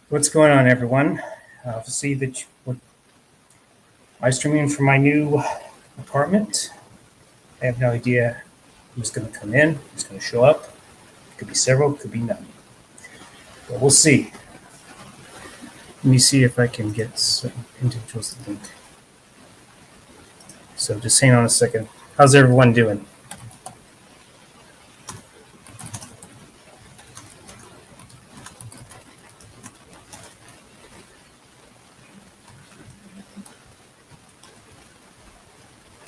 What's going on, everyone? See that we're live streaming from my new apartment. I have no idea who's going to come in, who's going to show up. It could be several, could be none. But we'll see. Let me see if I can get some individuals to link. So just hang on a second. How's everyone doing?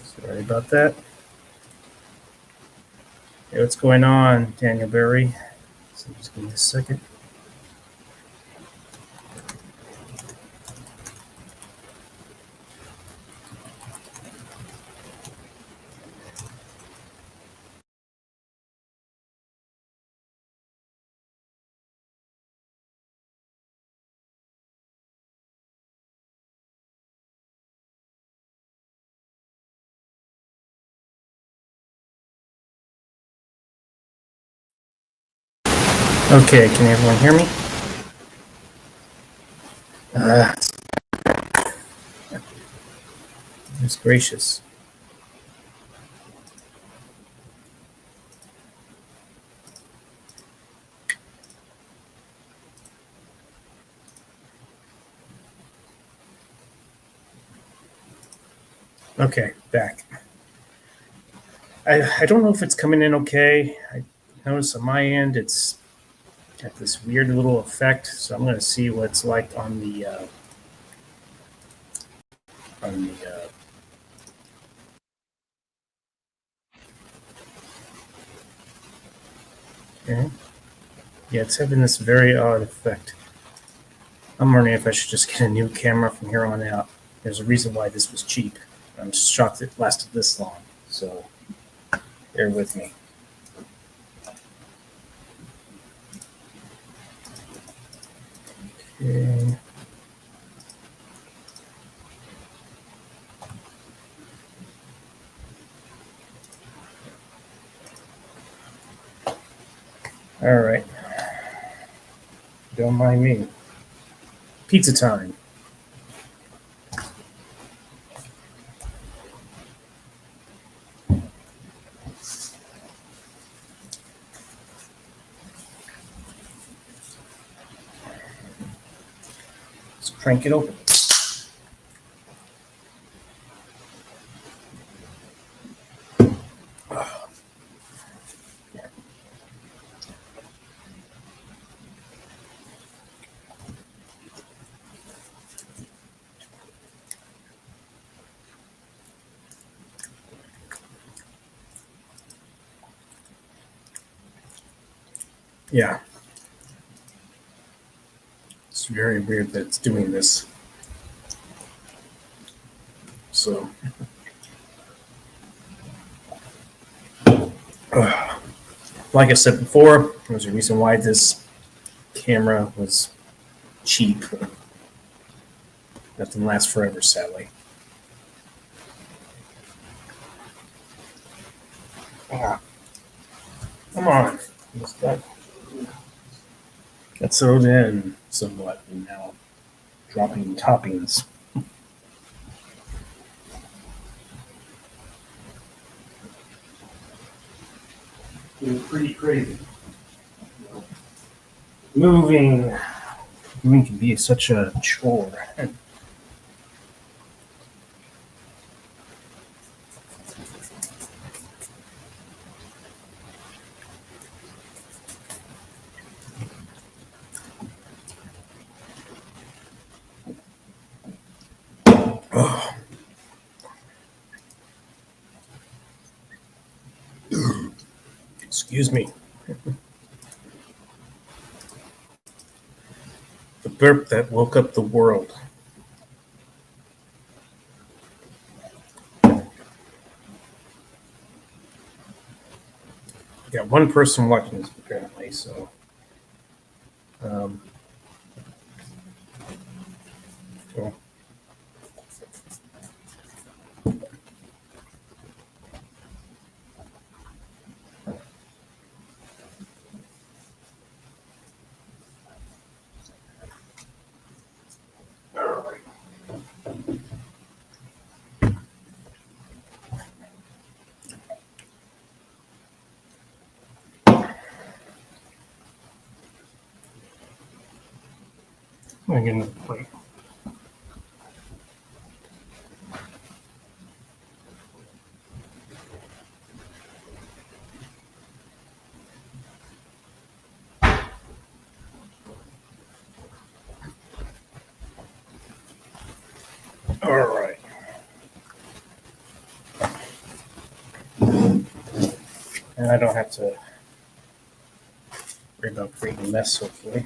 Sorry about that. Hey, what's going on, Daniel Berry? So just give me a second. Okay, can everyone hear me? Goodness gracious. Okay, back. I don't know if it's coming in okay. I notice on my end it's got this weird little effect, so I'm going to see what it's like on the okay. Yeah, it's having this very odd effect. I'm wondering if I should just get a new camera from here on out. There's a reason why this was cheap. I'm shocked it lasted this long, so bear with me. Okay. All right. Don't mind me. Pizza time. Let's crank it open. Yeah. It's very weird that it's doing this. So, like I said before, there's a reason why this camera was cheap. Nothing lasts forever, sadly. Ah, come on. Got settled in somewhat, and now dropping toppings. It's pretty crazy. Moving can be such a chore. Oh. Excuse me. The burp that woke up the world. We got one person watching this apparently, so cool. I'm gonna get another plate. All right. And I don't have to worry about creating a mess, hopefully.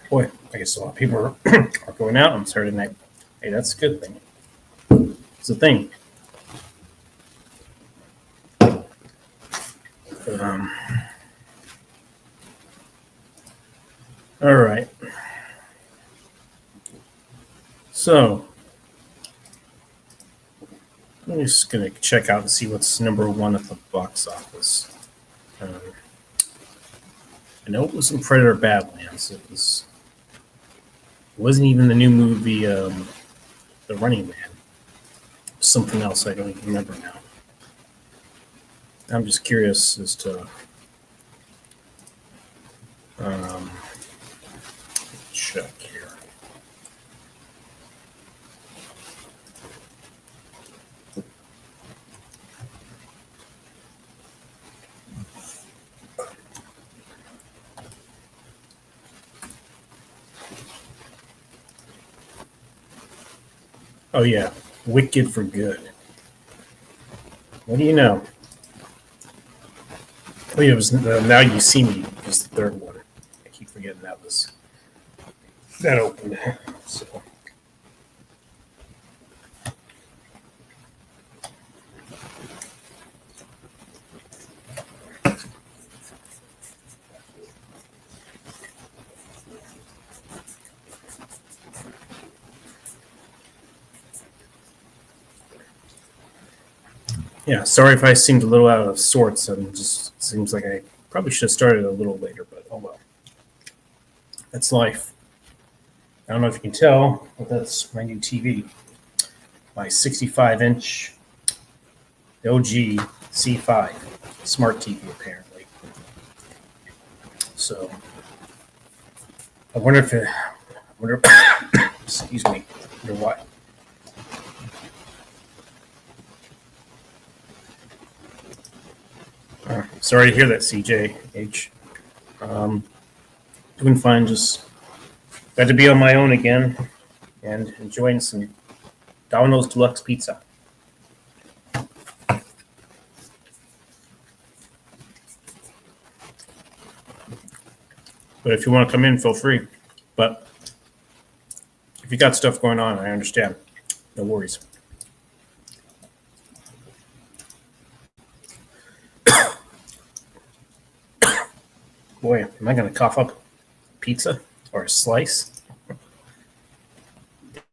Boy, I guess a lot of people are going out on Saturday night. Hey, that's a good thing. It's a thing. Um, all right. So I'm just gonna check out and see what's number one at the box office. I know it wasn't Predator Badlands. It wasn't even the new movie, The Running Man. Something else I don't even remember now. I'm just curious as to check here. Oh yeah, Wicked for Good. What do you know? Oh yeah, it was Now You See Me was the third one. I keep forgetting that opened. So. Yeah, sorry if I seemed a little out of sorts. And just seems like I probably should have started a little later, but oh well. That's life. I don't know if you can tell, but that's my new TV. My 65-inch LG C5 smart TV, apparently. So I wonder if excuse me, I wonder why. Sorry to hear that, CJH. Doing fine. Just got to be on my own again and enjoying some Domino's Deluxe Pizza. But if you want to come in, feel free. But if you got stuff going on, I understand. No worries. Boy, am I going to cough up pizza or a slice?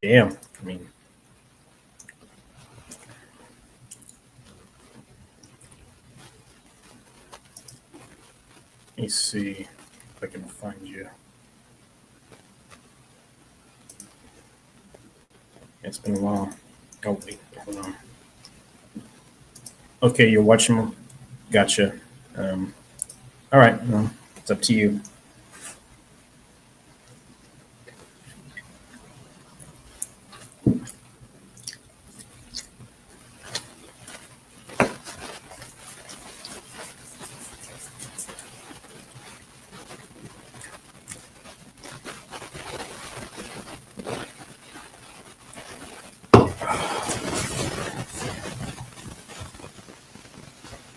Damn. I mean, let me see if I can find you. It's been a while. Oh, wait, hold on. Okay, you're watching. Gotcha. All right, well, it's up to you.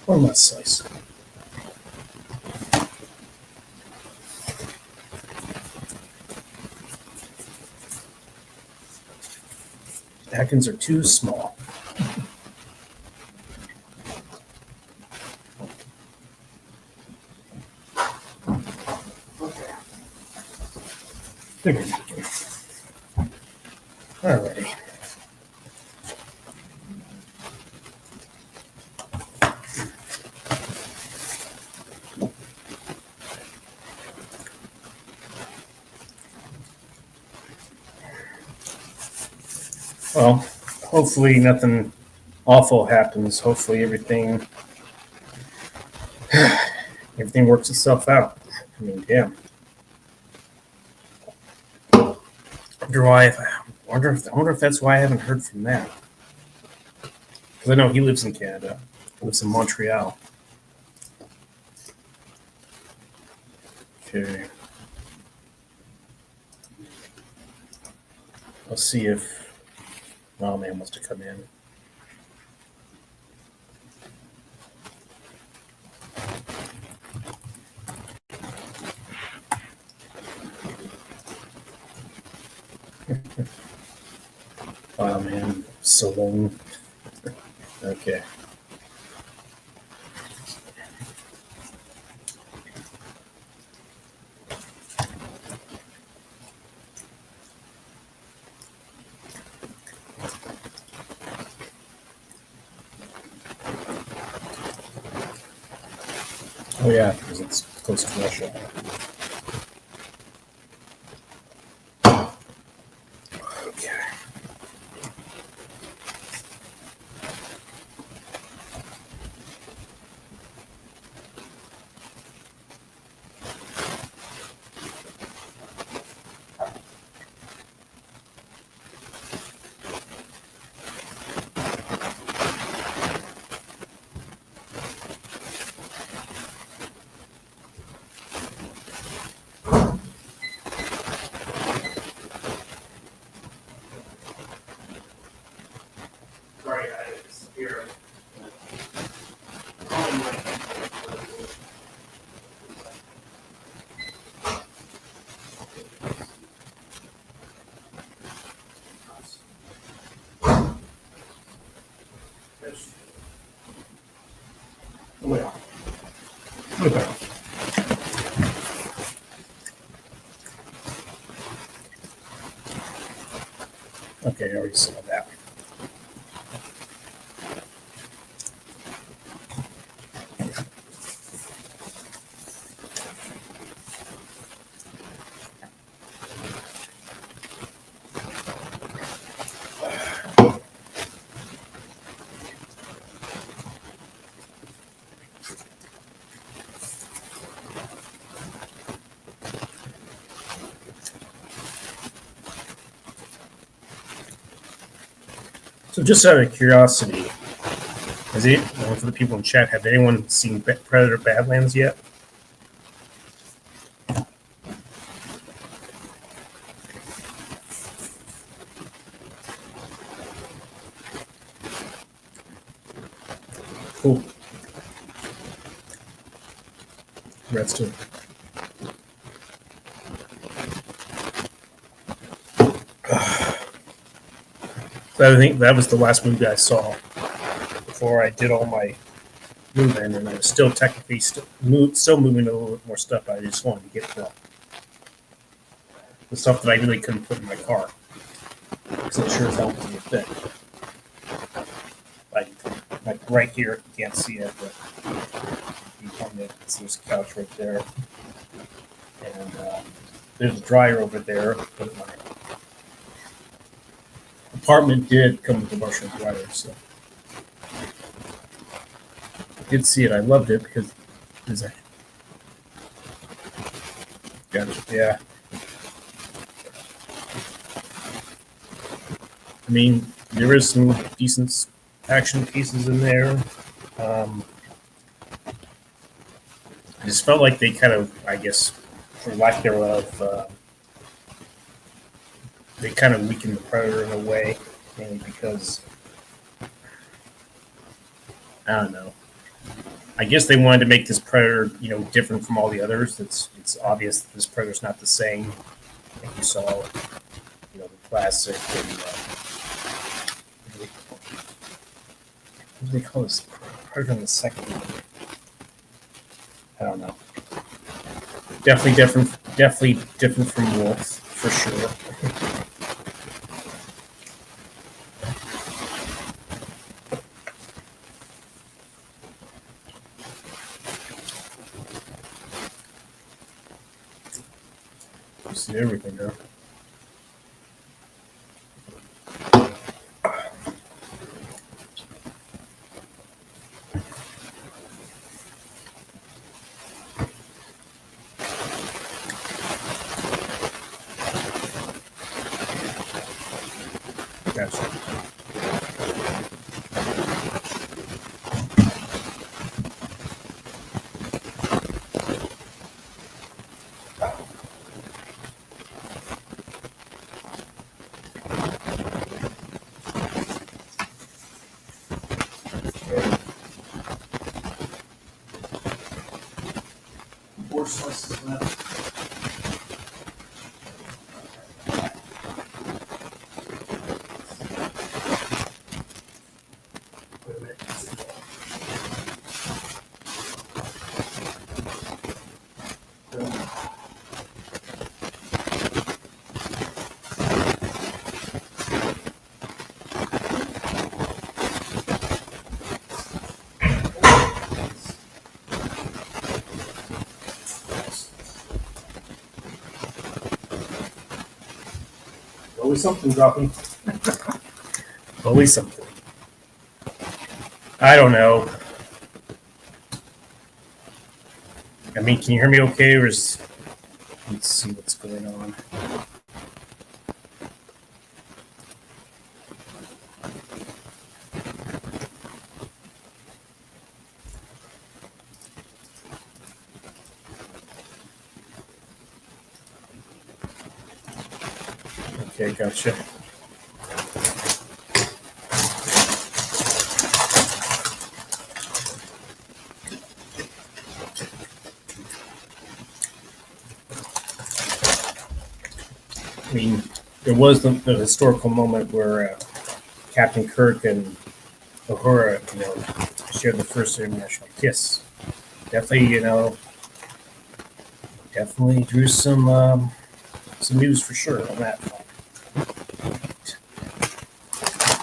One less slice. Napkins are too small. Bigger napkin. Alrighty. Well, hopefully nothing awful happens. Hopefully everything works itself out. I mean, damn. I wonder if that's why I haven't heard from Matt. Because I know he lives in Canada. He lives in Montreal. Okay. Let's see if man wants to come in. Man, so long. Okay. Oh yeah, because it's close to Russia. Okay. Sorry, guys. Here. Well, okay. Okay, I already saw that. So, just out of curiosity, is it for the people in chat? Have anyone seen Predator Badlands yet? Cool. Congrats to it. So I think that was the last movie I saw before I did all my moving, and I was still technically still moving a little bit more stuff. I just wanted to get the stuff that I really couldn't put in my car because it sure as hell wasn't fit. Like right here, you can't see it, but you can see this couch right there, and there's a dryer over there. But my apartment did come with a washer and dryer, so I did see it. I loved it because Yeah. I mean, there is some decent action pieces in there. Um, I just felt like they kind of, I guess, for lack thereof, they kind of weakened the Predator in a way, mainly because I don't know. I guess they wanted to make this Predator, different from all the others. It's obvious that this Predator's not the same. Like you saw, the classic. And, what do they call this? Predator in the second one. I don't know. Definitely different. Definitely different from Wolf for sure. You see everything there. Gotcha. Four slices left. Wait a minute. Always something dropping. Always something. I don't know. I mean, can you hear me okay? Or is, let's see what's going on. Okay, gotcha. I mean, there was the historical moment where Captain Kirk and Uhura, shared the first international kiss. Definitely, definitely drew some news for sure on that front.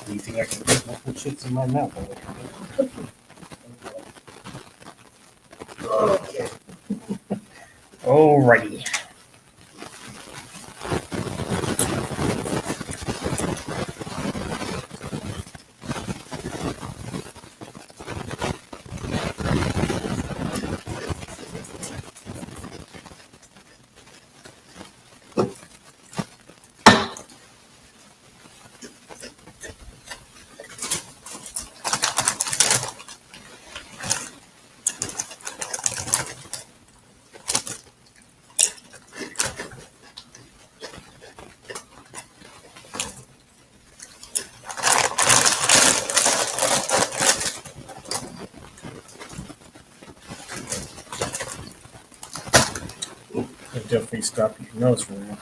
Do you think I can put multiple chips in my mouth? Okay. Alrighty. I'll definitely stop your nose for now.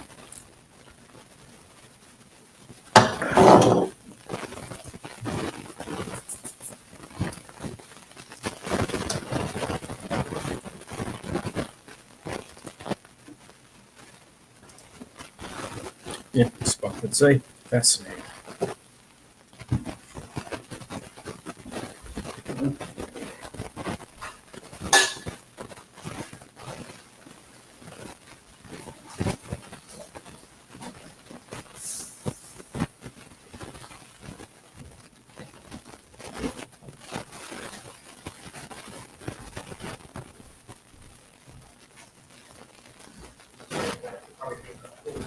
Yeah, Spock would say, fascinating.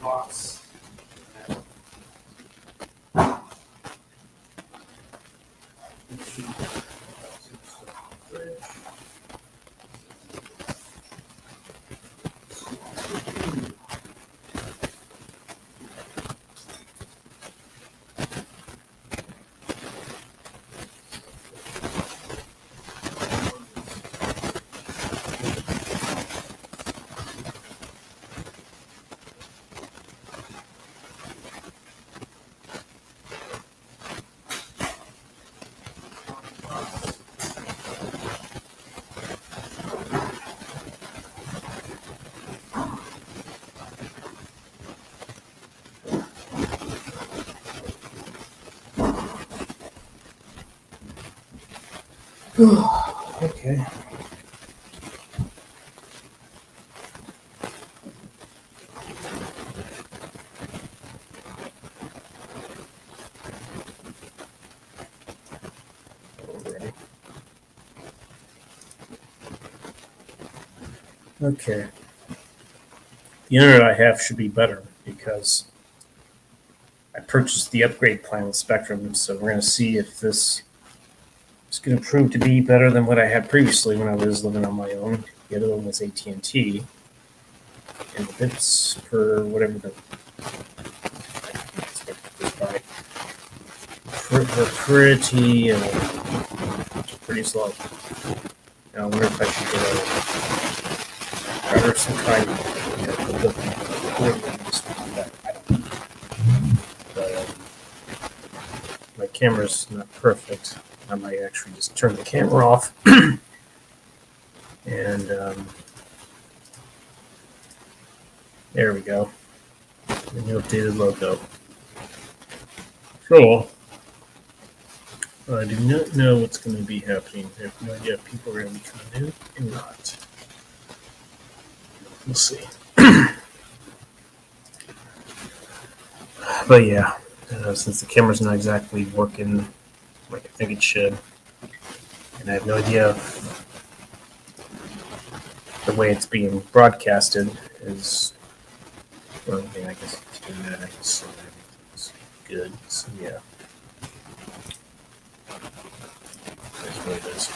box. Okay. Alrighty. Okay. The internet I have should be better because I purchased the upgrade plan with Spectrum, so we're going to see if this is going to prove to be better than what I had previously when I was living on my own. The other one was AT&T, and the bits per whatever the were pretty slow. Now I wonder if I should get a some kind of I don't know. But my camera's not perfect. I might actually just turn the camera off and there we go. The new updated logo. Cool. I do not know what's going to be happening. I have no idea if people are going to be coming in or not. We'll see. But yeah, since the camera's not exactly working like I think it should, and I have no idea if the way it's being broadcasted is, well, I mean, I guess it's doing that. I guess everything's good. So yeah. That's what it is.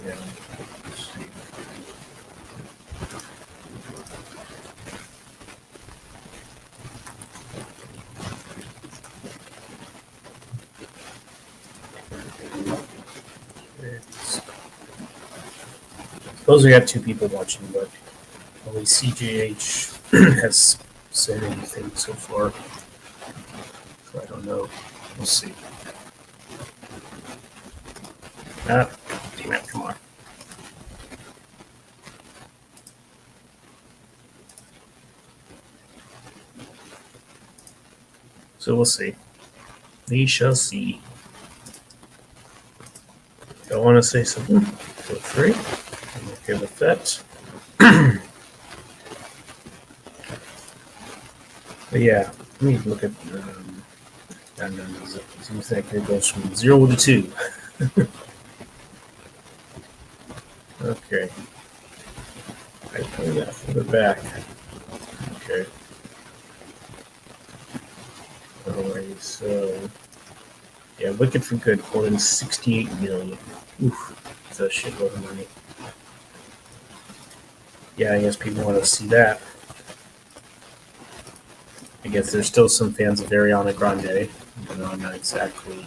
Yeah. Let's see. Suppose we got 2 people watching, but only CJH has said anything so far. So I don't know. We'll see. Ah, damn it, come on. So we'll see. We shall see. If I want to say something, feel free. I'm okay with that. But yeah, let me look at. It seems like it goes from 0 to 2. Okay. I pull that further back. Okay. Alright, so yeah, Wicked for Good holding 68 million. Oof, that's a shitload of money. Yeah, I guess people want to see that. I guess there's still some fans of Ariana Grande. You know, I'm not exactly.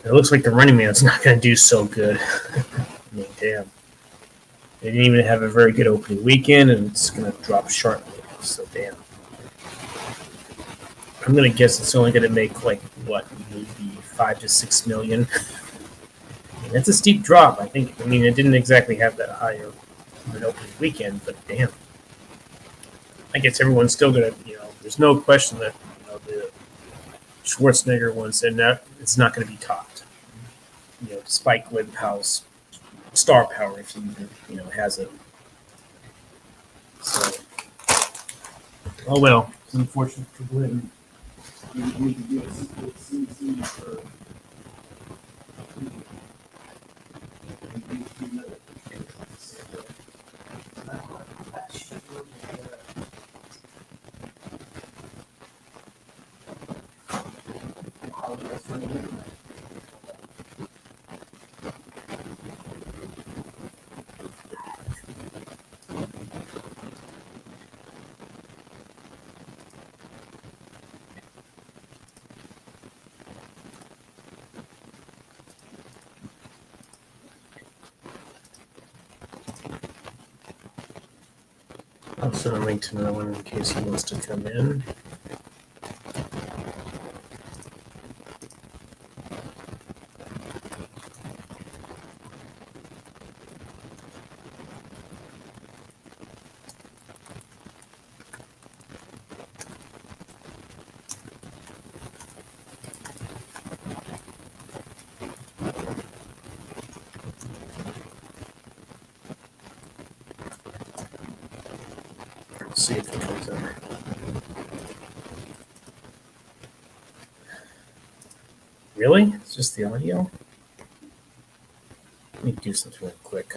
It looks like the Running Man's not going to do so good. I mean, damn. They didn't even have a very good opening weekend, and it's going to drop sharply. So, damn. I'm going to guess it's only going to make, like, what, maybe 5 to 6 million. I mean, that's a steep drop, I think. I mean, it didn't exactly have that high of an opening weekend, but damn. I guess everyone's still going to, there's no question that, the Schwarzenegger one said that it's not going to be topped. Despite Glenn Powell's star power, if he even, has it. So, oh well, it's unfortunate for Glenn. I'll send a link to another one in case he wants to come in. Let's see if it comes in. Really? It's just the audio? Let me do something real quick.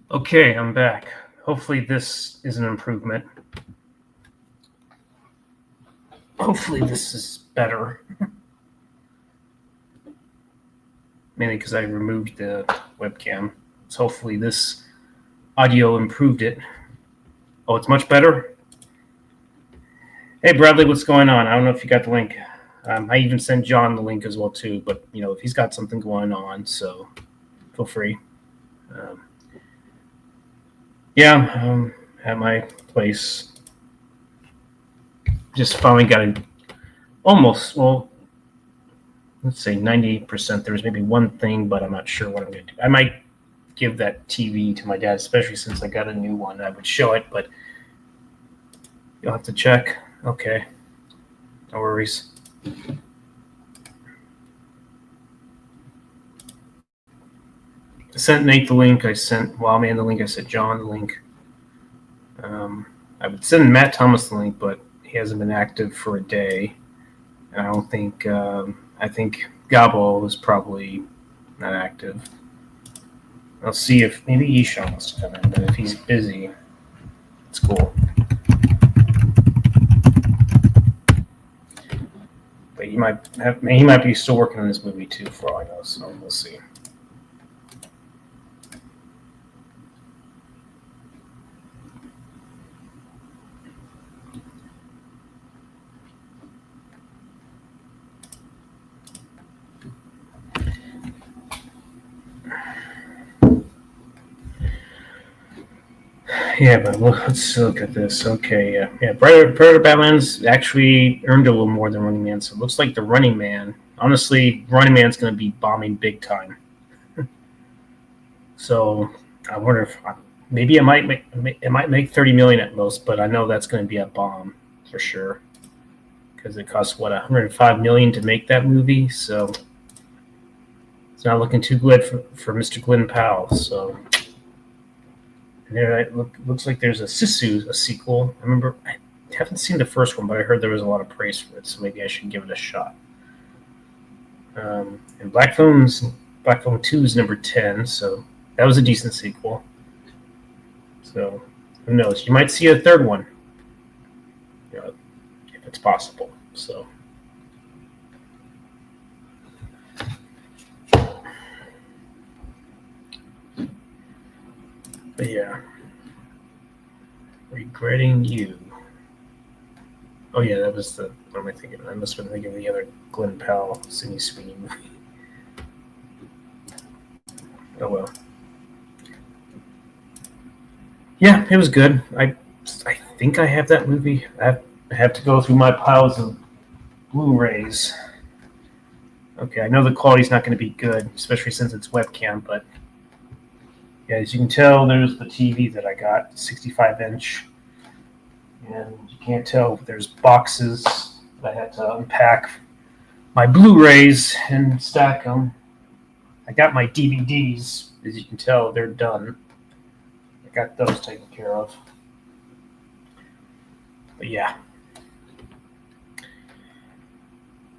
Okay, I'm back. Hopefully this is an improvement. Hopefully this is better. Mainly because I removed the webcam. So hopefully this audio improved it. Oh, it's much better? Hey, Bradley, what's going on? I don't know if you got the link. I even sent John the link as well, too. But, if he's got something going on, so feel free. At my place. Just finally got it almost, let's say 90%. There's maybe one thing, but I'm not sure what I'm going to do. I might give that TV to my dad, especially since I got a new one. I would show it, but you'll have to check. Okay. No worries. I sent Nate the link. I sent Wildman the link. I sent John the link. I would send Matt Thomas the link, but he hasn't been active for a day. And I don't think, I think Gabo is probably not active. I'll see if maybe Ishan wants to come in, but if he's busy, it's cool. But he might be still working on this movie too, for all I know. So we'll see. Yeah, but let's look at this. Okay, yeah. Predator Badlands actually earned a little more than Running Man, so it looks like the Running Man. Honestly, Running Man's going to be bombing big time. So I wonder if maybe it might make 30 million at most, but I know that's going to be a bomb for sure because it costs 105 million to make that movie. So not looking too good for Mr. Glenn Powell. So and there looks like there's a Sisu, a sequel. I haven't seen the first one, but I heard there was a lot of praise for it, so maybe I should give it a shot. And Black Phone 2 is number 10, so that was a decent sequel. So who knows? You might see a third one, if it's possible. So. But yeah. Regretting You. Oh yeah, that was the. What am I thinking? I must have been thinking of the other Glenn Powell, Sydney Sweeney movie. Oh well. Yeah, it was good. I think I have that movie. I have to go through my piles of Blu-rays. Okay, I know the quality's not going to be good, especially since it's webcam, but yeah, as you can tell, there's the TV that I got, 65-inch. And you can't tell, there's boxes that I had to unpack my Blu-rays and stack them. I got my DVDs, as you can tell, they're done. I got those taken care of. But yeah.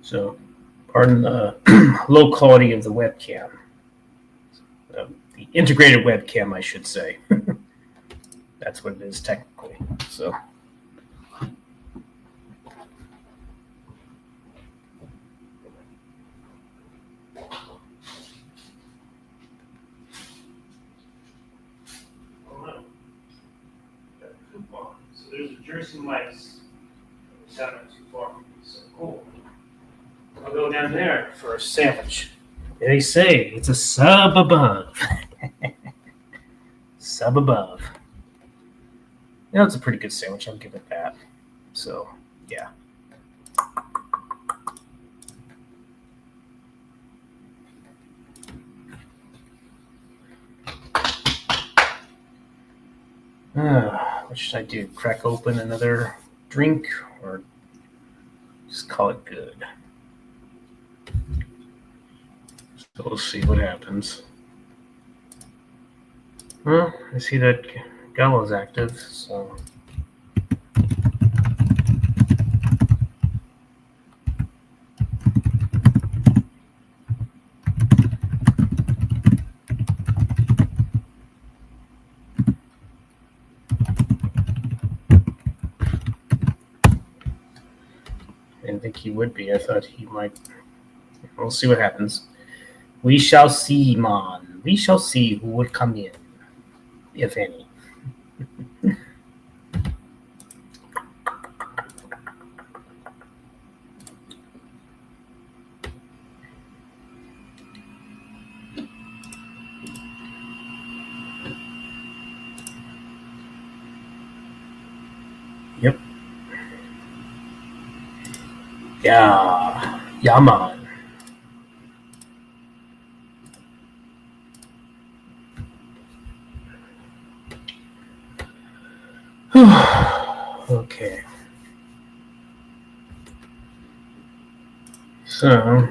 So, pardon the low quality of the webcam. The integrated webcam, I should say. That's what it is technically. So. So there's a Jersey Mike's down not too far from me, so cool. I'll go down there for a sandwich. They say it's a sub above. Sub above. Yeah, it's a pretty good sandwich, I'll give it that. So, yeah. What should I do? Crack open another drink or just call it good? So we'll see what happens. Well, I see that Gallo's active, so. I didn't think he would be. I thought he might. We'll see what happens. We shall see, man. We shall see who will come in, if any. Yep. Yeah, man. Okay. So.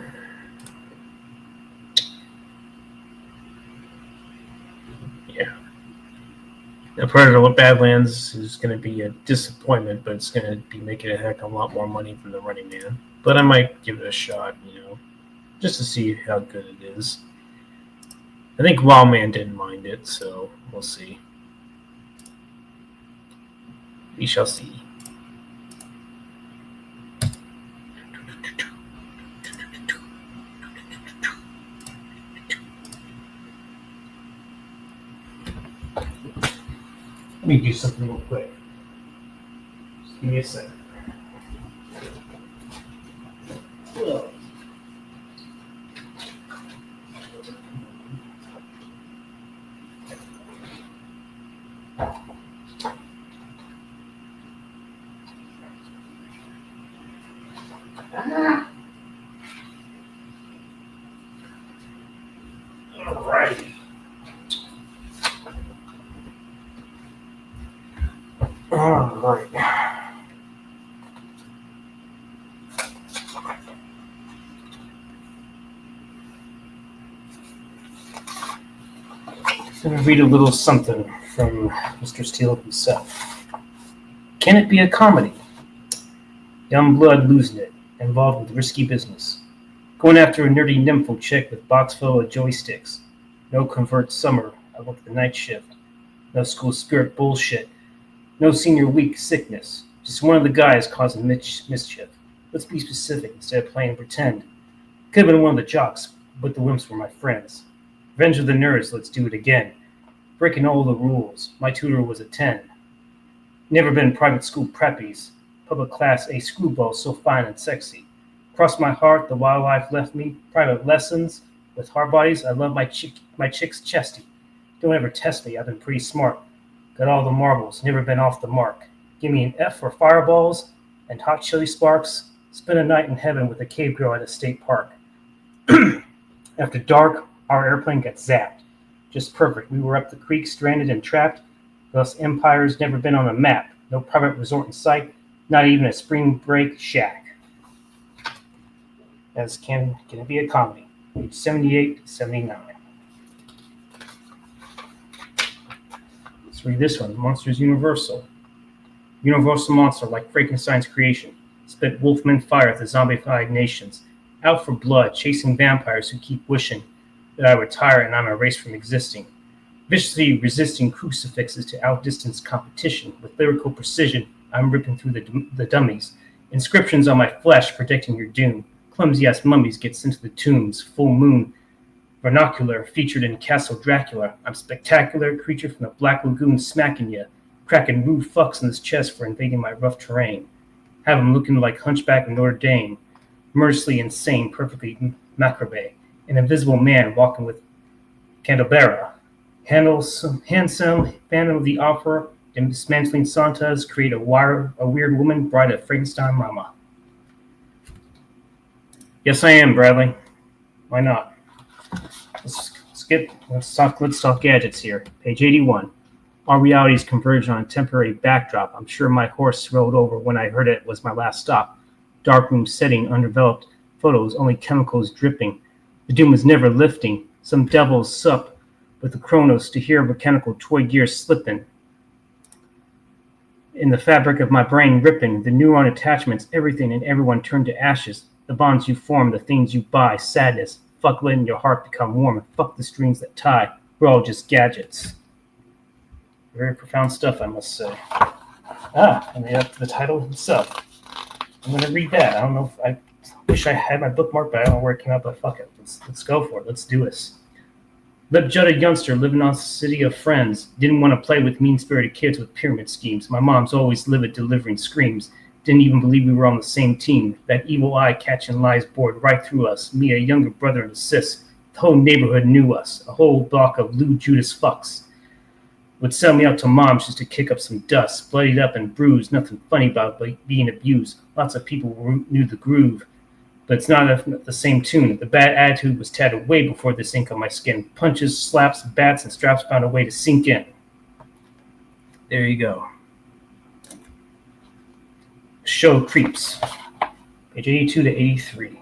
Yeah. Now, Predator Badlands is going to be a disappointment, but it's going to be making a heck of a lot more money from the Running Man. But I might give it a shot, just to see how good it is. I think Wildman didn't mind it, so we'll see. We shall see. Let me do something real quick. Just give me a second. Whoa. All right. All right. going to read a little something from Mr. Steele himself. Can it be a comedy? Young blood losing it, involved with risky business. Going after a nerdy nympho chick with box full of joysticks. No convert summer, I work the night shift. No school spirit bullshit. No senior week sickness. Just one of the guys causing mischief. Let's be specific instead of playing pretend. Could have been one of the jocks, but the wimps were my friends. Revenge of the nerds, let's do it again. Breaking all the rules. My tutor was a 10. Never been private school preppies. Public class A screwball so fine and sexy. Cross my heart, the wildlife left me. Private lessons with hard bodies. I love my chick's chesty. Don't ever test me, I've been pretty smart. Got all the marbles, never been off the mark. Give me an F for fireballs and hot chili sparks. Spend a night in heaven with a cave girl at a state park. After dark, our airplane got zapped. Just perfect. We were up the creek, stranded and trapped. Thus, empire's never been on a map. No private resort in sight. Not even a spring break shack. As can it be a comedy? Page 78 to 79. Let's read this one. Monsters Universal. Universal monster like Frankenstein's creation. Spit wolfman fire at the zombified nations. Out for blood, chasing vampires who keep wishing that I retire and I'm erased from existing. Viciously resisting crucifixes to outdistance competition. With lyrical precision, I'm ripping through the dummies. Inscriptions on my flesh predicting your doom. Clumsy-ass mummies get sent to the tombs. Full moon, vernacular, featured in Castle Dracula. I'm spectacular, creature from the Black Lagoon smacking ya. Cracking rude fucks in his chest for invading my rough terrain. Have him looking like Hunchback of Notre Dame. Mercilessly insane, perfectly macrabe. An invisible man walking with Candelabra. Handsome Phantom of the Opera, and dismantling Santas create a weird woman, bride of Frankenstein mama. Yes, I am, Bradley. Why not? Let's talk gadgets here. Page 81. Our realities converge on a temporary backdrop. I'm sure my horse rolled over when I heard it was my last stop. Darkroom setting, undeveloped photos, only chemicals dripping. The doom is never lifting. Some devils sup with the chronos to hear mechanical toy gear slipping. In the fabric of my brain ripping, the neuron attachments, everything and everyone turn to ashes. The bonds you form, the things you buy, sadness. Fuck letting your heart become warm, and fuck the strings that tie. We're all just gadgets. Very profound stuff, I must say. And the title himself. I'm going to read that. I don't know if I wish I had my bookmark, but I don't know where it came out, but fuck it. Let's go for it. Let's do this. Lip-jutted youngster living on a city of friends. Didn't want to play with mean-spirited kids with pyramid schemes. My mom's always livid delivering screams. Didn't even believe we were on the same team. That evil eye catching lies bored right through us. Me, a younger brother and a sis. The whole neighborhood knew us. A whole block of Lou Judas fucks. Would sell me out to moms just to kick up some dust. Bloodied up and bruised. Nothing funny about being abused. Lots of people knew the groove. But it's not the same tune. The bad attitude was tatted way before this ink on my skin. Punches, slaps, bats, and straps found a way to sink in. There you go. Show creeps. Page 82 to 83.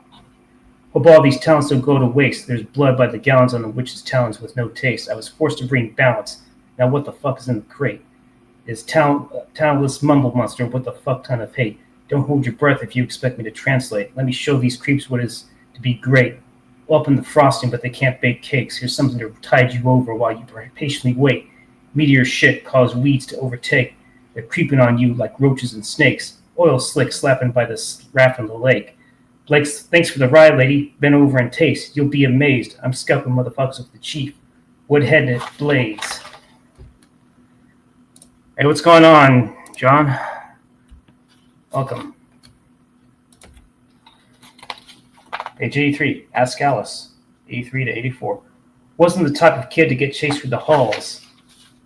Hope all these talents don't go to waste. There's blood by the gallons on the witch's talons with no taste. I was forced to bring balance. Now what the fuck is in the crate? Is talentless mumble monster with a fuck ton of hate. Don't hold your breath if you expect me to translate. Let me show these creeps what is to be great. Open the frosting, but they can't bake cakes. Here's something to tide you over while you patiently wait. Meteor shit cause weeds to overtake. They're creeping on you like roaches and snakes. Oil slick slapping by the raft on the lake. Blake's, thanks for the ride, lady. Bend over and taste. You'll be amazed. I'm scalping motherfuckers with the chief. Wood-headed blades. Hey, what's going on, John? Welcome. Page 83, Ask Alice, 83 to 84. Wasn't the type of kid to get chased through the halls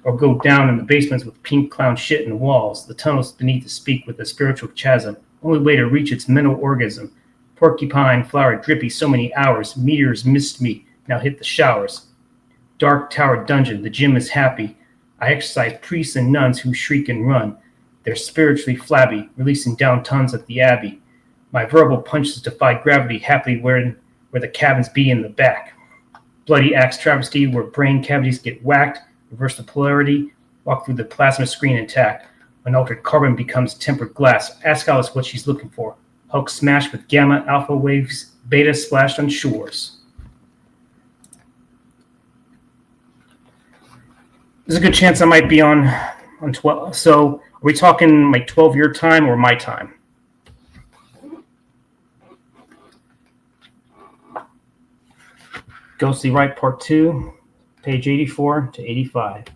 or go down in the basements with pink clown shit in the walls. The tunnels beneath the speak with a spiritual chasm. Only way to reach its mental orgasm. Porcupine flower drippy so many hours. Meteors missed me, now hit the showers. Dark tower dungeon, the gym is happy. I exercise priests and nuns who shriek and run. They're spiritually flabby, releasing down tons at the abbey. My verbal punches defy gravity, happily where the cabins be in the back. Bloody axe travesty where brain cavities get whacked. Reverse the polarity, walk through the plasma screen intact. Unaltered carbon becomes tempered glass. Ask Alice what she's looking for. Hulk smashed with gamma, alpha waves, beta splashed on shores. There's a good chance I might be on 12. So are we talking like 12 your time or my time? Ghostly Right Part 2, page 84 to 85.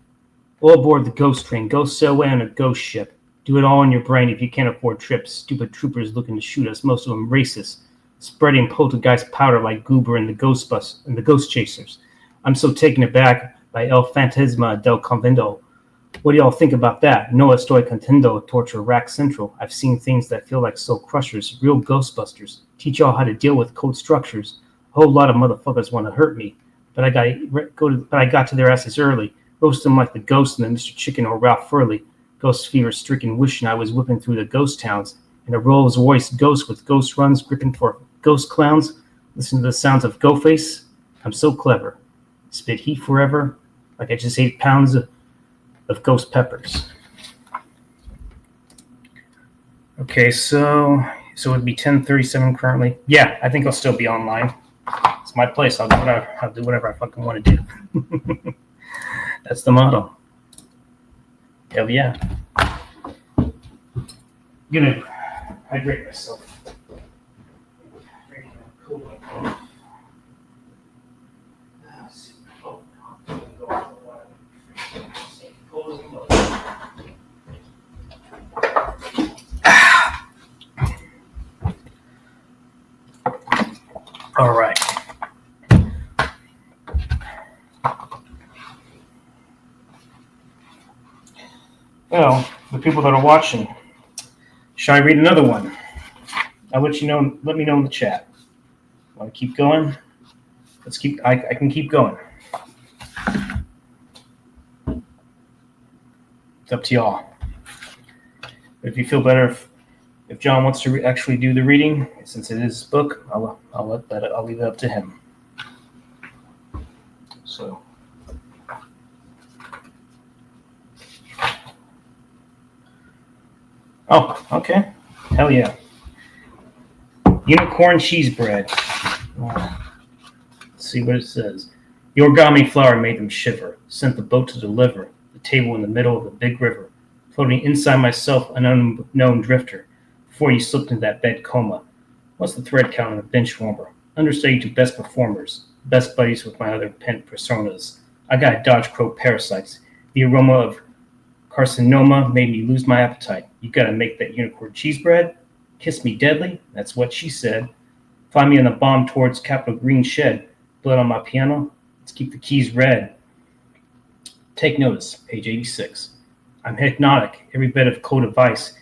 All aboard the ghost train. Go sail away on a ghost ship. Do it all in your brain if you can't afford trips. Stupid troopers looking to shoot us, most of them racist. Spreading poltergeist powder like Goober and the Ghost Chasers. I'm so taken aback by El Fantasma del Convento. What do y'all think about that? No estoy contento, torture rack central. I've seen things that feel like soul crushers, real Ghostbusters. Teach y'all how to deal with code structures. A whole lot of motherfuckers want to hurt me, but I got to their asses early. Roast them like the Ghost and the Mr. Chicken or Ralph Furley. Ghost fever stricken, wishing I was whipping through the ghost towns. In a Rolls Royce ghost with ghost runs, gripping for ghost clowns. Listen to the sounds of Go Face. I'm so clever. Spit heat forever, like I just ate pounds of ghost peppers. Okay, so it'd be 10:37 currently. Yeah, I think I'll still be online. It's my place. I'll do whatever I fucking want to do. That's the motto. Hell yeah. I'm gonna hydrate myself. All right. Well, the people that are watching, shall I read another one? I'll let you know. Let me know in the chat. Want to keep going? Let's keep. I can keep going. It's up to y'all. But if you feel better, if John wants to actually do the reading, since it is his book, I'll leave it up to him. So. Oh, okay. Hell yeah. Unicorn cheese bread. Let's see what it says. The origami flour made them shiver, sent the boat to deliver, the table in the middle of the big river, floating inside myself, an unknown drifter, before you slipped into that bed coma. What's the thread count on a bench warmer? Understudy to best performers, best buddies with my other pent personas. I gotta dodge crow parasites. The aroma of carcinoma made me lose my appetite. You gotta make that unicorn cheese bread? Kiss me deadly? That's what she said. Find me on the bomb towards Capitol Green Shed. Blood on my piano? Let's keep the keys red. Take notice, page 86. I'm hypnotic. Every bit of coat of ice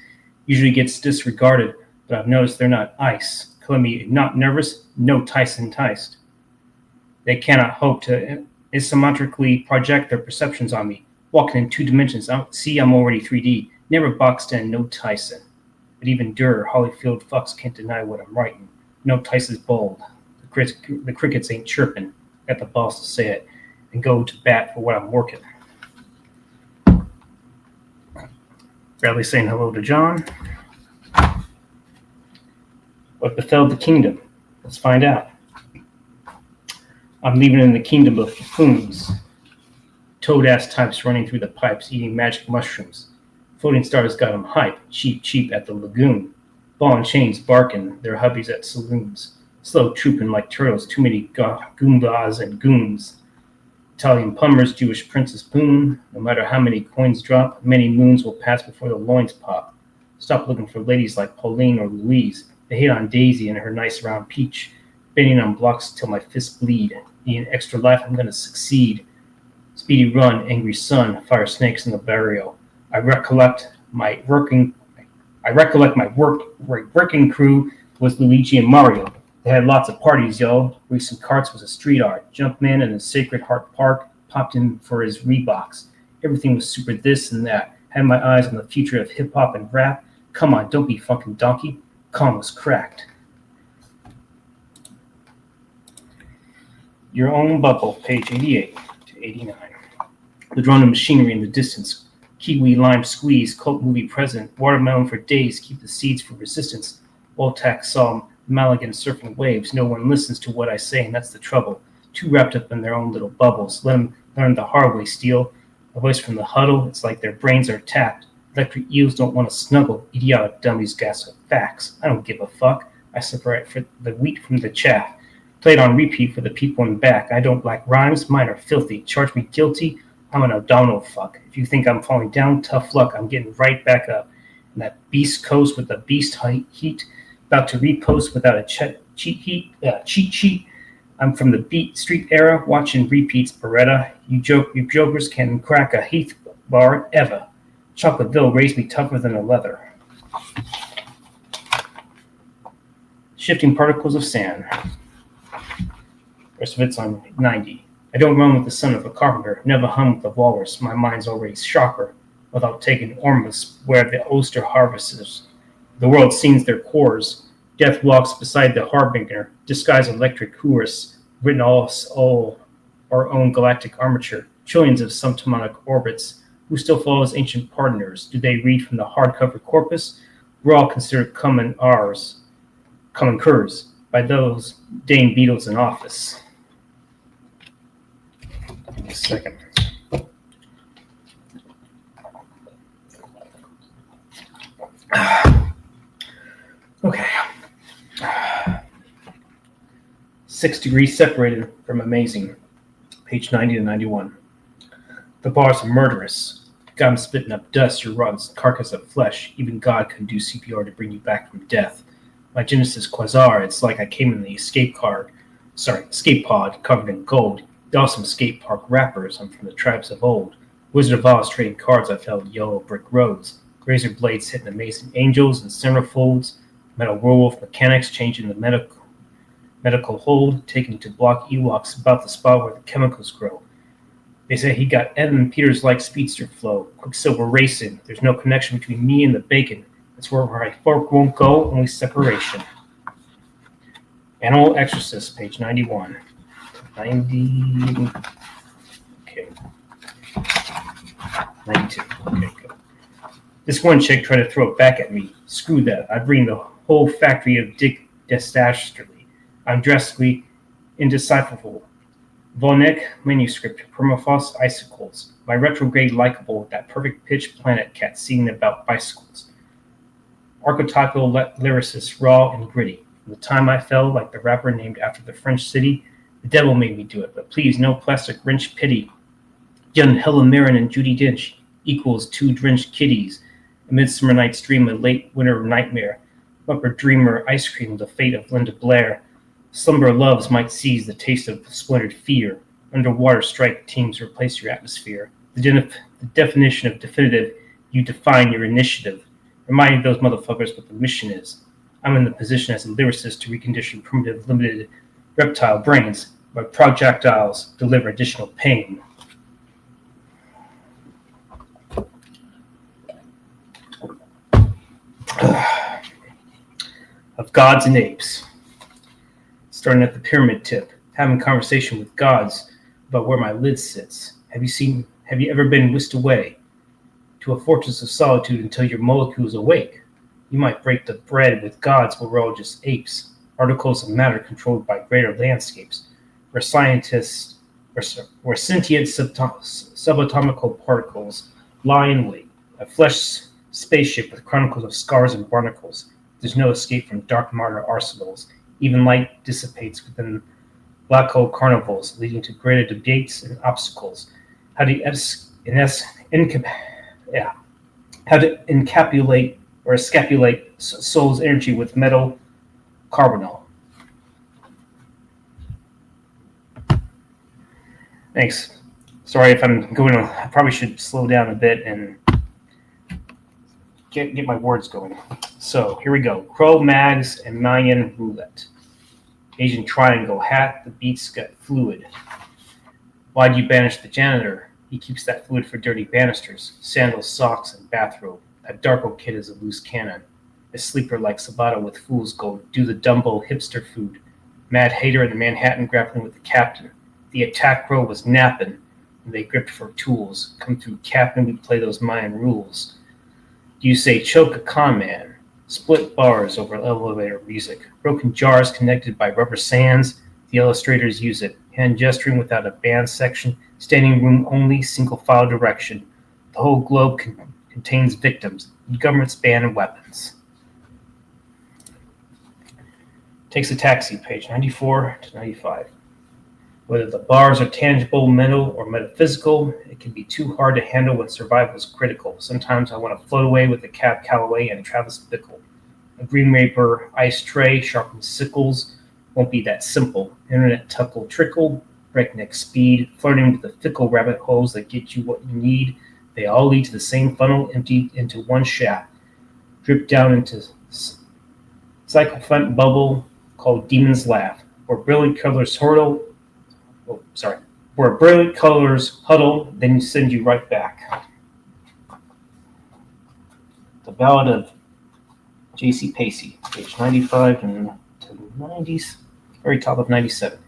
usually gets disregarded, but I've noticed they're not ice. Calling me not nervous? No Tyson enticed. They cannot hope to asymmetrically project their perceptions on me. Walking in two dimensions, see I'm already 3D. Never boxed in, no Tyson. But even Durr, Holyfield fucks can't deny what I'm writing. No Tyson's bold. The crickets ain't chirping. Got the balls to say it and go to bat for what I'm working. Bradley saying hello to John. What befell the kingdom? Let's find out. I'm leaving in the kingdom of buffoons. Toad-ass types running through the pipes, eating magic mushrooms. Floating stars got 'em hype, cheap at the lagoon. Ball and chains barking, their hubbies at saloons. Slow trooping like turtles, too many goombas and goons. Italian plumbers, Jewish princess boon. No matter how many coins drop, many moons will pass before the loins pop. Stop looking for ladies like Pauline or Louise. They hate on Daisy and her nice round peach. Bending on blocks till my fists bleed. Being extra life, I'm gonna succeed. Speedy run, angry sun, fire snakes in the barrio. I recollect my working crew was Luigi and Mario. They had lots of parties, yo. Racing carts was a street art. Jumpman in a Sacred Heart Park popped in for his Reeboks. Everything was super this and that. Had my eyes on the future of hip-hop and rap. Come on, don't be fucking donkey. Calm was cracked. Your Own Bubble, page 88 to 89. The drone of machinery in the distance. Kiwi lime squeeze, cult movie present. Watermelon for days, keep the seeds for resistance. Woltak saw Maligan surfing waves. No one listens to what I say, and that's the trouble. Too wrapped up in their own little bubbles. Let them learn the hard way, Steele. A voice from the huddle. It's like their brains are tapped. Electric eels don't want to snuggle. Idiotic dummies gas with facts. I don't give a fuck. I separate for the wheat from the chaff. Play it on repeat for the people in the back. I don't like rhymes. Mine are filthy. Charge me guilty. I'm an abdominal fuck. If you think I'm falling down, tough luck. I'm getting right back up. And that beast coast with the beast heat. About to repost without a cheat sheet. I'm from the beat street era, watching repeats. Beretta, you jokers can crack a Heath bar ever. Chocolateville raised me tougher than a leather. Shifting particles of sand. Rest of it's on 90. I don't run with the son of a carpenter, never hum with the walrus. My mind's already sharper, without taking Ormus where the oyster harvests. The world sees their cores. Death walks beside the harbinger, disguised electric chorus, written all our own galactic armature, trillions of subatomic orbits. Who still follows ancient partners? Do they read from the hardcover corpus? We're all considered common curs by those Dane Beatles in office. Give me a second. Okay. 6 degrees separated from amazing. Page 90 to 91. The bars are murderous. Got him spitting up dust, your rotten carcass of flesh. Even God can do CPR to bring you back from death. My Genesis Quasar, it's like I came in the escape pod covered in gold. Awesome skate park rappers, I'm from the tribes of old. Wizard of Oz trading cards, I felt yellow brick roads. Razor blades hitting amazing angels and centerfolds. Metal werewolf mechanics changing the medical hold, taken to block Ewoks about the spot where the chemicals grow. They say he got Evan Peters like speedster flow, Quicksilver racing. There's no connection between me and the bacon. That's where my fork won't go, only separation. Animal Exorcist, page 91. 90. Okay. 92. Okay, good. This one chick tried to throw it back at me. Screw that. I bring the whole factory of dick dastardly. I'm drastically indecipherable. Volnek manuscript, permafrost icicles. My retrograde likable, that perfect pitch planet cat singing about bicycles. Archetypal lyricist, raw and gritty. From the time I fell, like the rapper named after the French city, the devil made me do it, but please, no plastic wrench pity. Young Helen Mirren and Judi Dench equals 2 drenched kitties. A Midsummer Night's Dream, a late winter nightmare. Upper dreamer, ice cream, the fate of Linda Blair. Slumber loves might seize the taste of splintered fear. Underwater strike teams replace your atmosphere. The definition of definitive, you define your initiative. Reminding those motherfuckers what the mission is. I'm in the position as a lyricist to recondition primitive, limited reptile brains, but projectiles deliver additional pain. Of gods and apes. Starting at the pyramid tip, having conversation with gods about where my lid sits. Have you ever been whisked away to a fortress of solitude until your molecules awake? You might break the bread with gods, but we're all just apes, articles of matter controlled by greater landscapes, where scientists, where sentient subatomical particles lie in wait, a flesh spaceship with chronicles of scars and barnacles. There's no escape from dark martyr arsenals. Even light dissipates within black hole carnivals, leading to greater debates and obstacles. How to encapsulate or escapulate soul's energy with metal carbonyl. Thanks. Sorry if I'm going. I probably should slow down a bit and get my words going. So here we go. Crow, Mags, and Mayan roulette. Asian triangle hat. The beats got fluid. Why'd you banish the janitor? He keeps that fluid for dirty banisters. Sandals, socks, and bathrobe. That Darko kid is a loose cannon. A sleeper like Sabato with fool's gold. Do the Dumbo hipster food. Mad hater in the Manhattan grappling with the captain. The attack row was napping. and they gripped for tools. Come through, Captain, we play those Mayan rules. Do you say choke a con man? Split bars over elevator music. Broken jars connected by rubber sands. The illustrators use it. Hand gesturing without a band section. Standing room only, single file direction. The whole globe contains victims. Governments ban weapons. Takes a taxi, page 94 to 95. Whether the bars are tangible, mental, or metaphysical, it can be too hard to handle when survival is critical. Sometimes I want to float away with the Cab Calloway and Travis Bickle. A Green Reaper ice tray, sharpened sickles, won't be that simple. Internet tuckle trickle, breakneck speed, flirting with the fickle rabbit holes that get you what you need. They all lead to the same funnel, emptied into one shaft. Drip down into cycle-front bubble called Demon's Laugh, where brilliant colors huddle, then send you right back. The Ballad of J.C. Pacey, page 95 and to 90s, very top of 97.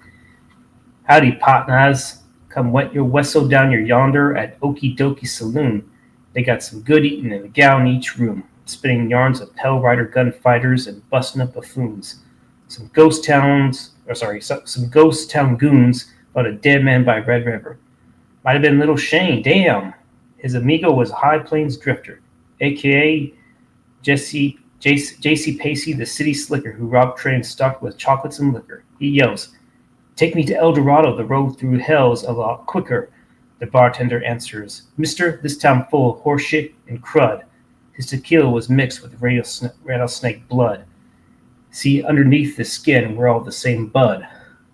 Howdy, partners. Come wet your wessel down your yonder at Okie Dokie Saloon. They got some good eating and a gal in each room, spinning yarns of Pell Rider gunfighters and busting up buffoons. Some ghost town goons about a dead man by Red River. Might have been Little Shane, damn. His amigo was a High Plains drifter, a.k.a. J.C. Pacey, the city slicker who robbed trains stocked with chocolates and liquor. He yells, "Take me to El Dorado, the road through hell's a lot quicker." The bartender answers, "Mister, this town full of horseshit and crud." His tequila was mixed with rattlesnake blood. See, underneath the skin, we're all the same bud.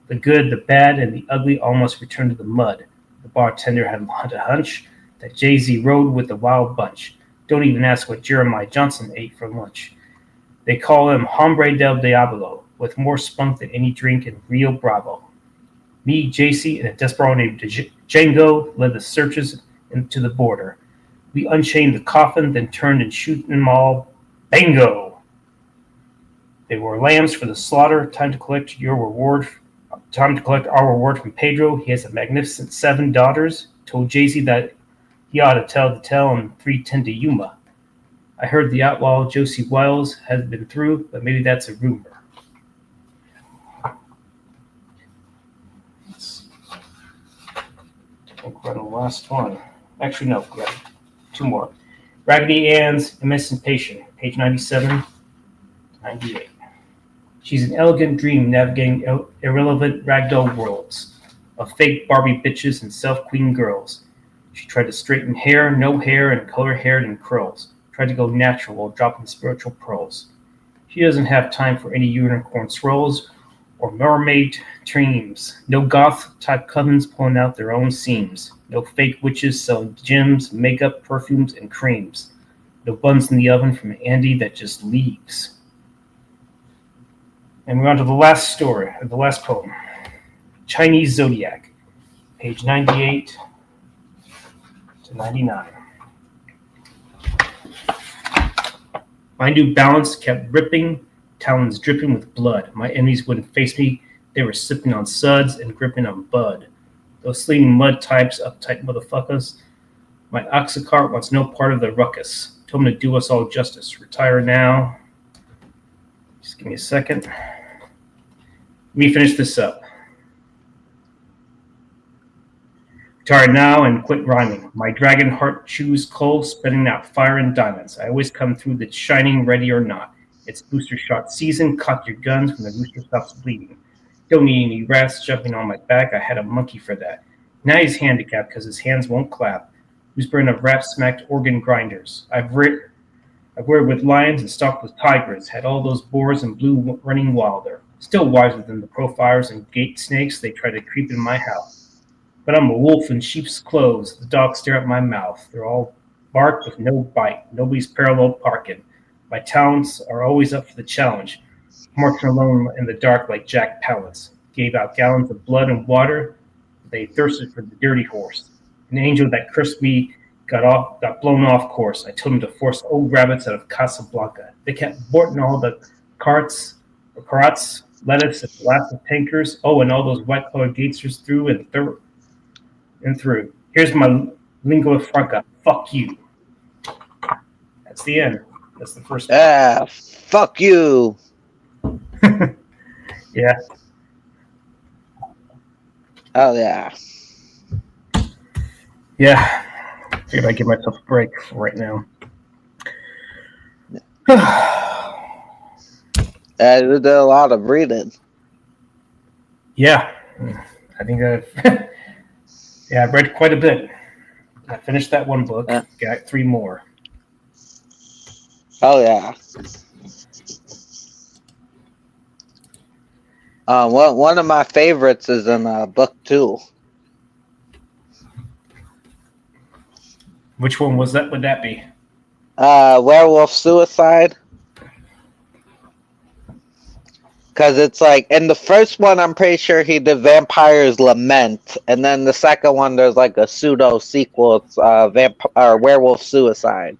The good, the bad, and the ugly almost returned to the mud. The bartender had a hunch that Jay-Z rode with the wild bunch. Don't even ask what Jeremiah Johnson ate for lunch. They call him Hombre del Diablo, with more spunk than any drink in Rio Bravo. Me, JC, and a desperado named Django led the searchers into the border. We unchained the coffin, then turned and shoot them all. Bango! They were lambs for the slaughter. Time to collect our reward from Pedro. He has a magnificent 7 daughters. Told Jay-Z that he ought to tell the tale on 310 to Yuma. I heard the outlaw Josie Wiles has been through, but maybe that's a rumor. I think we're on the last one. Actually, no, we got 2 more. Raggedy Ann's Emancipation, page 97, 98. She's an elegant dream navigating irrelevant ragdoll worlds of fake Barbie bitches and self-queen girls. She tried to straighten hair, no hair, and color hair in curls. Tried to go natural while dropping spiritual pearls. She doesn't have time for any unicorn swirls or mermaid dreams. No goth-type covens pulling out their own seams. No fake witches selling gems, makeup, perfumes, and creams. No buns in the oven from Andy that just leaves. And we're on to the last story, the last poem. Chinese Zodiac, page 98 to 99. My new balance kept ripping, talons dripping with blood. My enemies wouldn't face me. They were sipping on suds and gripping on bud. Those sleeping mud types, uptight motherfuckers. My oxycart wants no part of the ruckus. Told him to do us all justice. Retire now. Just give me a second. Let me finish this up. Retire now and quit rhyming. My dragon heart chews coal, spitting out fire and diamonds. I always come through the shining, ready or not. It's booster shot season. Cock your guns when the rooster stops bleeding. Don't need any rats jumping on my back. I had a monkey for that. Now he's handicapped because his hands won't clap. Who's burned of rap-smacked organ grinders? I've worked with lions and stalked with tigers. Had all those boars and blue running wilder. Still wiser than the profilers and gate snakes. They try to creep in my house. But I'm a wolf in sheep's clothes. The dogs stare at my mouth. They're all bark with no bite. Nobody's parallel parking. My talents are always up for the challenge. Marching alone in the dark like Jack Palance. Gave out gallons of blood and water. They thirsted for the dirty horse. An angel that cursed me got blown off course. I told him to force old rabbits out of Casablanca. They kept aborting all the carrots, lettuce, and blasted tankers. Oh, and all those white-colored gatesters through and through. Here's my lingua franca. Fuck you. That's the end. That's the first book. Ah, fuck you. Yeah. Oh yeah. Yeah. Figured I'd give myself a break for right now. You did a lot of reading. Yeah. I think I've I've read quite a bit. I finished that one book. Got 3 more. Oh yeah. One of my favorites is in book 2. Which one was that? Would that be? Werewolf Suicide. Because it's like, in the first one, I'm pretty sure he did Vampire's Lament. And then the second one, there's like a pseudo sequel. It's Werewolf Suicide.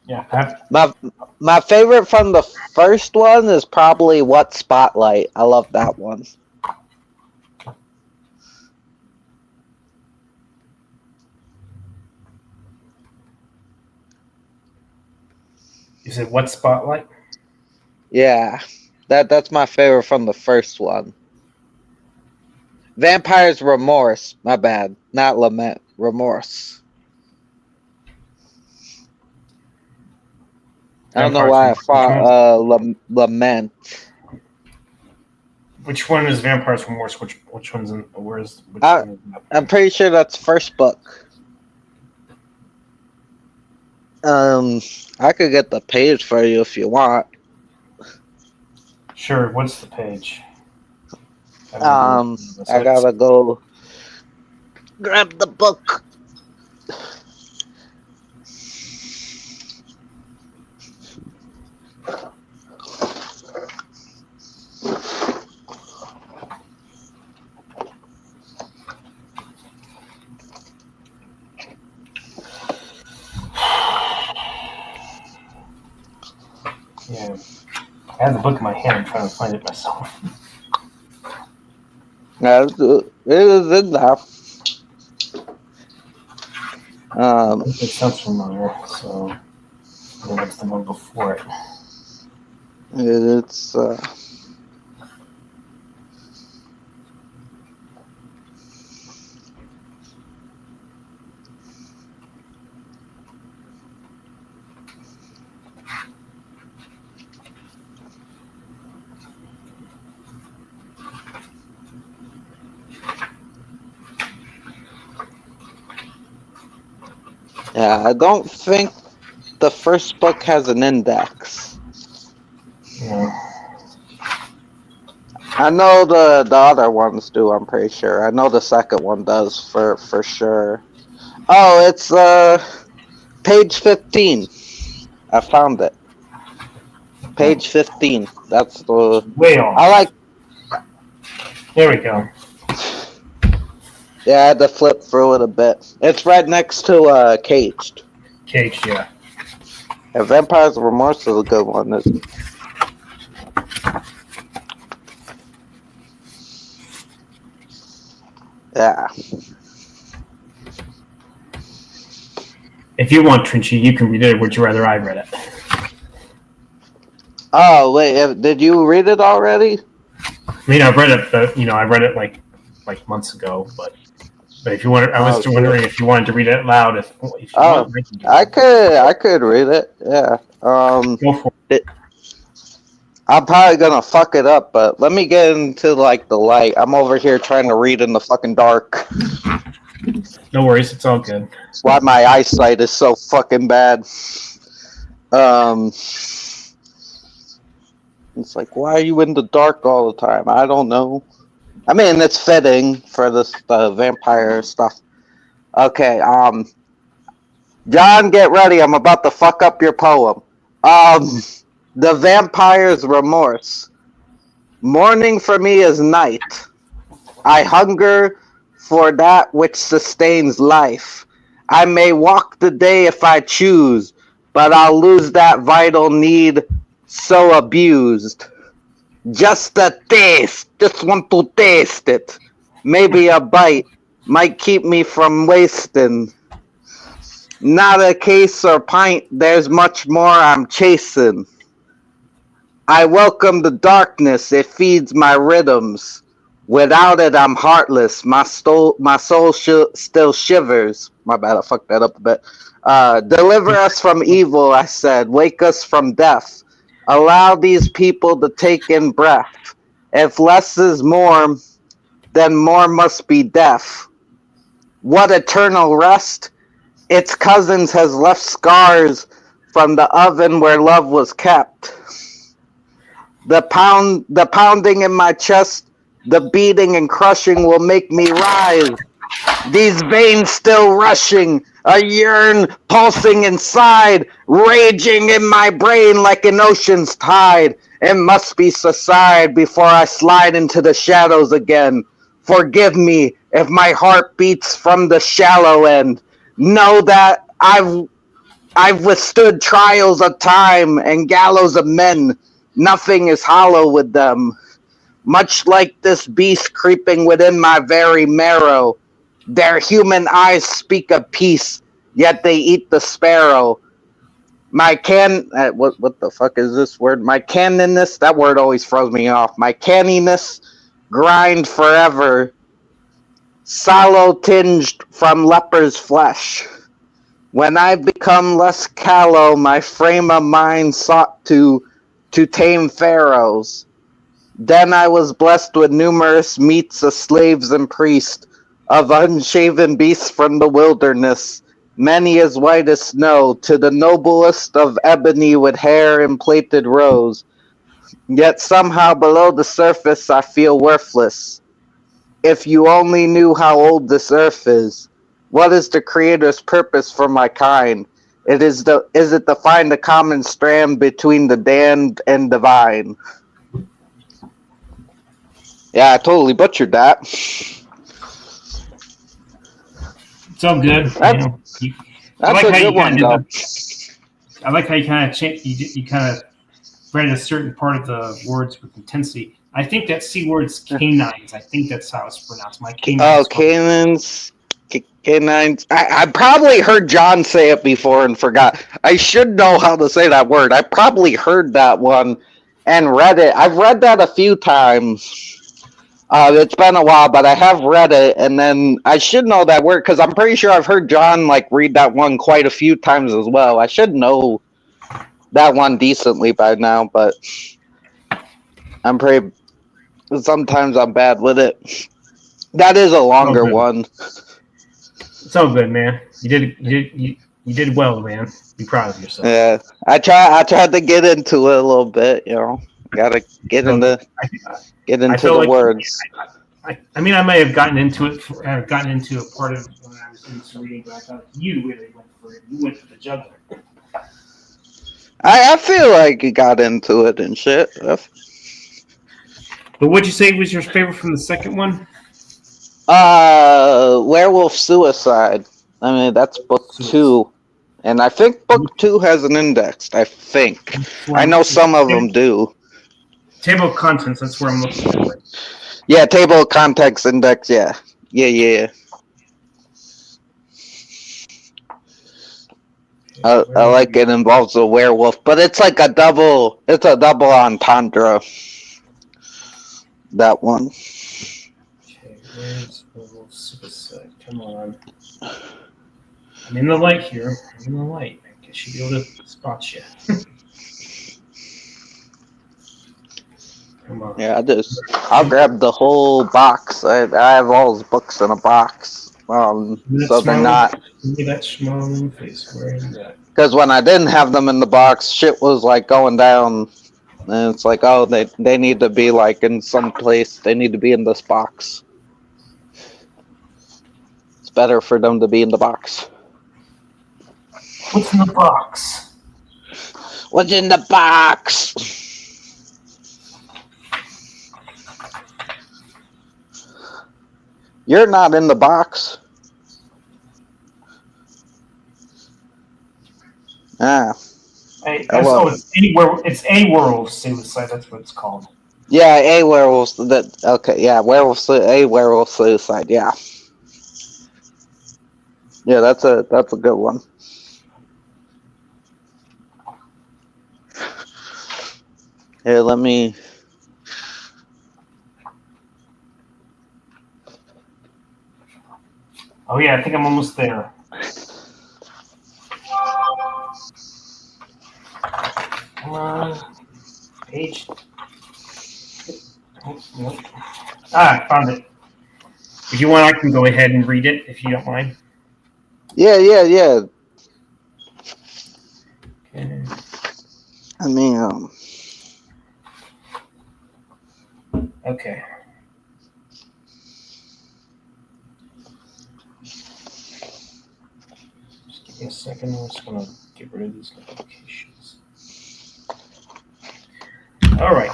Yeah. My favorite from the first one is probably What Spotlight. I love that one. You said What Spotlight? Yeah, that's my favorite from the first one. Vampire's Remorse. My bad. Not Lament. Remorse. I don't know why I thought Lament. Which one is Vampire's Remorse? Which one's in? Where's? Which one is I'm pretty sure that's first book. I could get the page for you if you want. Sure. What's the page? I gotta go grab the book. Yeah. I have the book in my hand. I'm trying to find it myself. Yeah, it is in there. It sounds familiar, so I think it's the one before it. It's yeah, I don't think the first book has an index. Yeah. I know the other ones do, I'm pretty sure. I know the second one does for sure. Oh, it's page 15. I found it. Page 15. That's the Way off. I like. There we go. Yeah, I had to flip through it a bit. It's right next to Caged. Caged, yeah. Yeah, Vampire's Remorse is a good one. Yeah. If you want, Trinchy, you can read it. Or would you rather I read it? Oh wait, did you read it already? I mean, I've read it, but I read it like months ago. But if you want, I was wondering if you wanted to read it out loud. If you want, I could read it. Yeah. Go for it. I'm probably gonna fuck it up, but let me get into like the light. I'm over here trying to read in the fucking dark. No worries, it's all good. That's why my eyesight is so fucking bad. It's like, why are you in the dark all the time? I don't know. I mean, it's fitting for this vampire stuff. Okay, John, get ready. I'm about to fuck up your poem. The Vampire's Remorse. Morning for me is night. I hunger for that which sustains life. I may walk the day if I choose, but I'll lose that vital need so abused. Just a taste. Just want to taste it. Maybe a bite might keep me from wasting. Not a case or pint, there's much more I'm chasing. I welcome the darkness, it feeds my rhythms. Without it, I'm heartless. My soul still shivers. My bad, I fucked that up a bit. Deliver us from evil, I said. Wake us from death. Allow these people to take in breath. If less is more, then more must be death. What eternal rest? Its cousins has left scars from the oven where love was kept. The pounding in my chest, the beating and crushing will make me rise. These veins still rushing, a yearn pulsing inside, raging in my brain like an ocean's tide. It must be subside before I slide into the shadows again. Forgive me if my heart beats from the shallow end. Know that I've withstood trials of time and gallows of men. Nothing is hollow with them. Much like this beast creeping within my very marrow. Their human eyes speak of peace, yet they eat the sparrow. What the fuck is this word? My canniness, that word always throws me off. My canniness grind forever, sallow tinged from leper's flesh. When I become less callow, my frame of mind sought to tame pharaohs. Then I was blessed with numerous meats of slaves and priests, of unshaven beasts from the wilderness, many as white as snow, to the noblest of ebony with hair and plaited rows. Yet somehow below the surface I feel worthless. If you only knew how old this earth is, what is the Creator's purpose for my kind? Is it to find a common strand between the damned and divine? Yeah, I totally butchered that. It's all good. That's like a good one, though. I like how you kind of you kind of read a certain part of the words with intensity. I think that C word's canines. I think that's how it's pronounced. My canines. Oh, canines. I probably heard John say it before and forgot. I should know how to say that word. I probably heard that one and read it. I've read that a few times. It's been a while, but I have read it, and then I should know that word because I'm pretty sure I've heard John read that one quite a few times as well. I should know that one decently by now, but sometimes I'm bad with it. That is a longer one. It's all good, man. You did well, man. Be proud of yourself. Yeah, I tried to get into it a little bit. Gotta get into the words. I mean, I may have gotten into it. Gotten into a part of when I was into reading, but I thought you really went for it. You went for the juggler. I feel like you got into it and shit. But what'd you say was your favorite from the second one? Werewolf Suicide. I mean, that's book 2. And I think book 2 has an index. I think. I know some of them do. Table of contents, that's where I'm looking for. Yeah, table of contents index, yeah. Yeah. I like it involves a werewolf, but it's like a double entendre. That one. Okay, where's Werewolf Suicide? Come on. I'm in the light here. I'm in the light. I should be able to spot you. Come on. Yeah, I'll grab the whole box. I have all his books in a box. So they're not. Give me that smiling face. Where is that? Because when I didn't have them in the box, shit was going down. And it's oh, they need to be in some place. They need to be in this box. It's better for them to be in the box. What's in the box? What's in the box? You're not in the box. Hey, it's a werewolf suicide. That's what it's called. Yeah, a werewolf. Okay, yeah, a werewolf suicide. Yeah, yeah, that's a good one. Here, let me. Oh yeah, I think I'm almost there. Come on, page. Oh, nope. Ah, found it. If you want, I can go ahead and read it if you don't mind. Yeah. Okay. I mean, Okay. Just give me a second. I'm just gonna get rid of these notifications. All right.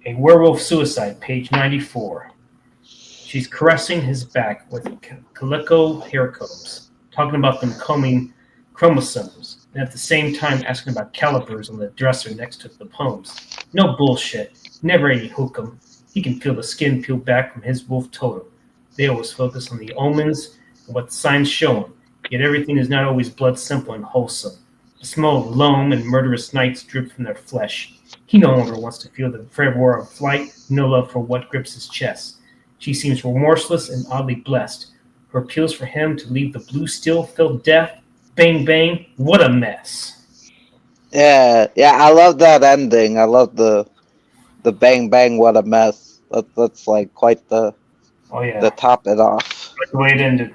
A werewolf suicide, page 94. She's caressing his back with calico hair combs, talking about them combing chromosomes, and at the same time asking about calipers on the dresser next to the poems. No bullshit. Never any hook'em. He can feel the skin peel back from his wolf totem. They always focus on the omens and what the signs show him, yet everything is not always blood simple and wholesome. The smell of loam and murderous nights drip from their flesh. He no longer wants to feel the fervor of flight, no love for what grips his chest. She seems remorseless and oddly blessed. Her appeals for him to leave the blue steel filled death. Bang bang, what a mess. yeah. I love that ending. I love the bang bang. What a mess. That's like quite the Oh yeah, top it off. like the way it ended.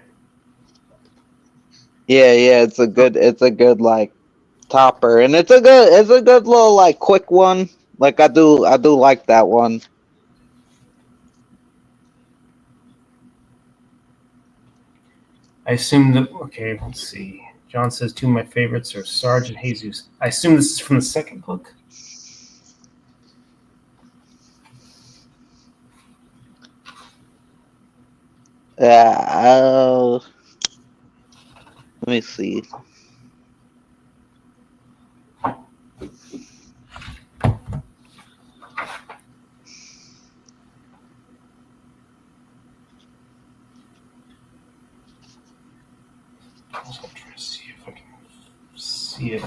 Yeah. It's a good like topper, and it's a good little like quick one. Like I do like that one. I assume that okay, let's see. John says two of my favorites are Sarge and Jesus. I assume this is from the second book. Yeah. Let me see. I'm just gonna try to see if I can see it.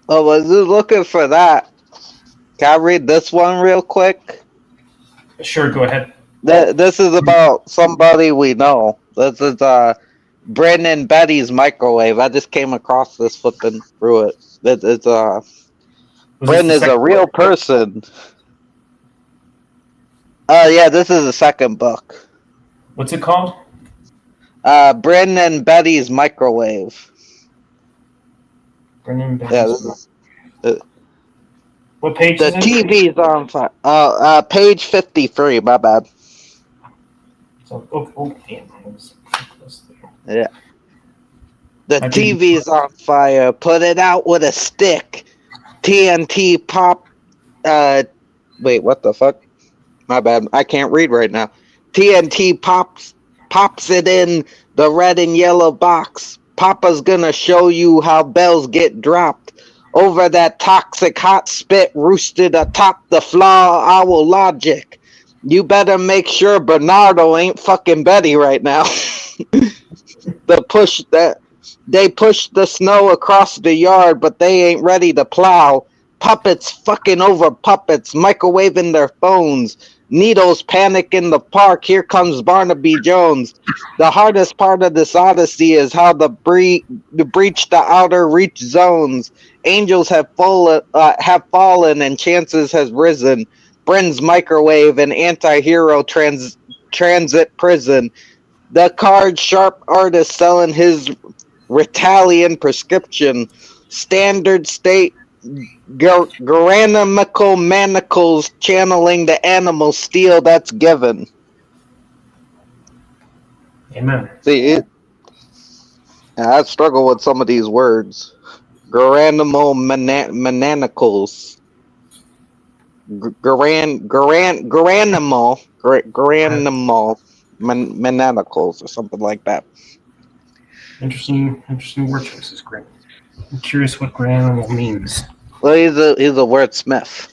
Oh, was just looking for that. Can I read this one real quick? Sure, go ahead. This is about somebody we know. This is Bryn and Betty's microwave. I just came across this flipping through it. It's Was this Bryn the is a second real book? person. Yeah, this is the second book. What's it called? Bryn and Betty's microwave. Brendan Yeah, Ben's. this is What page the is it? TV's on fire. Page 53. My bad. So, oh damn. I was close there. Yeah. The Might be TV's on fire. Put it out with a stick. TNT pop. Wait, what the fuck? My bad. I can't read right now. TNT pops it in the red and yellow box. Papa's gonna show you how bells get dropped. Over that toxic hot spit roosted atop the flaw owl logic. You better make sure Bernardo ain't fucking Betty right now. They push the snow across the yard, but they ain't ready to plow. Puppets fucking over puppets, microwaving their phones. Needles panic in the park. Here comes Barnaby Jones. The hardest part of this odyssey is how to breach the outer reach zones. Angels have fallen, and chances has risen. Bryn's microwave and anti-hero transit prison. The card sharp artist selling his Ritalian prescription. Standard state Garanimical manacles channeling the animal steel that's given. Amen. See, I struggle with some of these words. Garanimal manacles. Granimal manacles or something like that. Interesting word choices, Grant. I'm curious what granular means. Well, he's a wordsmith.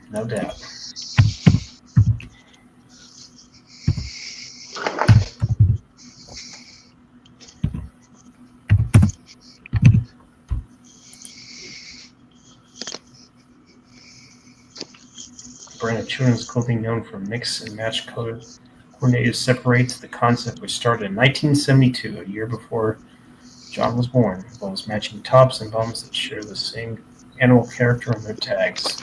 No doubt. Brand of children's clothing known for mix and match color coordinated separates the concept which started in 1972, a year before John was born, involves matching tops and bottoms that share the same animal character on their tags.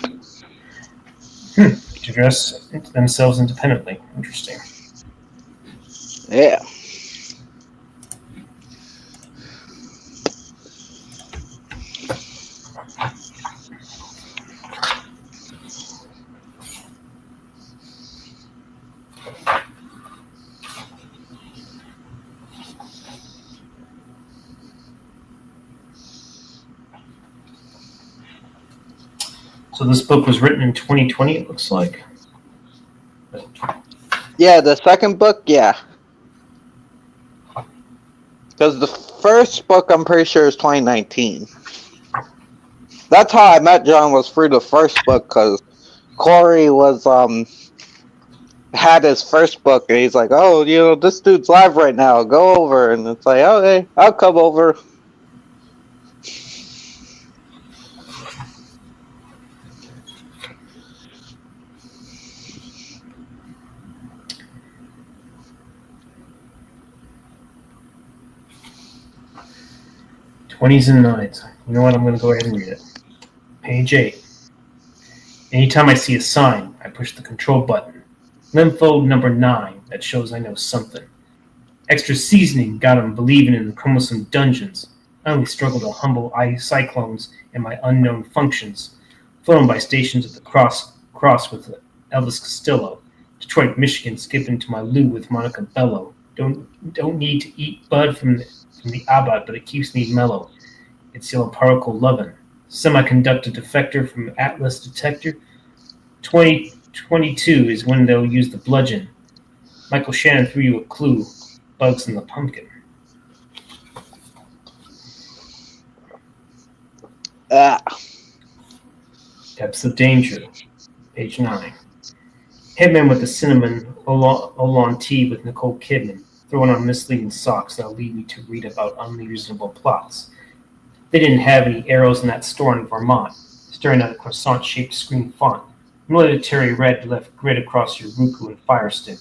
To dress themselves independently. Interesting. Yeah. So this book was written in 2020, it looks like. Yeah, the second book, yeah. Because the first book, I'm pretty sure, is 2019. That's how I met John, was through the first book, because Corey was, had his first book, and he's like, oh, this dude's live right now, go over. And it's like, okay, I'll come over. '20s and 9s. You know what? I'm going to go ahead and read it. Page 8. Anytime I see a sign, I push the control button. Lympho number 9. That shows I know something. Extra seasoning got 'em believing in the cumbersome dungeons. I only struggle to humble cyclones and my unknown functions. Flown by stations at the cross with Elvis Costello. Detroit, Michigan, skipping to my loo with Monica Bello. Don't need to eat bud from the Abad, but it keeps me mellow. It's yellow particle lovin'. Semiconductor defector from Atlas detector. 2022 is when they'll use the bludgeon. Michael Shannon threw you a clue. Bugs in the pumpkin. Depths of danger. Page 9. Hitman with the cinnamon Oolong tea with Nicole Kidman. Throwing on misleading socks that'll lead me to read about unreasonable plots. They didn't have any arrows in that store in Vermont. Staring at a croissant-shaped screen font. Military red left grid across your Roku and Fire Stick.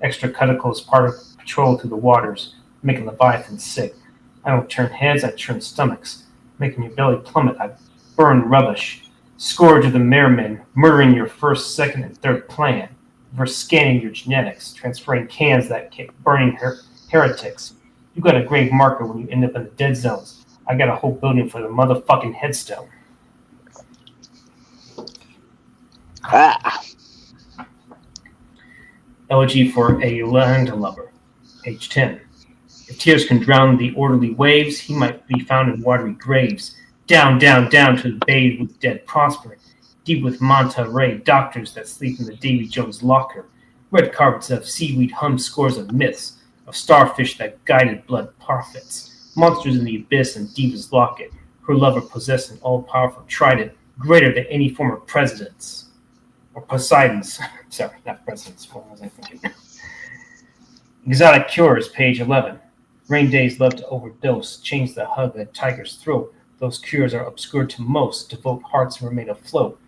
Extra cuticle is part of patrol through the waters, making Leviathan sick. I don't turn heads, I turn stomachs. Making your belly plummet, I burn rubbish. Scourge of the mermen, murdering your first, second, and third plan. Versus scanning your genetics, transferring cans that keep burning heretics. You got a grave marker when you end up in the dead zones. I got a whole building for the motherfucking headstone. Elegy for a landlubber. Page 10. If tears can drown the orderly waves, he might be found in watery graves. Down, down, down to the bathe with dead prospering. Deep with Manta Ray doctors that sleep in the Davy Jones locker. Red carpets of seaweed hum scores of myths, of starfish that guided blood prophets. Monsters in the abyss and Diva's locket. Her lover possessed an all-powerful trident, greater than any former president's. Or Poseidon's. Sorry, not president's. What was I thinking? Exotic cures, page 11. Rain days love to overdose, change the hug of a tiger's throat. Those cures are obscure to most, devote hearts and remain afloat.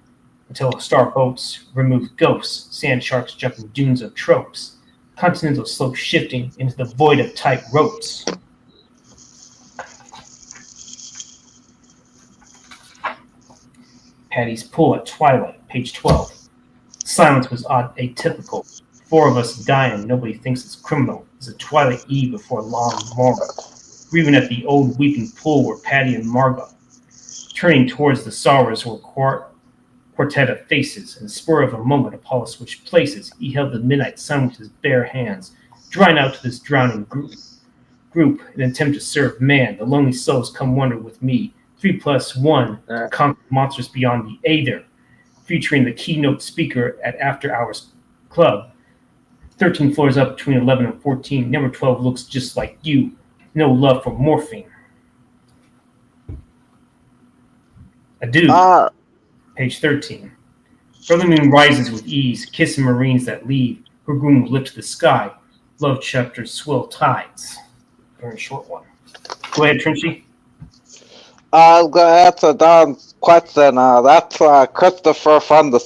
Until star boats remove ghosts, sand sharks jumping dunes of tropes. Continental slope shifting into the void of tight ropes. Patty's Pool at twilight, page 12. Silence was atypical. 4 of us dying, nobody thinks it's criminal. It's a twilight eve before long morrow. Grieving at the old weeping pool were Patty and Margot. Turning towards the sorrows were quartet of faces. In the spur of a moment, Apollo switched places. He held the midnight sun with his bare hands, drawing out to this drowning group in an attempt to serve man. The lonely souls come wander with me. 3+1 to conquer monsters beyond the Aether. Featuring the keynote speaker at After Hours Club. 13 floors up between 11 and 14. Number 12 looks just like you. No love for morphine. Adieu. Page 13. Early moon rises with ease, kissing marines that leave, her groom will lift to the sky. Love chapters swill tides. Very short one. Go ahead, Trinchy. I was gonna answer Don's question. That's Christopher from the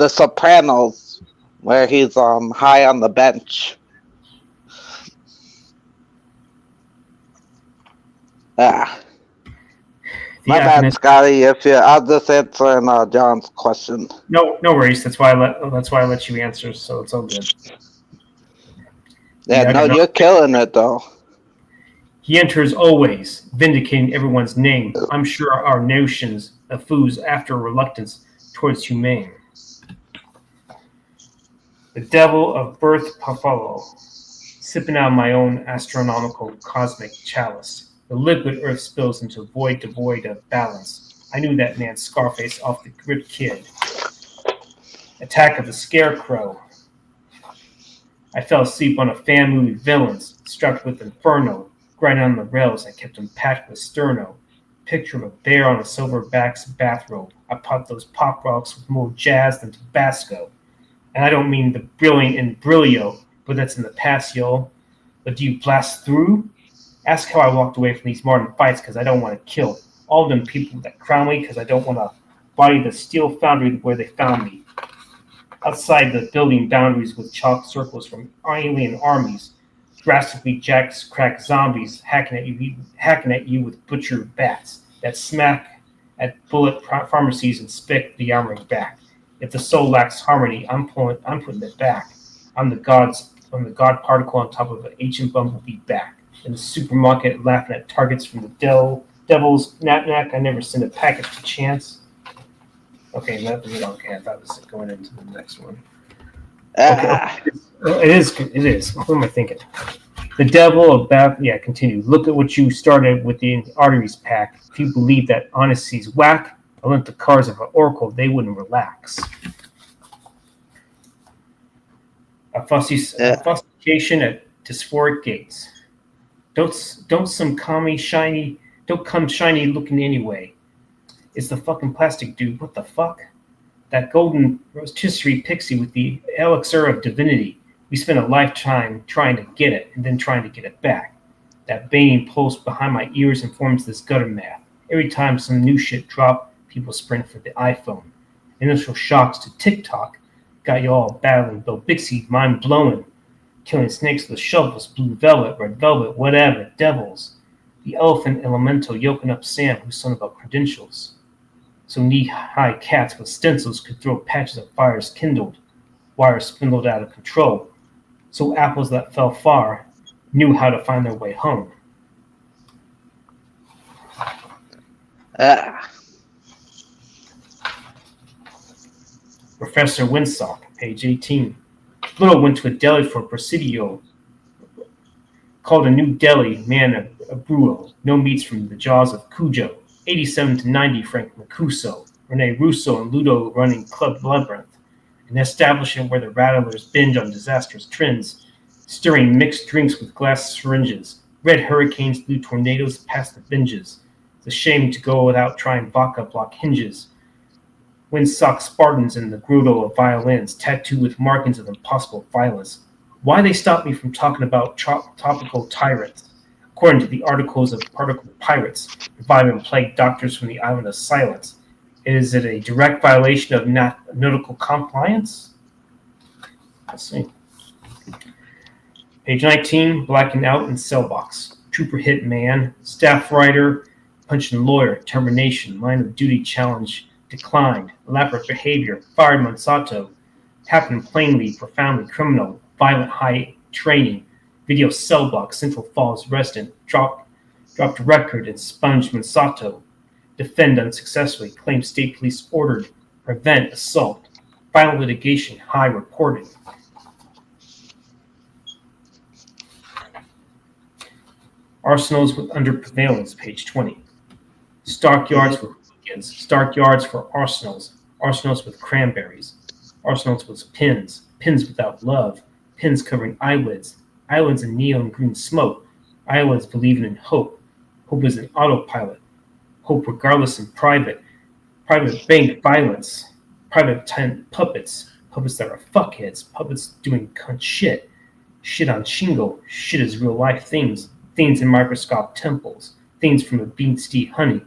Sopranos, where he's high on the bench. My bad, Scotty. I'll just answer John's question. No worries. That's why I let you answer. So it's all good. Yeah, no, you're killing it though. He enters always, vindicating everyone's name. I'm sure our notions of foods after reluctance towards humane. The devil of birth Buffalo, sipping out my own astronomical cosmic chalice. The liquid earth spills into a void devoid of balance. I knew that man Scarface off the Grip Kid. Attack of the Scarecrow. I fell asleep on a fan movie Villains, struck with Inferno. Grinding on the rails, I kept him packed with sterno. Picture of a bear on a silverback's bathrobe. I popped those pop rocks with more jazz than Tabasco. And I don't mean the brilliant in Brillo, but that's in the past, yo. But do you blast through? Ask how I walked away from these modern fights because I don't want to kill all them people that crown me because I don't want to body the steel foundry where they found me. Outside the building boundaries with chalk circles from alien armies, drastically jacked crack zombies hacking at you with butcher bats that smack at bullet pharmacies and spick the armory back. If the soul lacks harmony, I'm putting it back. I'm the god particle on top of an ancient bumblebee back. In the supermarket laughing at targets from the devil's knack. I never send a package to chance. Okay, that was it. Okay, I thought it was going into the next one. Okay. It is. What am I thinking? The devil of back. Yeah, continue. Look at what you started with the arteries pack. If you believe that honesty's whack, I lent the cards of an oracle, they wouldn't relax. A fustication at dysphoric gates. Don't come shiny looking anyway. It's the fucking plastic dude. What the fuck? That golden rotisserie pixie with the elixir of divinity. We spent a lifetime trying to get it and then trying to get it back. That baying pulse behind my ears informs this gutter math. Every time some new shit drop, people sprint for the iPhone. Initial shocks to TikTok got you all battling, though Bixie mind-blowing. Killing snakes with shovels, blue velvet, red velvet, whatever, devils. The elephant elemental yoking up Sam who's son about credentials. So knee-high cats with stencils could throw patches of fires kindled, wires spindled out of control. So apples that fell far knew how to find their way home. Professor Winsock, page 18. Little went to a deli for Presidio. Called a new deli, man a bruo. No meats from the jaws of Cujo. 87 to 90 Frank Mancuso. Rene Russo and Ludo running Club Labyrinth. An establishment where the rattlers binge on disastrous trends. Stirring mixed drinks with glass syringes. Red hurricanes, blue tornadoes past the binges. It's a shame to go without trying vodka block hinges. Windsock Spartans in the grotto of violins, tattooed with markings of impossible violence. Why they stop me from talking about topical tyrants? According to the articles of particle pirates, revive and plague doctors from the island of silence. Is it a direct violation of nautical compliance? Let's see. Page 19, blacking out in cell box. Trooper hit man, staff writer, punching lawyer, termination, line of duty challenge, declined, elaborate behavior, fired Monsanto, happened plainly, profoundly criminal, violent high training, video cell block, Central Falls resident, dropped record and sponged Monsanto, defend unsuccessfully, claim state police ordered, prevent assault, violent litigation, high reported. Arsenals with under prevalence, page 20. Stockyards for hooligans, stockyards for arsenals, arsenals with cranberries, arsenals with pins, pins without love, pins covering eyelids, eyelids in neon green smoke, eyelids believing in hope, Hope is an autopilot. Hope regardless in private bank violence, private tent puppets that are fuckheads, puppets doing cunt shit on shingle, shit is real life things in microscope temples, things from a beansty honey.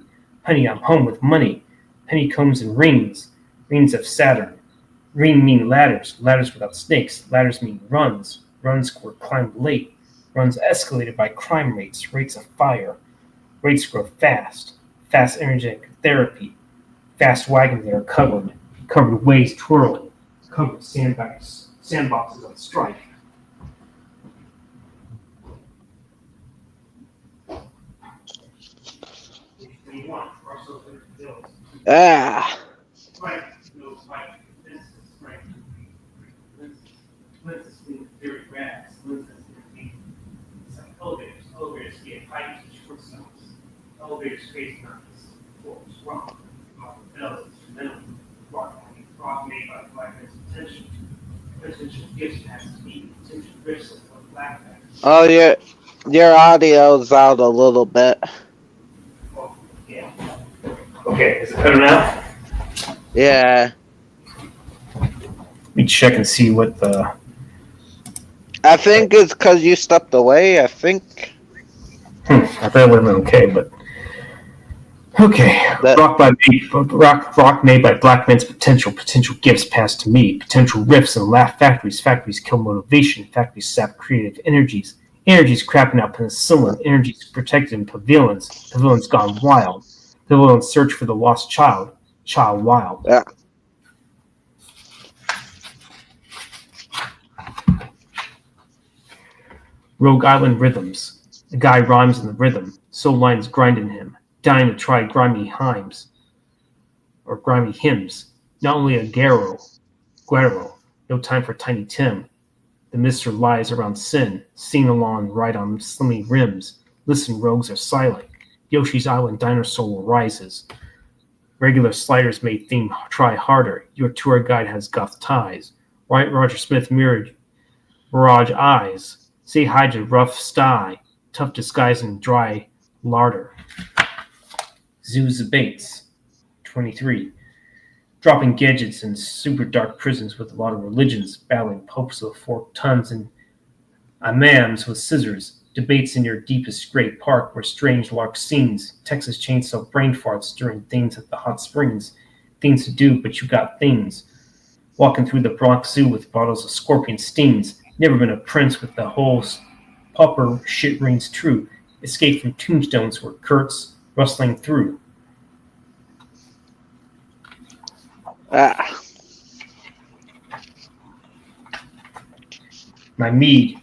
Honey, I'm home with money, honeycombs and rings of Saturn. Ring mean ladders without snakes, ladders mean runs were climbed late, runs escalated by crime rates of fire, rates grow fast energetic therapy, fast wagons that are covered ways twirling, covered sandboxes on strike. Ah. Elevators face mountains, forks, rock bells, minimum, rock made by black man's potential. Potential gifts has to be potential risks of black man. Oh, your audio's out a little bit. Oh, yeah. Okay, is it better now? Yeah. Let me check and see what the. I think it's because you stepped away, I think. I thought it would have been okay, but. Okay, rock made by black man's potential gifts passed to me, potential rifts and laugh factories kill motivation, factories sap creative energies crapping out penicillin, energies protected in pavilions gone wild, pavilions search for the lost child wild. Yeah. Rogue Island rhythms, the guy rhymes in the rhythm, soul lines grind in him, dying to try grimy hymns. Not only a Guerrero, no time for Tiny Tim. The mister lies around sin, sing along right on slimy rims. Listen, rogues are silent. Yoshi's Island dinosaur rises. Regular sliders may theme try harder. Your tour guide has goth ties. Right, Roger Smith mirage eyes. Say hi to rough sty, tough disguise and dry larder. Zoos of Bates, 23. Dropping gadgets in super dark prisons with a lot of religions, battling popes with forked tongues and imams with scissors. Debates in your deepest great park where strange lark scenes, Texas chainsaw brain farts during things at the hot springs. Things to do, but you got things. Walking through the Bronx Zoo with bottles of scorpion stings. Never been a prince with the whole pauper shit rings true. Escape from tombstones where Kurt's rustling through. My mead,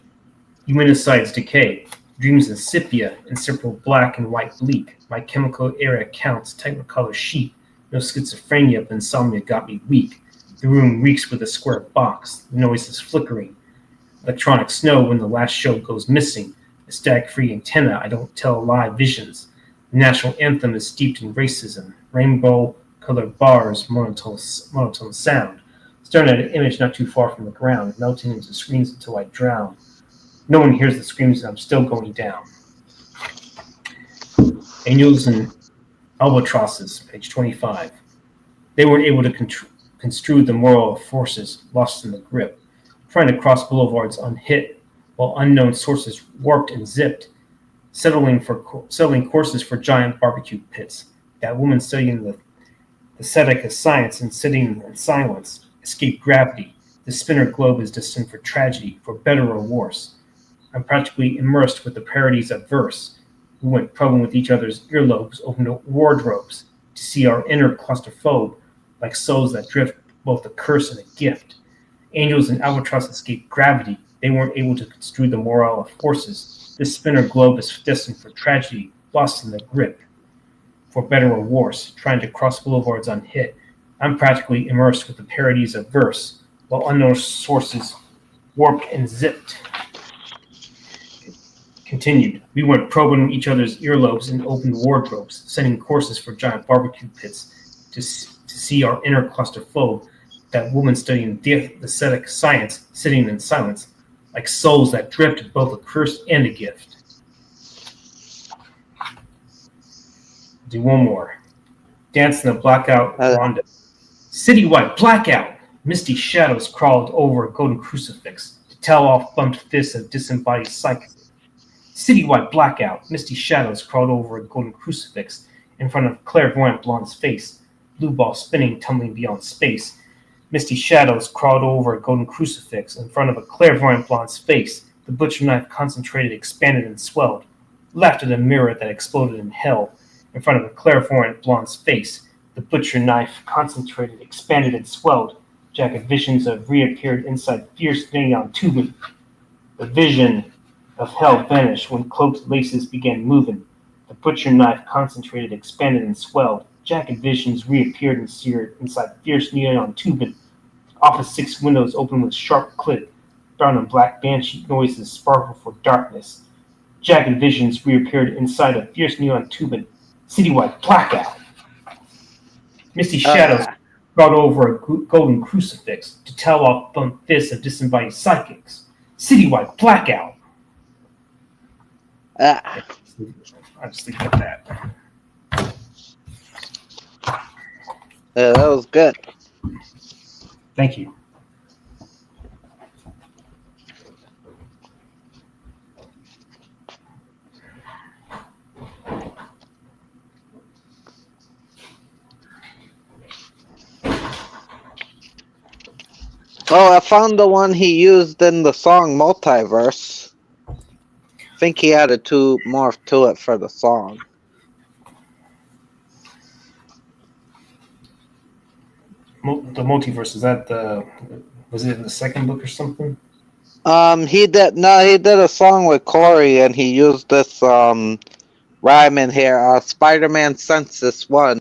eumenicides decay, dreams incipia, inseparable black and white bleak. My chemical area counts, technicolor sheet, no schizophrenia, but insomnia got me weak. The room reeks with a square box, the noise is flickering. Electronic snow when the last show goes missing. A static-free antenna, I don't tell lie visions. The national anthem is steeped in racism. Rainbow-colored bars, monotone sound. Staring at an image not too far from the ground, melting into screens until I drown. No one hears the screams and I'm still going down. Angels and Albatrosses, page 25. They weren't able to construe the moral forces lost in the grip. Trying to cross boulevards unhit, while unknown sources warped and zipped, settling courses for giant barbecue pits. That woman studying the aesthetic of science and sitting in silence, escape gravity. The spinner globe is destined for tragedy, for better or worse. I'm practically immersed with the parodies of verse. We went probing with each other's earlobes, opened wardrobes to see our inner claustrophobe, like souls that drift, both a curse and a gift. Angels and albatross escape gravity. They weren't able to construe the moral of forces. This spinner globe is destined for tragedy, lost in the grip. For better or worse, trying to cross boulevards unhit. I'm practically immersed with the parodies of verse, while unknown sources warped and zipped. Continued. We went probing each other's earlobes and opened wardrobes, setting courses for giant barbecue pits to see our inner claustrophobe. That woman studying the aesthetic science, sitting in silence, like souls that drift, both a curse and a gift. Do one more. Dance in the blackout Uh, ronda. Citywide blackout. Misty shadows crawled over a golden crucifix to tell off bumped fists of disembodied psychic. Citywide blackout. Misty shadows crawled over a golden crucifix in front of clairvoyant blonde's face. Blue ball spinning, tumbling beyond space. Misty shadows crawled over a golden crucifix in front of a clairvoyant blonde's face. The butcher knife concentrated, expanded, and swelled. Laughed at a mirror that exploded in hell in front of a clairvoyant blonde's face. The butcher knife concentrated, expanded, and swelled. Jagged visions of reappeared inside fierce neon tubing. The vision of hell vanished when cloaked laces began moving. The butcher knife concentrated, expanded, and swelled. Jagged visions reappeared and seared inside fierce neon tubing. Office 6 windows opened with sharp click. Brown and black banshee noises sparkled for darkness. Jagged visions reappeared inside a fierce neon tubing. Citywide blackout. Misty shadows brought over a golden crucifix to tell off bumped fists of disembodied psychics. Citywide blackout. I'll just leave it at that. that was good. Thank you. Oh, I found the one he used in the song Multiverse. I think he added 2 more to it for the song. The multiverse, is that was it in the second book or something? He did a song with Corey, and he used this rhyme in here. Spider-Man Census 1.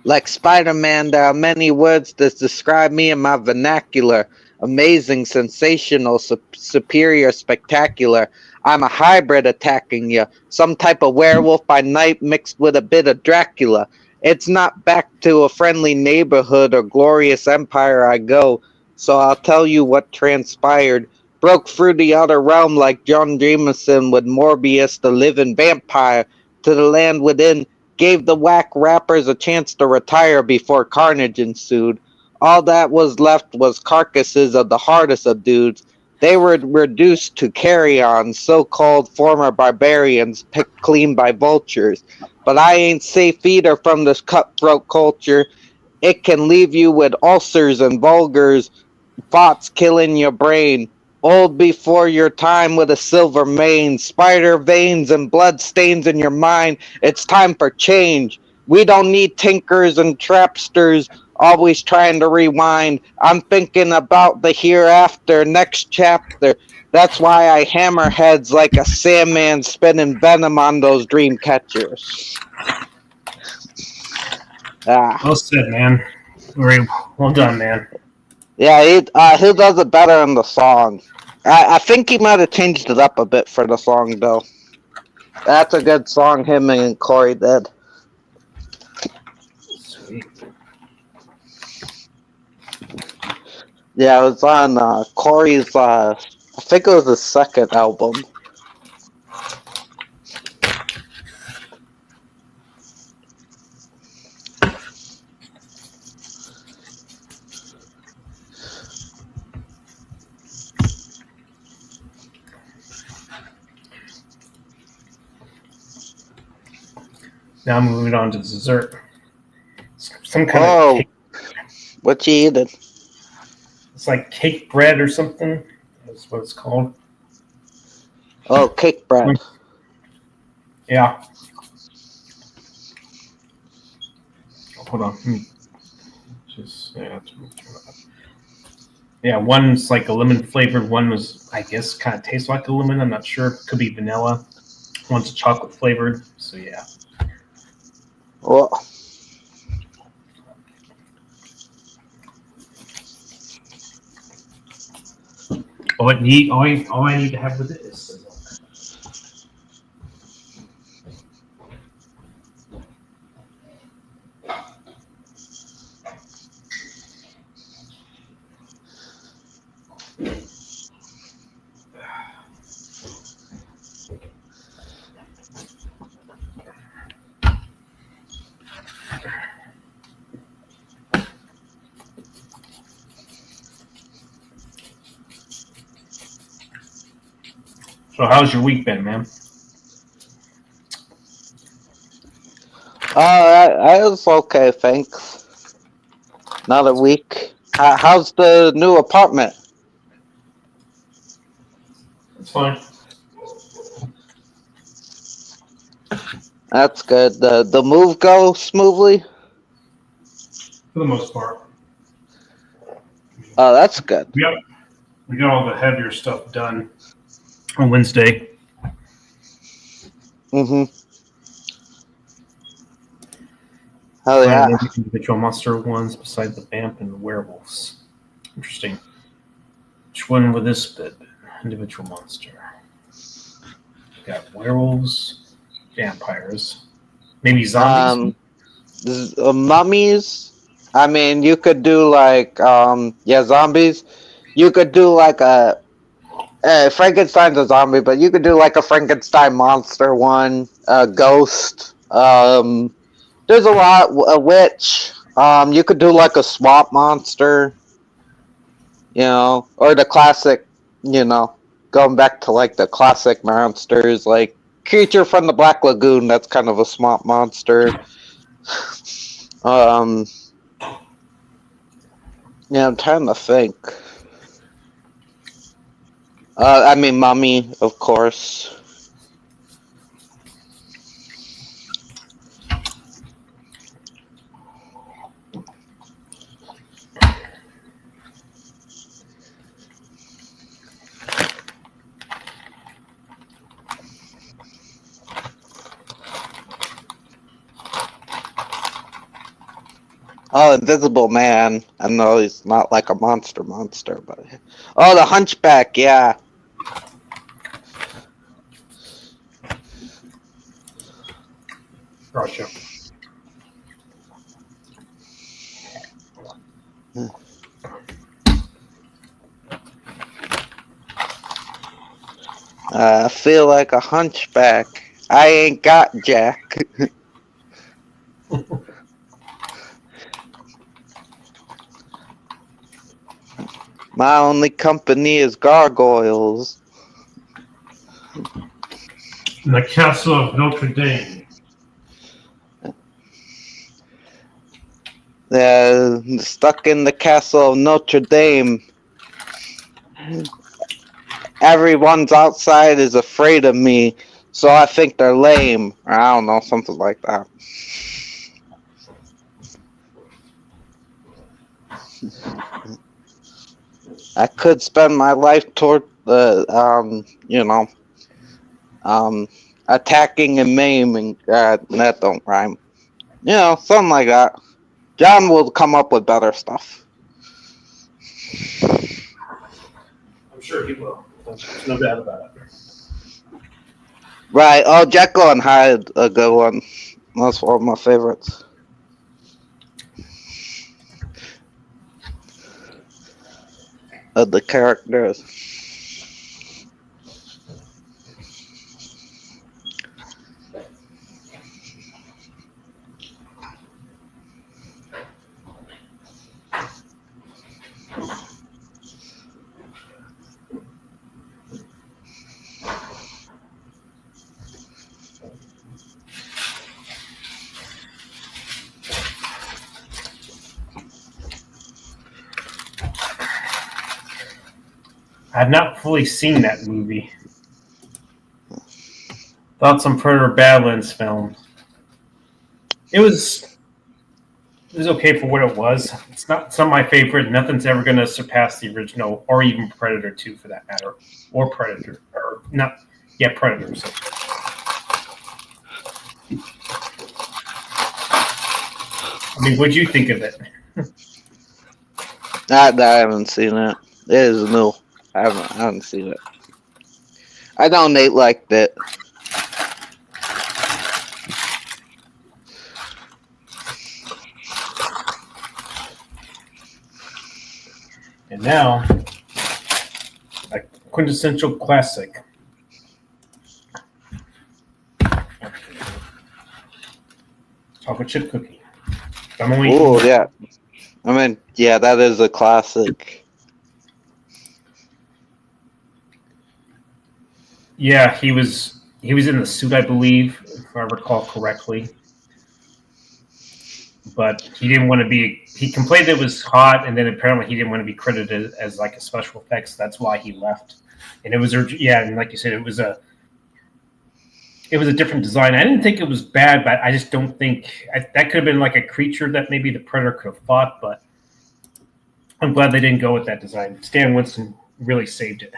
Like Spider-Man, there are many words that describe me in my vernacular. Amazing, sensational, superior, spectacular. I'm a hybrid attacking you. Some type of werewolf by night mixed with a bit of Dracula. It's not back to a friendly neighborhood or glorious empire I go. So I'll tell you what transpired. Broke through the other realm like John Jameson with Morbius, the living vampire, to the land within. Gave the whack rappers a chance to retire before carnage ensued. All that was left was carcasses of the hardest of dudes. They were reduced to carry-on, so-called former barbarians picked clean by vultures. But I ain't safe either from this cutthroat culture. It can leave you with ulcers and vulgars, thoughts killing your brain. Old before your time with a silver mane, spider veins and blood stains in your mind. It's time for change. We don't need tinkers and trapsters always trying to rewind. I'm thinking about the hereafter, next chapter. That's why I hammer heads like a Sandman spinning venom on those dream catchers. Well said, man. Very well done, man. Yeah, he does it better in the song. I think he might have changed it up a bit for the song, though. That's a good song him and Corey did. Sweet. Yeah, it was on Corey's, I think it was his second album. Now moving on to dessert. Some kind of cake. What you eating? It's like cake bread or something. That's what it's called. Oh, cake bread. Yeah. Hold on. Yeah, one's like a lemon flavored. One was, I guess, kind of tastes like a lemon. I'm not sure. Could be vanilla. One's chocolate flavored. So yeah. Well, all I need to have with it is milk. So how's your week been, man? I was okay, thanks. Another week. How's the new apartment? It's fine. That's good. The move go smoothly? For the most part. Oh, that's good. We got all the heavier stuff done on Wednesday. Mm-hmm. Hell Decided yeah. the individual monster ones beside the vamp and the werewolves. Interesting. Which one would this be? Individual monster. Got werewolves, vampires, maybe zombies. Mummies. I mean, you could do like zombies. You could do like a Frankenstein's a zombie, but you could do like a Frankenstein monster one, a ghost. There's a lot. A witch. You could do like a swamp monster. Or the classic. Going back to like the classic monsters, like creature from the Black Lagoon. That's kind of a swamp monster. Yeah, I'm trying to think. I mean, Mummy, of course. Oh, Invisible Man. I know he's not like a monster, but... Oh, the Hunchback, yeah. Gotcha. I feel like a hunchback. I ain't got Jack. My only company is gargoyles. In the castle of Notre Dame. Stuck in the castle of Notre Dame. Everyone's outside is afraid of me, so I think they're lame. Or I don't know, something like that. I could spend my life toward the, attacking and maiming. That don't rhyme. Something like that. John will come up with better stuff. I'm sure he will. There's no doubt about it. Right. Oh, Jekyll and Hyde, a good one. That's one of my favorites. Of the characters. I've not fully seen that movie. Thoughts on Predator Badlands film. It was okay for what it was. It's not my favorite. Nothing's ever going to surpass the original, or even Predator 2 for that matter, or Predator, or not. Yeah, Predator. So. I mean, what'd you think of it? I haven't seen it. It is new. I haven't seen it. I know Nate liked it. And now, a quintessential classic. Chocolate chip cookie. Oh, yeah. I mean, yeah, that is a classic. Yeah, he was in the suit, I believe, if I recall correctly. But he didn't want to be. He complained it was hot, and then apparently he didn't want to be credited as like a special effects. That's why he left. And it was, yeah, and like you said, it was a different design. I didn't think it was bad, but I just don't think that could have been like a creature that maybe the Predator could have fought. But I'm glad they didn't go with that design. Stan Winston really saved it.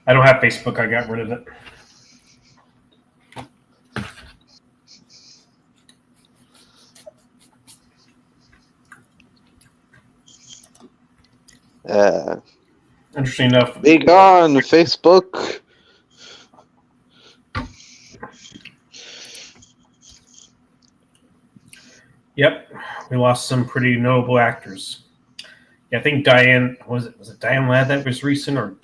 I don't have Facebook. I got rid of it. Interesting enough. Be gone, Facebook. Yep, we lost some pretty notable actors. Yeah, I think Diane was it Diane Ladd that was recent, or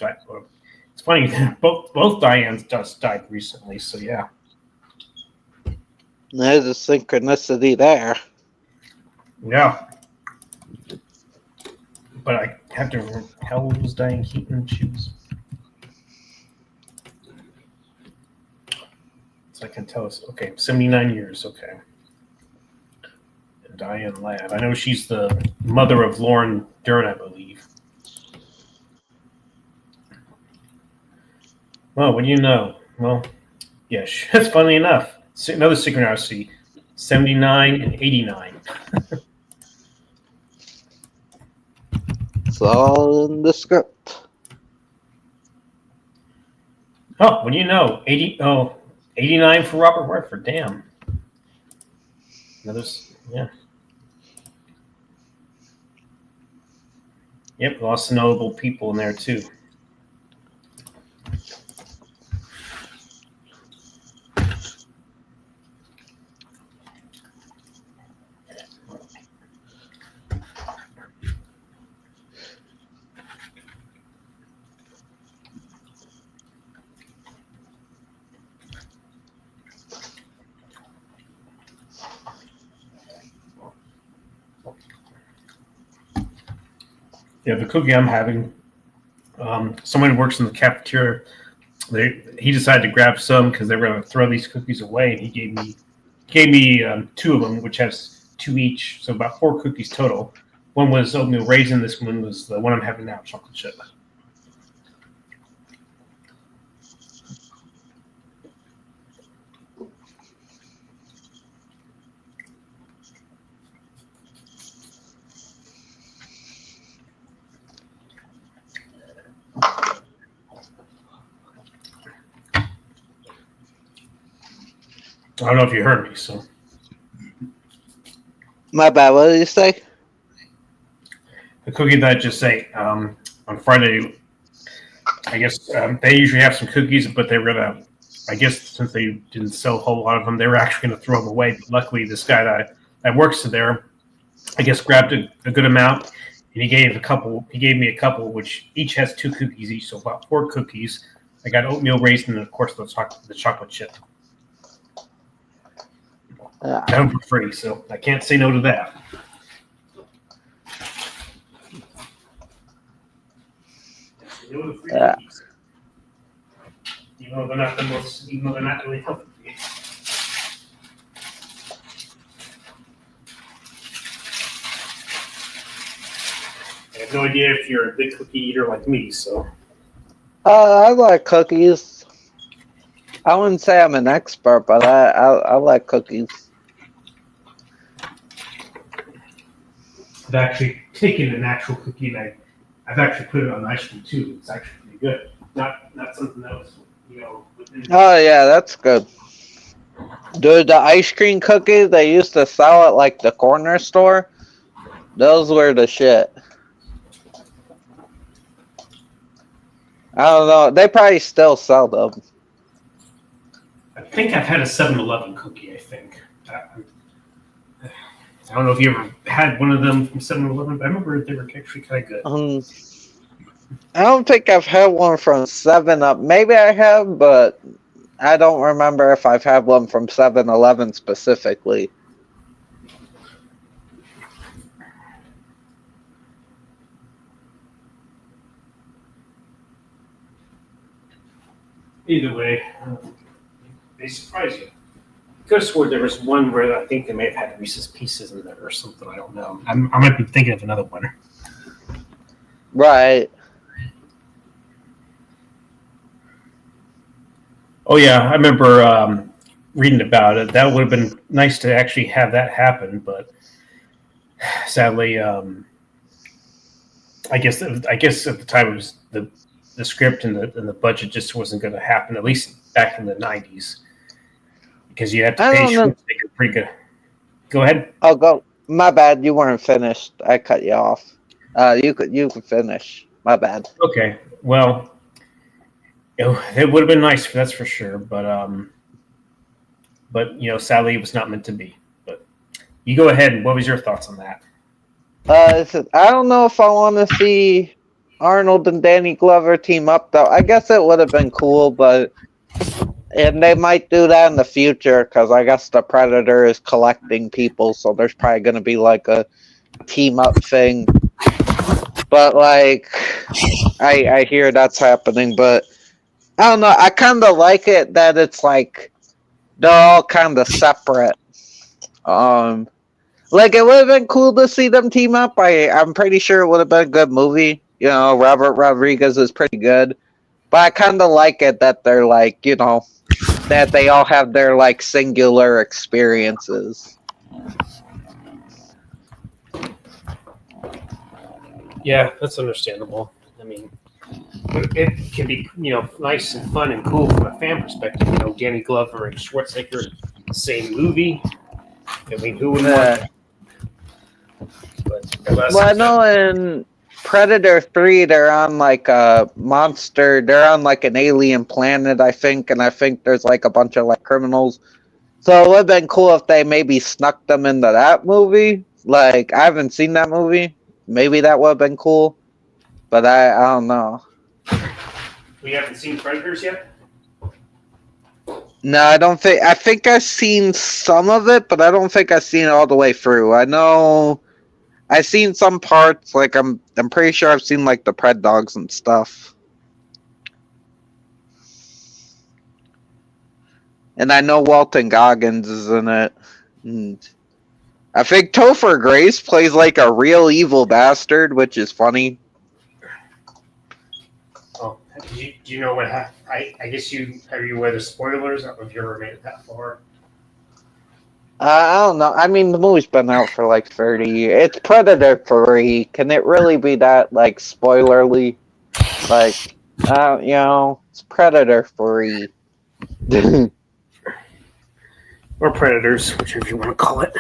it's funny both Dianes just died recently. So yeah, There's a synchronicity there. yeah. But I have to remember, how old was Diane Keaton? She was, so I can tell us. Okay, 79 years. Okay. And Diane Ladd. I know she's the mother of Lauren Dern, I believe. Well, what do you know? Well, yeah, that's funny enough. Another synchronicity, 79 and 89. It's all in the script. Oh, what do you know? 89 for Robert Redford. Damn. Another, yeah. Yep, lots of notable people in there too. Yeah, the cookie I'm having, someone who works in the cafeteria, he decided to grab some because they were going to throw these cookies away, and he gave me two of them, which has two each, so about 4 cookies total. One was oatmeal raisin. This one was the one I'm having now, chocolate chip. I don't know if you heard me, so. My bad, what did you say? The cookie that I just say, on Friday, I guess they usually have some cookies, but they were going to, I guess since they didn't sell a whole lot of them, they were actually going to throw them away. But luckily, this guy that works there, I guess, grabbed a good amount, and he gave me a couple, which each has 2 cookies each, so about 4 cookies. I got oatmeal raisin and, of course, the chocolate chip. Got them for free, so I can't say no to that. Yeah. Even though they're not really healthy. I have no idea if you're a big cookie eater like me, so. I like cookies. I wouldn't say I'm an expert, but I like cookies. I've actually taken an actual cookie and I've actually put it on ice cream too. It's actually pretty good. Not something that was, Oh yeah, that's good. Dude, the ice cream cookies they used to sell at like the corner store, those were the shit. I don't know. They probably still sell them. I think I've had a 7-Eleven cookie. I think. I don't know if you ever had one of them from 7-Eleven, but I remember they were actually kind of good. I don't think I've had one from 7 Up. Maybe I have, but I don't remember if I've had one from 7-Eleven specifically. Either way, they surprise you. I could have swore there was one where I think they may have had Reese's Pieces in there or something. I don't know. I might be thinking of another one. Right. Oh yeah, I remember reading about it. That would have been nice to actually have that happen, but sadly, I guess at the time it was the script and the budget just wasn't going to happen. At least back in the '90s, because you had to I pay don't know. Schwarzenegger pretty good. Go ahead. Oh, go. My bad. You weren't finished. I cut you off. You could finish. My bad. Okay. Well, it would have been nice, that's for sure. But sadly, it was not meant to be. But you go ahead. What was your thoughts on that? I don't know if I want to see Arnold and Danny Glover team up though. I guess it would have been cool, but and they might do that in the future because I guess the Predator is collecting people, so there's probably going to be like a team up thing. But like, I hear that's happening, but I don't know. I kind of like it that it's like they're all kind of separate. Like it would have been cool to see them team up. I'm pretty sure it would have been a good movie. You know, Robert Rodriguez is pretty good, but I kind of like it that they're like, that they all have their like singular experiences. Yeah, that's understandable. I mean, it can be nice and fun and cool from a fan perspective. Danny Glover and Schwarzenegger, same movie. I mean, who wouldn't want that? But well, I know in Predator 3, they're on like a monster. They're on like an alien planet, I think, and I think there's like a bunch of like criminals. So it would have been cool if they maybe snuck them into that movie. Like, I haven't seen that movie. Maybe that would have been cool. But I don't know. We haven't seen Predators yet? No, I don't think. I think I've seen some of it, but I don't think I've seen it all the way through. I know I've seen some parts. Like I'm pretty sure I've seen like the Pred Dogs and stuff. And I know Walton Goggins is in it. And I think Topher Grace plays like a real evil bastard, which is funny. Oh, do you know what happened? I guess are you aware of the spoilers? I don't know if you ever made it that far. I don't know. I mean, the movie's been out for like 30 years. It's Predator 3. Can it really be that like spoilerly? Like, it's Predator 3. Or Predators, whichever you want to call it.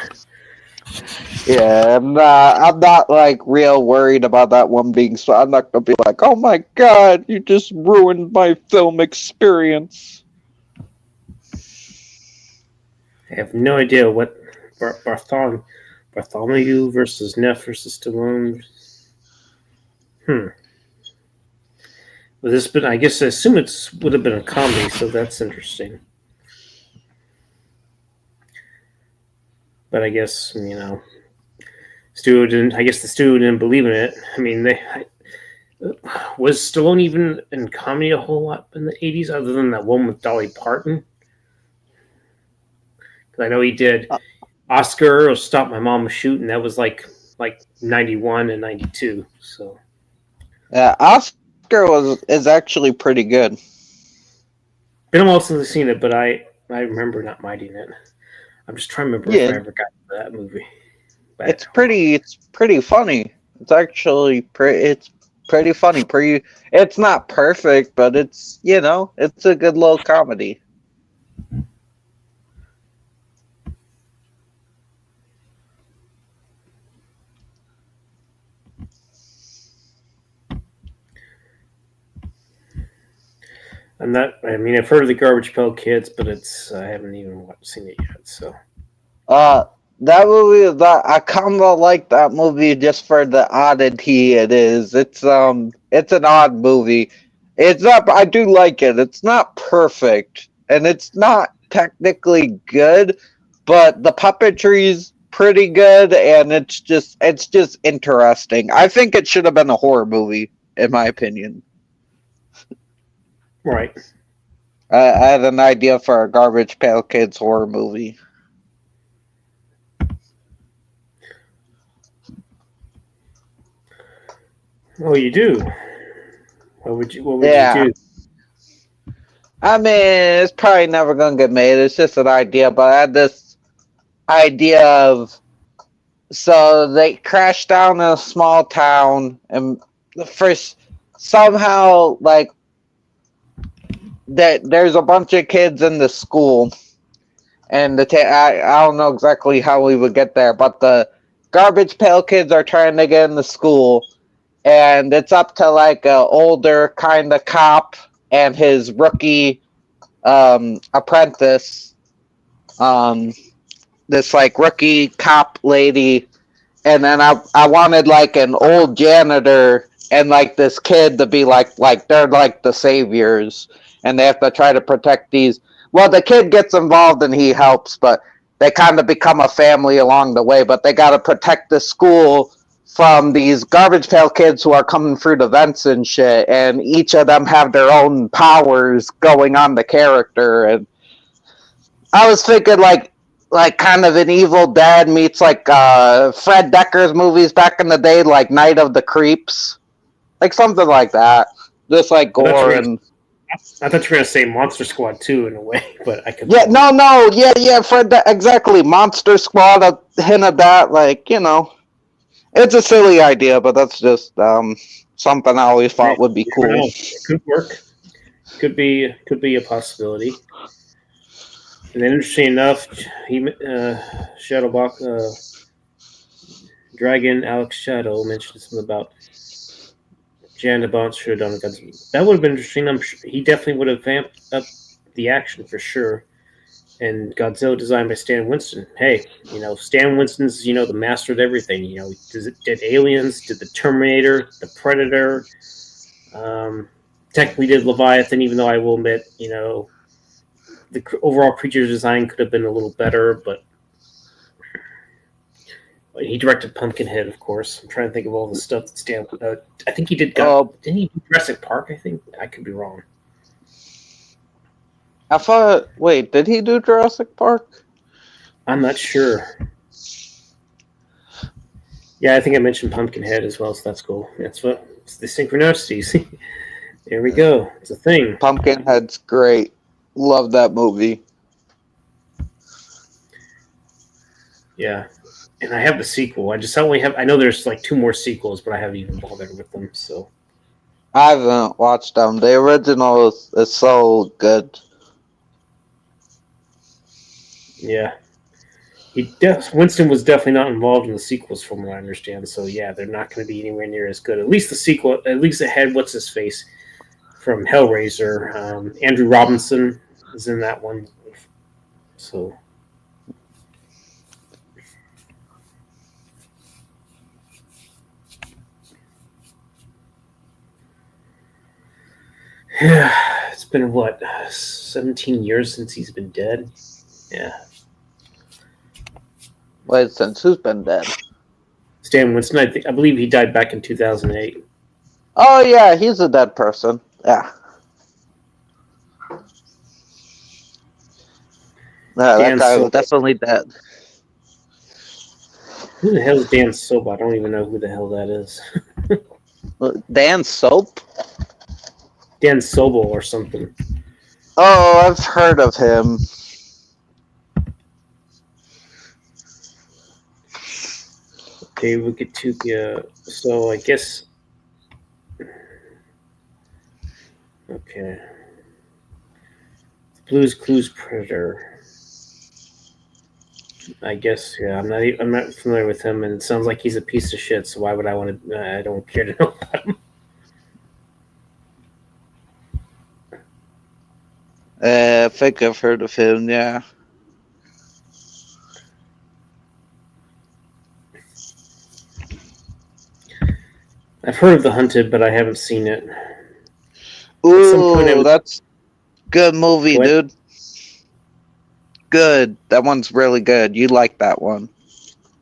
Yeah, I'm not like real worried about that one being. So I'm not gonna be like, oh my god, you just ruined my film experience. I have no idea what Bartholomew versus Neff versus Stallone. Well, I guess I assume it would have been a comedy, so that's interesting. But I guess the studio didn't believe in it. I mean, was Stallone even in comedy a whole lot in the '80s, other than that one with Dolly Parton? Because I know he did Oscar or Stop My Mom from Shooting. That was like '91 and '92. So yeah, Oscar is actually pretty good. Been a while since I've seen it, but I remember not minding it. I'm just trying to remember if I ever got into that movie. But it's pretty funny. It's actually it's pretty funny. It's not perfect, but it's it's a good little comedy. I'm not. I mean, I've heard of the Garbage Pail Kids, but I haven't even seen it yet. So Uh, that movie, that I kind of like that movie just for the oddity it is. It's an odd movie. It's not. I do like it. It's not perfect, and it's not technically good, but the puppetry's pretty good, and it's just interesting. I think it should have been a horror movie, in my opinion. right. I had an idea for a Garbage Pail Kids horror movie. Oh, you do. What would you Yeah. do? I mean, it's probably never gonna get made. It's just an idea, but I had this idea of so they crash down in a small town, and the first somehow like that there's a bunch of kids in the school, and I don't know exactly how we would get there, but the garbage pail kids are trying to get in the school, and it's up to like a older kind of cop and his rookie apprentice, um, this like rookie cop lady, and then I wanted like an old janitor and like this kid to be like they're like the saviors, and they have to try to protect these. Well, the kid gets involved and he helps, but they kind of become a family along the way. But they got to protect the school from these garbage pail kids who are coming through the vents and shit, and each of them have their own powers going on the character. And I was thinking like kind of an Evil Dead meets like Fred Decker's movies back in the day, like Night of the Creeps, like something like that. Just like gore and I thought you were gonna say Monster Squad 2 in a way, but I could. yeah, no, yeah, exactly. Monster Squad, a hint of that, like it's a silly idea, but that's just something I always thought would be You never cool. know. It could work. Could be a possibility. And then, interesting enough, Shadowbox Dragon Alex Shadow mentioned something about Jan Bont should have done Godzilla. That would have been interesting. I'm sure he definitely would have vamped up the action for sure. And Godzilla designed by Stan Winston. Hey, Stan Winston's the master of everything. Did Aliens, did the Terminator, the Predator. Technically did Leviathan, even though I will admit, the overall creature design could have been a little better, but he directed Pumpkinhead, of course. I'm trying to think of all the stuff that Stan. I think he did. Didn't he do Jurassic Park? I think I could be wrong. I thought. Wait, did he do Jurassic Park? I'm not sure. Yeah, I think I mentioned Pumpkinhead as well, so that's cool. It's the synchronicities. There we go. It's a thing. Pumpkinhead's great. Love that movie. Yeah. And I have the sequel. I know there's like 2 more sequels, but I haven't even bothered with them. So I haven't watched them. The original is so good. yeah, Winston was definitely not involved in the sequels, from what I understand. So yeah, they're not going to be anywhere near as good. At least the sequel. At least it had what's his face from Hellraiser. Andrew Robinson is in that one. So. Yeah, it's been 17 years since he's been dead. Yeah. Wait, since who's been dead? Stan Winston, I believe he died back in 2008. Oh yeah, he's a dead person. Yeah. That guy was definitely dead. Who the hell is Dan Soap? I don't even know who the hell that is. Dan Soap? Dan Sobel or something. Oh, I've heard of him. Okay, we'll get to the. So I guess. Okay. Blue's Clues Predator. I guess I'm not familiar with him, and it sounds like he's a piece of shit. So why would I want to? I don't care to know about him. I think I've heard of him. Yeah. I've heard of The Hunted, but I haven't seen it. At some point, I Ooh, was. that's good movie, What? dude. Good. That one's really good. You like that one.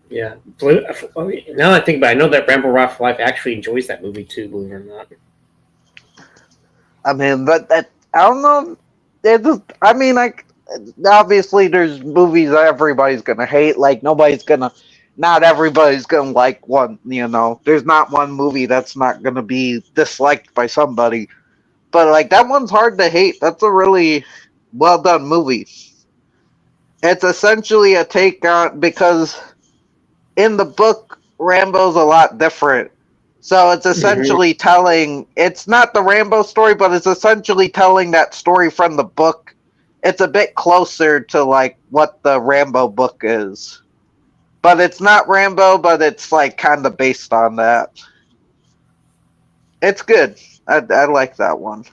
Yeah. Now that I think about it, I know that Rambo Ralph Life actually enjoys that movie too, believe it or not. I mean, but that I don't know. It just, I mean, like obviously, there's movies that everybody's gonna hate. Like nobody's gonna, not everybody's gonna like one. You know, there's not one movie that's not gonna be disliked by somebody. But like that one's hard to hate. That's a really well done movie. It's essentially a take on, because in the book Rambo's a lot different. So it's Mm-hmm. essentially telling, it's not the Rambo story, but it's essentially telling that story from the book. It's a bit closer to like what the Rambo book is. But it's not Rambo, but it's like kind of based on that. It's good. I like that one.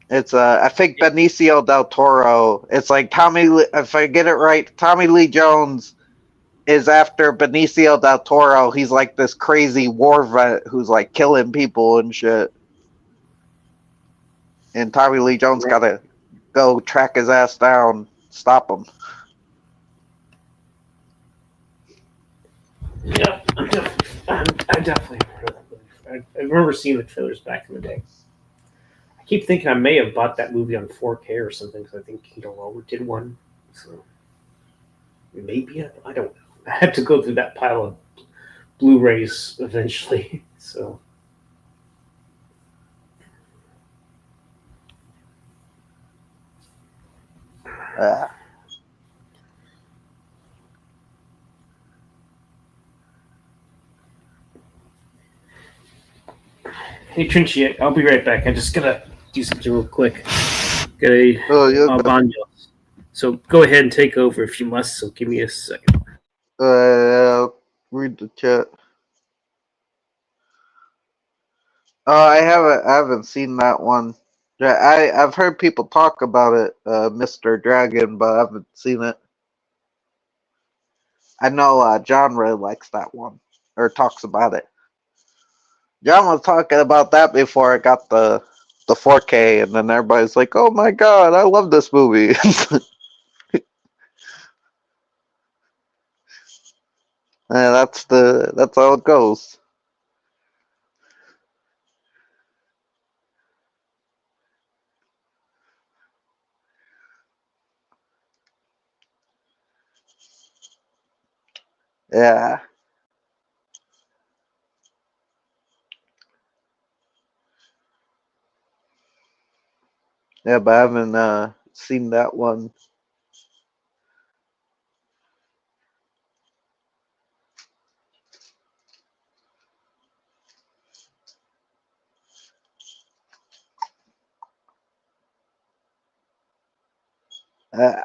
It's I think Benicio del Toro. It's like if I get it right, Tommy Lee Jones is after Benicio del Toro. He's like this crazy war vet who's like killing people and shit. And Tommy Lee Jones gotta go track his ass down, stop him. Yeah, I definitely heard of that movie. I remember seeing the trailers back in the day. I keep thinking I may have bought that movie on 4K or something because I think Kingdom Over did one. So maybe I don't know. I had to go through that pile of Blu-rays eventually. So Uh, hey Trinchi, I'll be right back. I just gotta do something real quick. Get a oh, you're good. banjo. So go ahead and take over if you must. So give me a second. Read the chat. Oh, I haven't seen that one. Yeah, I've heard people talk about it, Mr. Dragon, but I haven't seen it. I know John really likes that one, or talks about it. John was talking about that before I got the 4K, and then everybody's like, "Oh my god, I love this movie." Yeah, that's how it goes. Yeah, yeah, but I haven't seen that one. Uh,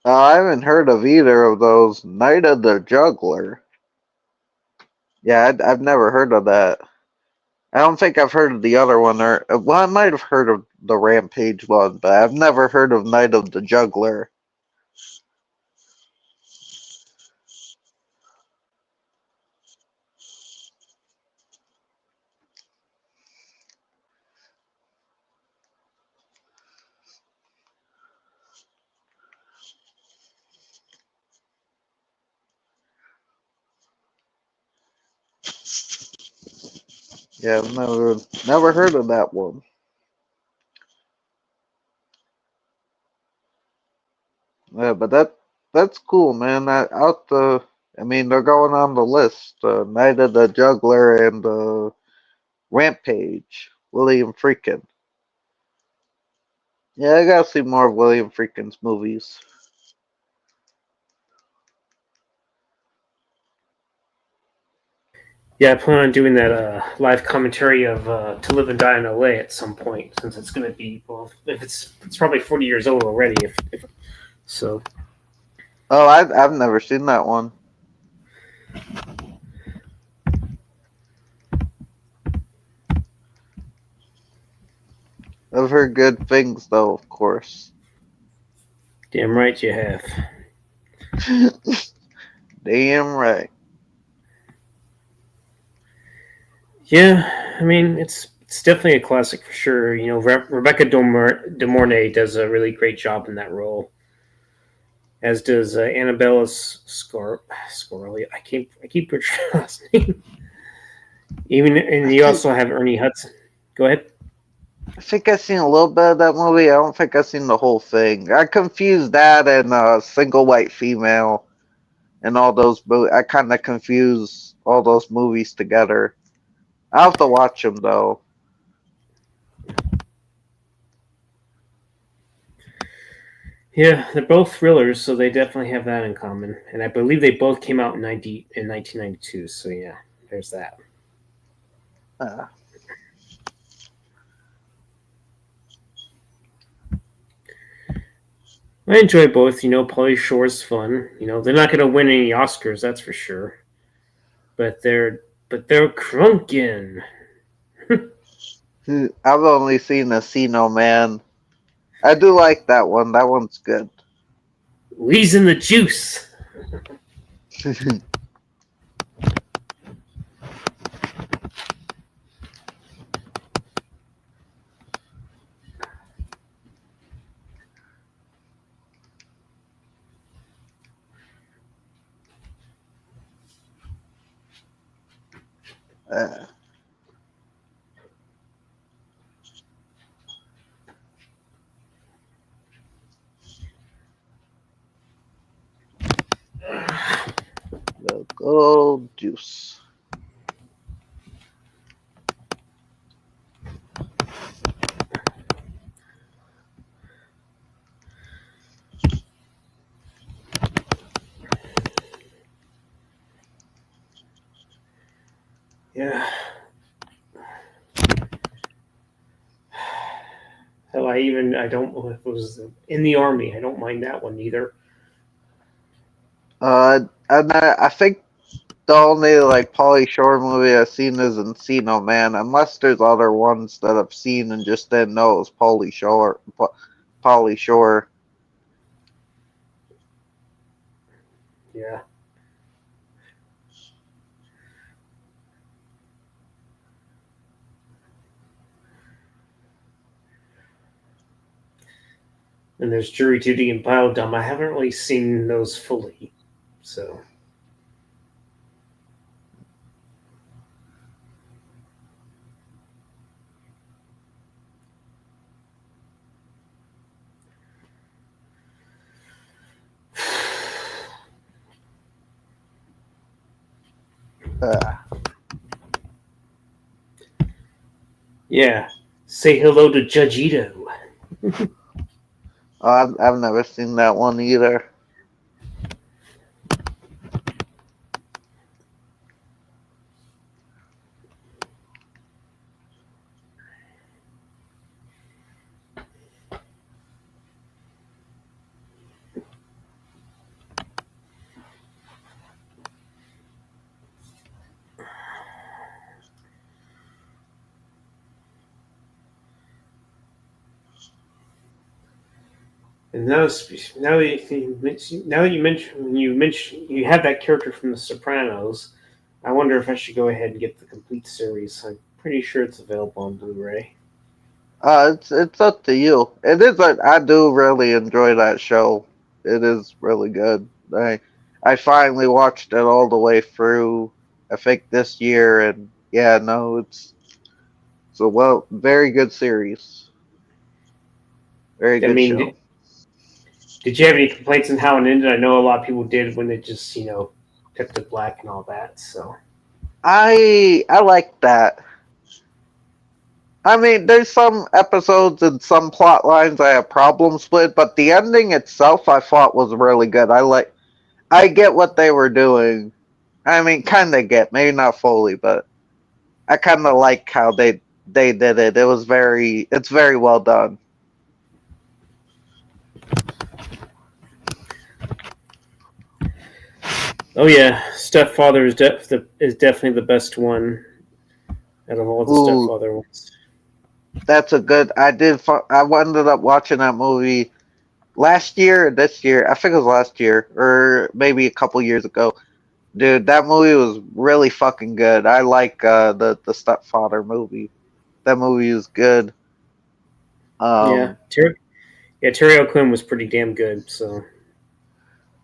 I haven't heard of either of those. Night of the Juggler. Yeah, I've never heard of that. I don't think I've heard of the other one, or well, I might have heard of the Rampage one, but I've never heard of Night of the Juggler. Yeah, I've never heard of that one. Yeah, but that's cool, man. I mean, they're going on the list. Night of the Juggler and Rampage. William Freakin. Yeah, I gotta see more of William Friedkin's movies. Yeah, I plan on doing that live commentary of To Live and Die in LA at some point, since it's going to be, well, if it's probably 40 years old already. If so, Oh, I've never seen that one. I've heard good things though, of course. damn right you have. Damn right. Yeah, I mean it's definitely a classic for sure. You know, Rebecca De Mornay does a really great job in that role, as does Annabella Scorelli. I keep butchering her last name. Even and I you think also have Ernie Hudson. Go ahead. I think I've seen a little bit of that movie. I don't think I've seen the whole thing. I confused that and Single White Female and all those. I kind of confuse all those movies together. I have to watch them though. Yeah, they're both thrillers, so they definitely have that in common. And I believe they both came out in 1992. So yeah, there's that. Uh, I enjoy both. You know, Pauly Shore's fun. You know, they're not going to win any Oscars, that's for sure. But they're crunkin'. I've only seen Casino Man. I do like that one. That one's good. Lee's in the juice. uh, the gold juice. Yeah. Hell, I don't know if it was in the army. I don't mind that one either. And I think the only like Pauly Shore movie I've seen is Encino Man, unless there's other ones that I've seen and just didn't know it was Pauly Shore. Pauly Shore. Yeah. And there's Jury Duty and Biodome. I haven't really seen those fully, so Uh, yeah. Say hello to Judge Ito. I've never seen that one either. And now that you mention you have that character from The Sopranos, I wonder if I should go ahead and get the complete series. I'm pretty sure it's available on Blu-ray. It's up to you. It is. I do really enjoy that show. It is really good. I finally watched it all the way through. I think this year, and yeah, no, it's a very good series. Very I good mean, show. did you have any complaints on how it ended? I know a lot of people did when it just kept it black and all that. So I like that. I mean, there's some episodes and some plot lines I have problems with, but the ending itself I thought was really good. I get what they were doing. I mean, kind of get, maybe not fully, but I kind of like how they did it. It's very well done. Oh yeah, Stepfather is definitely the best one out of all the Ooh, Stepfather ones. that's a good. I ended up watching that movie last year or this year. I think it was last year or maybe a couple years ago. Dude, that movie was really fucking good. I like the Stepfather movie. That movie is good. Yeah, Um, Terry O'Quinn was pretty damn good. So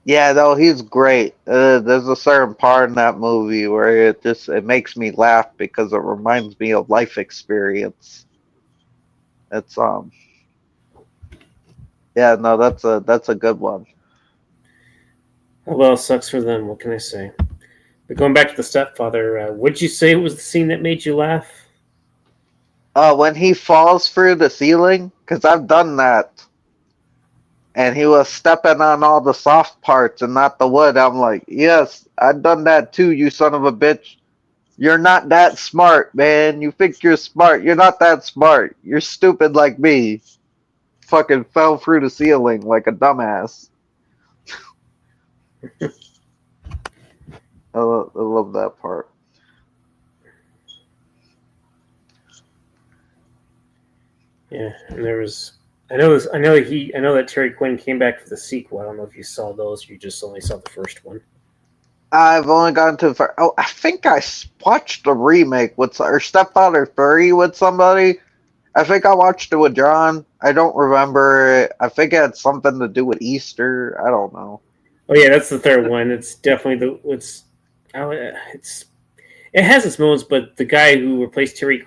yeah, though he's great. There's a certain part in that movie where it makes me laugh because it reminds me of life experience. It's yeah, no, that's a good one. oh, well, sucks for them. What can I say? But going back to the Stepfather, would you say was the scene that made you laugh? When he falls through the ceiling, because I've done that, and he was stepping on all the soft parts and not the wood. I'm like, yes, I've done that too, you son of a bitch. You're not that smart, man. You think you're smart. You're not that smart. You're stupid like me. Fucking fell through the ceiling like a dumbass. I love that part. Yeah, and there was. I know that Terry Quinn came back for the sequel. I don't know if you saw those or you just only saw the first one. I've only gotten to the. Oh, I think watched the remake with or Stepfather 3 with somebody. I think I watched it with John. I don't remember. I think it had something to do with Easter. I don't know. Oh yeah, that's the third one. It's definitely it's it has its moments, but the guy who replaced Terry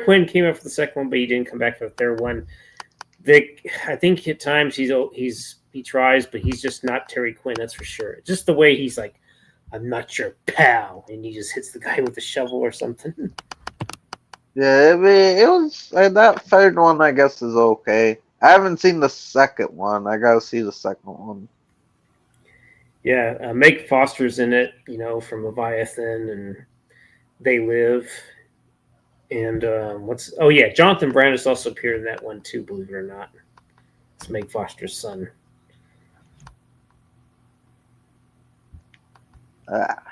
Quinn came up for the second one, but he didn't come back for the third one. I think at times he tries, but he's just not Terry Quinn. That's for sure. Just the way he's like, I'm not your pal, and he just hits the guy with a shovel or something. Yeah, I mean, it was that third one. I guess is okay. I haven't seen the second one. I gotta see the second one. Yeah, Meg Foster's in it, from Leviathan and They Live. And oh yeah, Jonathan Brandis also appeared in that one too, believe it or not. It's Meg Foster's son. Ah,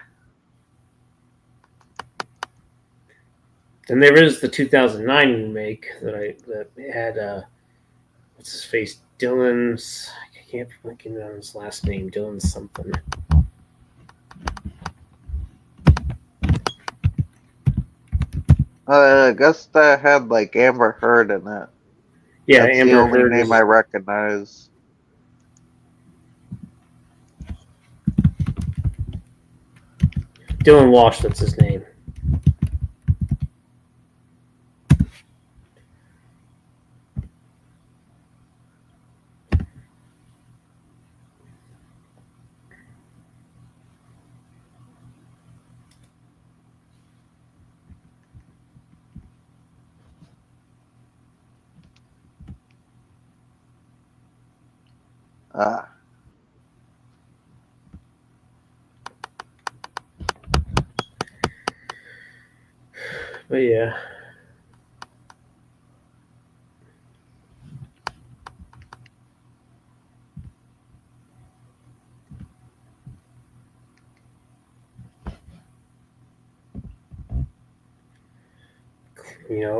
Then there is the 2009 remake that had what's his face, Dylan's. I can't remember his last name. Dylan something. I guess that had like Amber Heard in it. Yeah, That's the Amber only Heard name I is. recognize. Dylan Walsh. That's his name. Ah, But yeah.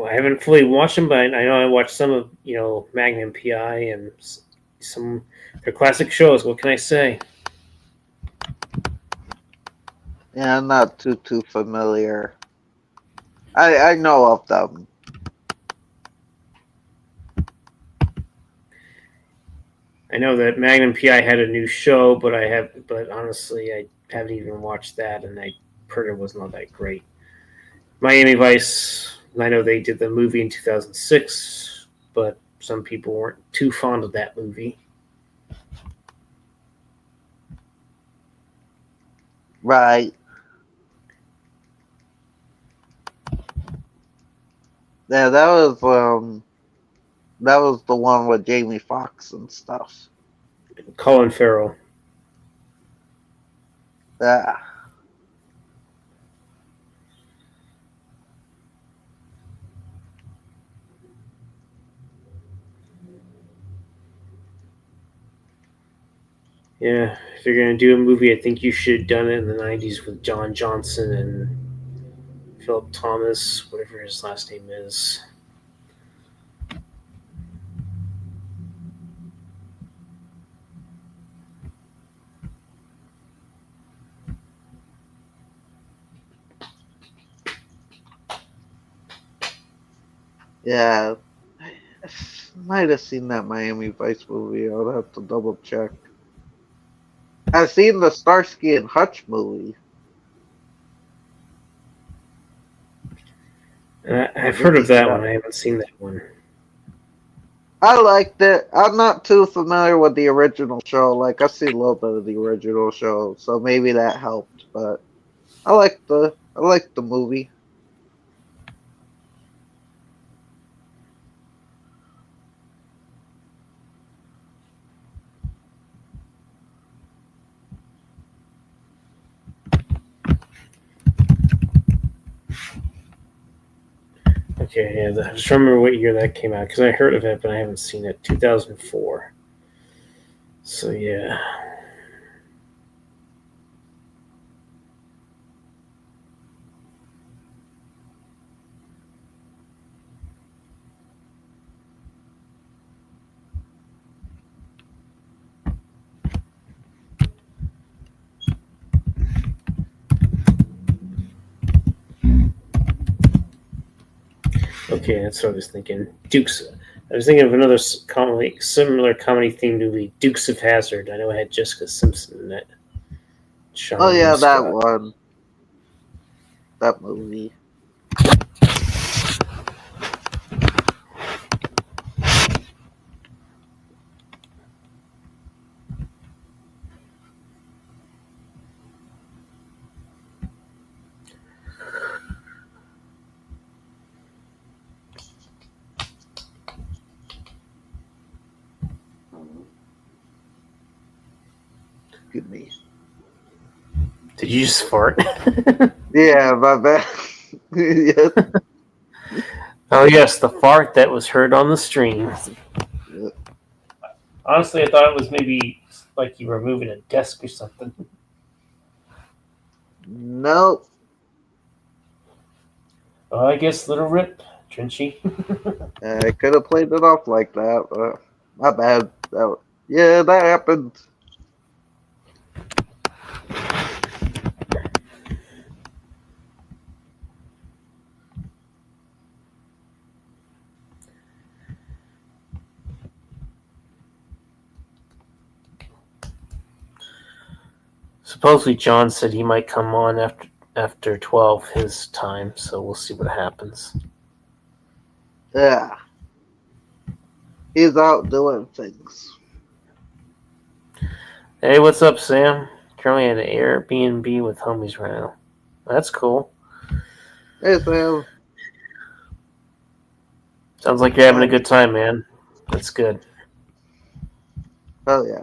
I haven't fully watched them, but I know I watched some of Magnum PI and some their classic shows. What can I say? yeah, I'm not too familiar. I know of them. I know that Magnum PI had a new show, but honestly, I haven't even watched that, and I heard it was not that great. Miami Vice. I know they did the movie in 2006, but some people weren't too fond of that movie. Right. Yeah, that was the one with Jamie Foxx and stuff. Colin Farrell. Yeah. Yeah, if you're gonna do a movie, I think you should have done it in the '90s with John Johnson and Philip Thomas, whatever his last name is. Yeah. I might have seen that Miami Vice movie. I'll have to double check. I've seen the Starsky and Hutch movie. I I've heard really of that that. one. I haven't seen that one. I liked it. I'm not too familiar with the original show. Like I've seen a little bit of the original show, so maybe that helped. But I like the movie. Okay, yeah, I just remember what year that came out because I heard of it, but I haven't seen it. 2004. So yeah. Okay, that's what I was thinking. Dukes. I was thinking of another similar comedy themed movie, Dukes of Hazzard. I know it had Jessica Simpson in it. Oh Sean yeah, that Scott. one. That movie. Excuse me. Did you just fart? Yeah, my bad. Yeah. Oh yes, the fart that was heard on the stream. Honestly, I thought it was maybe like you were moving a desk or something. Nope. Oh, I guess little Rip, Trinchy. I could have played it off like that, but my bad. Yeah, that happened. Supposedly, John said he might come on after 12 his time, so we'll see what happens. Yeah. He's out doing things. Hey, what's up, Sam? Currently at an Airbnb with homies right now. That's cool. Hey, Sam. Sounds like you're having a good time, man. That's good. Oh, yeah.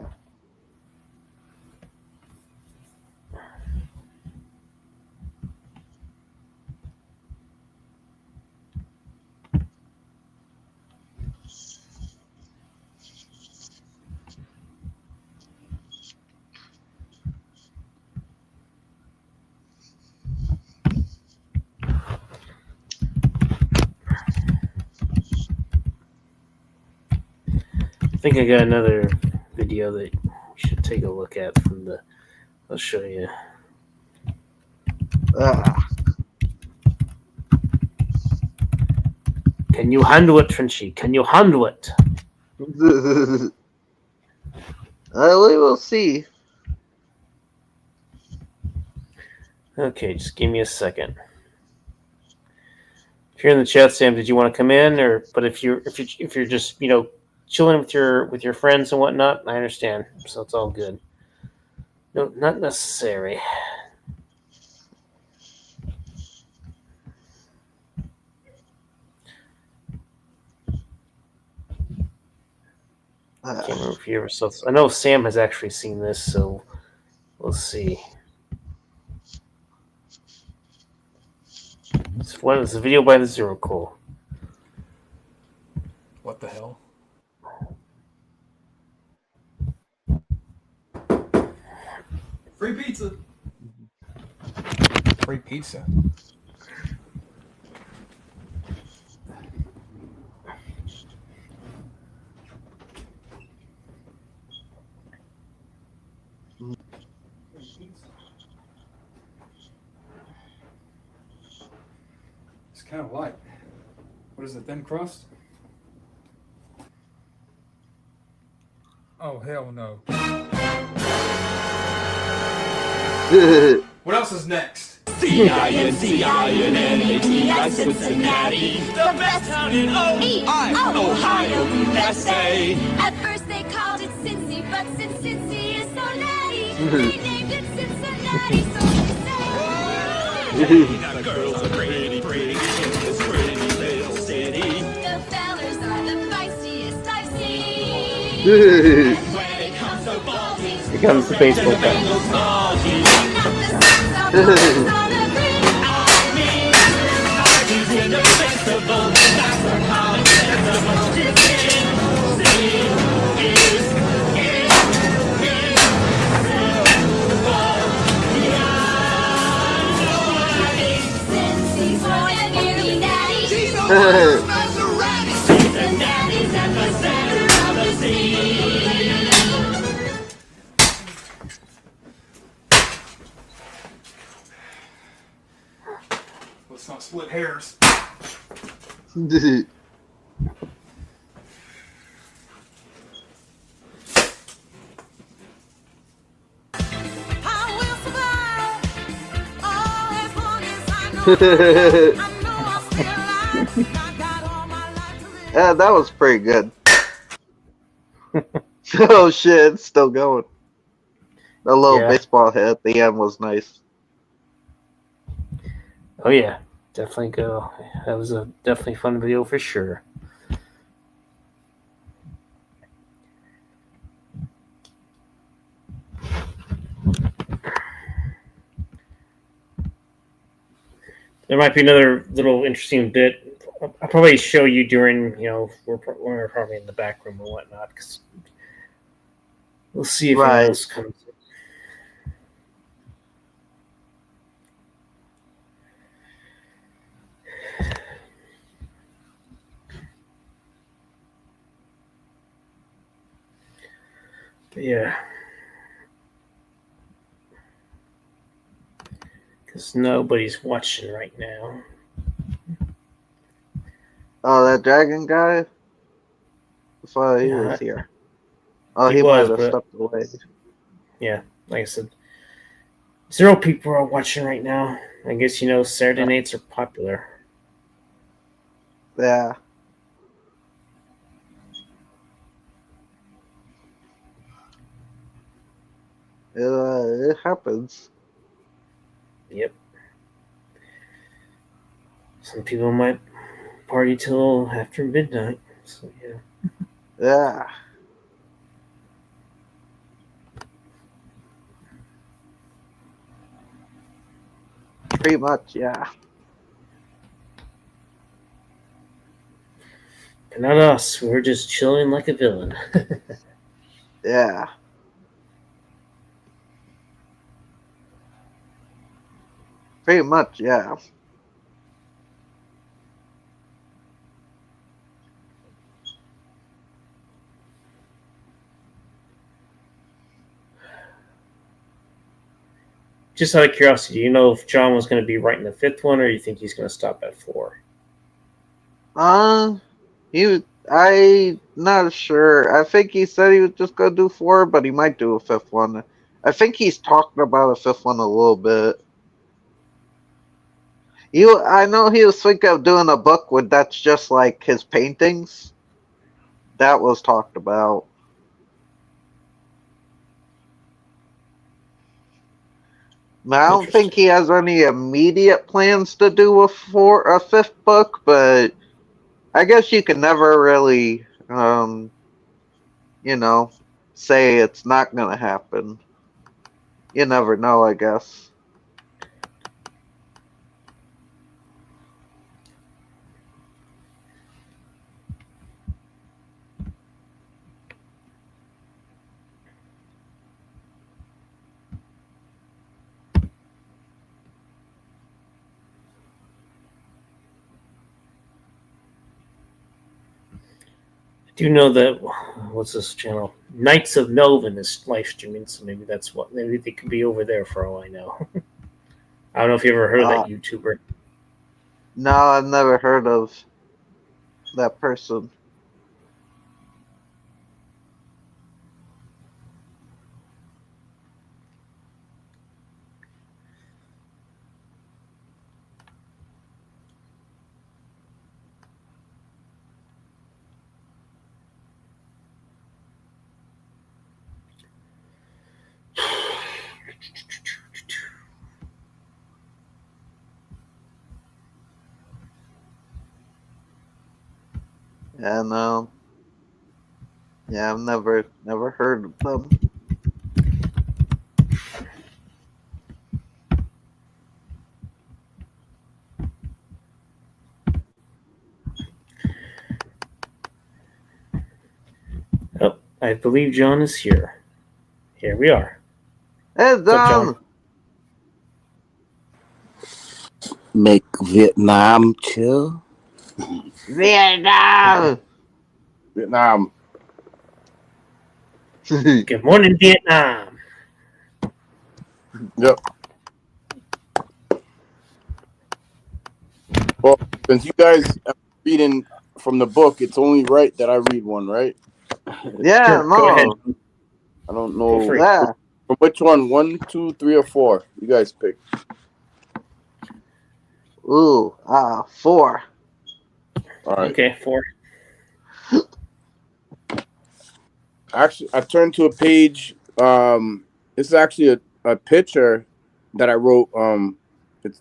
I think I got another video that you should take a look at from the. I'll show you. Ah. Can you handle it, Trinchy? Can you handle it? We will see. Okay, just give me a second. If you're in the chat, Sam, did you want to come in, or but if you're just chilling with your friends and whatnot, I understand. So it's all good. No, not necessary. if you ever saw this. I know Sam has actually seen this, so we'll see. It's a video by the Zero Cool. What the hell? Free pizza. Free pizza. It's kind of light. What is it, thin crust? Oh, hell no. What else is next? C-I-N-C-I-N-N-A-T like Cincinnati, the best town in Ohio, USA. At first they called it Cincy, but since Cincy is so natty, they named it Cincinnati, so they say. The girls are pretty, pretty in this pretty little city. The fellers are the feistiest I've seen. And when it comes to ball teams, Here comes the baseball the guy. Bengals ball teams. Not the Sox are boys on the green. I mean, parties indefensible, that's the common sensible. Cincy's more than merely natty. Cincinnati's at the center of the scene. Let's not split hairs. I will survive. Oh, as long as I know. I know I'll stay alive. I got all my life to live. Yeah, that was pretty good. Oh shit, it's still going. The little Yeah. baseball hit at the end was nice. Oh yeah, definitely go. That was a definitely fun video for sure. There might be another little interesting bit. I'll probably show you during, when we're probably in the back room or whatnot, because we'll see if Right. anyone else comes. But yeah. Because nobody's watching right now. Oh, that dragon guy? I thought he Yeah. was here. Oh, He he was, might have but- stepped away. Yeah, like I said, 0 people are watching right now. I guess Saturday nights are popular. Yeah. It happens. Yep. Some people might party till after midnight. So yeah. Yeah. Pretty much, yeah. But not us. We're just chilling like a villain. Yeah. Pretty much, yeah. Just out of curiosity, do you know if John was going to be writing the 5th one, or you think he's going to stop at 4? I not sure. I think he said he was just gonna do 4, but he might do a 5th one. I think he's talking about a 5th one a little bit. I know he was thinking of doing a book with that's just like his paintings. That was talked about. I don't think he has any immediate plans to do a 5th book, but I guess you can never really, say it's not gonna happen. You never know, I guess. I do know that what's this channel? Knights of Melvin is live streaming, so maybe that's what. Maybe they could be over there for all I know. I don't know if you ever heard of that YouTuber. No, I've never heard of that person. Yeah, no. Yeah, I've never heard of them. Oh, I believe John is here. Here we are. Hey, What's up, John? Don. Make Vietnam chill. Vietnam. Vietnam. Good morning, Vietnam. Yep. Well, since you guys are reading from the book, it's only right that I read one, right? Yeah, Sure, go ahead. no. I don't Feel know free. Yeah. from which one. 1, 2, 3, or 4. You guys pick. Ooh, 4. All right. Okay, 4. Actually, I turned to a page. This is actually a picture that I wrote.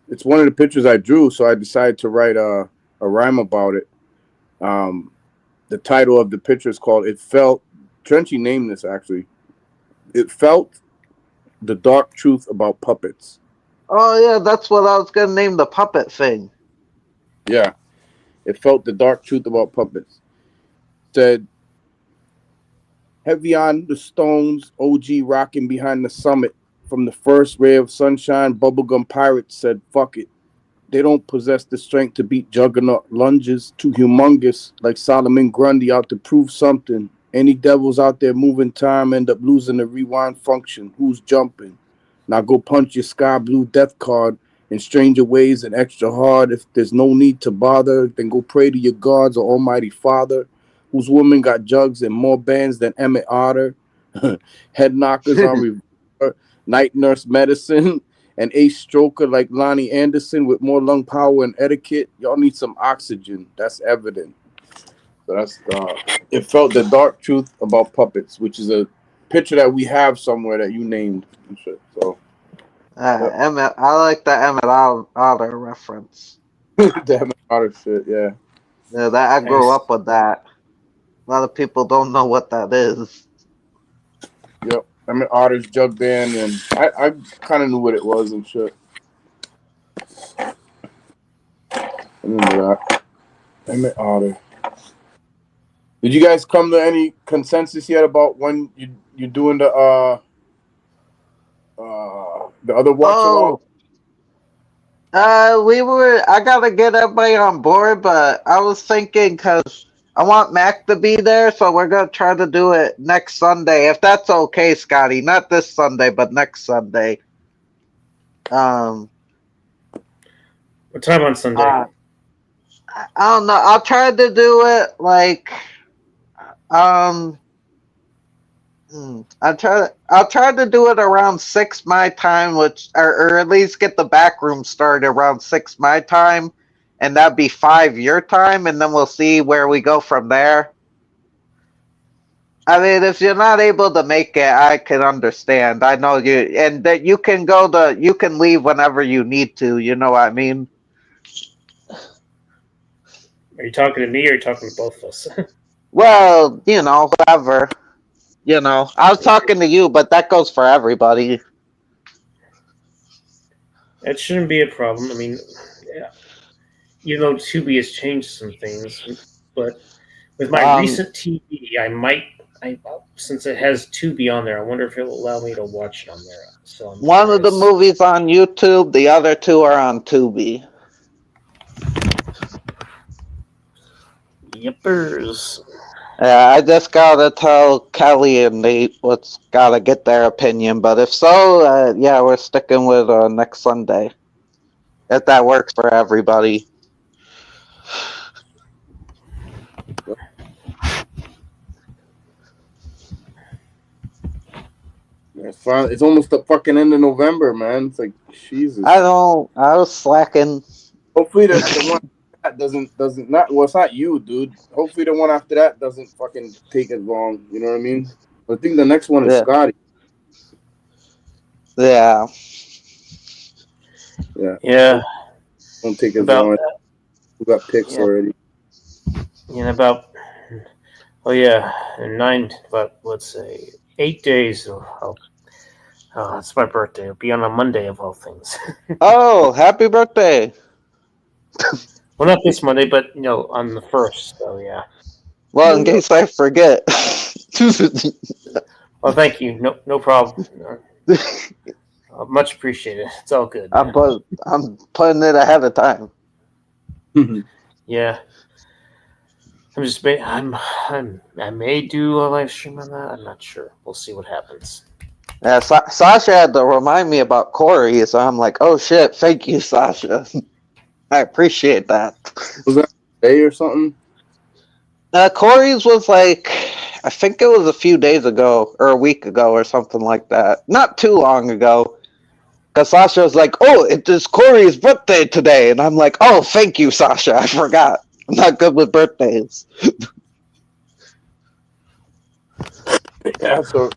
It's one of the pictures I drew, so I decided to write a rhyme about it. The title of the picture is called "It Felt." Trenchy named this actually. It felt the dark truth about puppets. Oh yeah, that's what I was gonna name the puppet thing. Yeah, it felt the dark truth about puppets. Said, heavy on the stones, OG rocking behind the summit. From the first ray of sunshine, bubblegum pirates said, fuck it. They don't possess the strength to beat juggernaut lunges, too humongous, like Solomon Grundy out to prove something. Any devils out there moving time end up losing the rewind function. Who's jumping? Now go punch your sky blue death card in stranger ways and extra hard. If there's no need to bother, then go pray to your gods or Almighty Father, whose woman got jugs and more bands than Emmett Otter. Head knockers on revolver, night nurse medicine, and ace stroker like Lonnie Anderson with more lung power and etiquette. Y'all need some oxygen. That's evident. So that's it felt the dark truth about puppets, which is a picture that we have somewhere that you named and shit. So Emmett, I like the Emmett Otter reference. damn it, other shit, yeah. Yeah, that I grew Nice. up with that. A lot of people don't know what that is. Yep. Emmett Otter's jug band, and I kind of knew what it was and shit. I remember that. Emmett Otter. Did you guys come to any consensus yet about when you're doing the other watch along? I gotta get everybody on board, but I was thinking because I want Mac to be there, so we're gonna try to do it next Sunday, if that's okay, Scotty. Not this Sunday, but next Sunday. What time on Sunday? I don't know. I'll try to do it like, I'll try to do it around 6 my time, or at least get the back room started around 6 my time, and that'd be 5 your time, and then we'll see where we go from there. I mean, if you're not able to make it, I can understand. I know you, and that you can you can leave whenever you need to. You know what I mean? Are you talking to me or are you talking to both of us? Well, you know, whatever. You know, I was talking to you, but that goes for everybody. That shouldn't be a problem. I mean, yeah, even though Tubi has changed some things, but with my recent TV, since it has Tubi on there, I wonder if it'll allow me to watch it on there. So I'm One of the curious. movies on YouTube, the other two are on Tubi. Yippers. Yeah, I just gotta tell Kelly and Nate what's gotta get their opinion. But if so, yeah, we're sticking with next Sunday. If that works for everybody. It's almost the fucking end of November, man. It's like Jesus. I was slacking. Hopefully the one that doesn't not well, it's not you, dude. Hopefully the one after that doesn't fucking take as long. You know what I mean? I think the next one is Yeah. Scotty. Yeah. Yeah. Don't take as About long. We got picks already. in about about let's say 8 days. It's my birthday. It'll be on a Monday of all things. Oh, happy birthday! Well, not this Monday, but on the 1st. So yeah. Well, in case I forget. Well, thank you. No problem. Much appreciated. It's all good. I'm putting it ahead of time. Yeah. I may do a live stream on that. I'm not sure. We'll see what happens. Yeah, Sasha had to remind me about Corey, so I'm like, oh shit, thank you, Sasha. I appreciate that. Was that a day or something? Corey's was like, I think it was a few days ago, or a week ago, or something like that. Not too long ago. Because Sasha was like, oh, it is Corey's birthday today. And I'm like, oh, thank you, Sasha. I forgot. I'm not good with birthdays. Yeah, so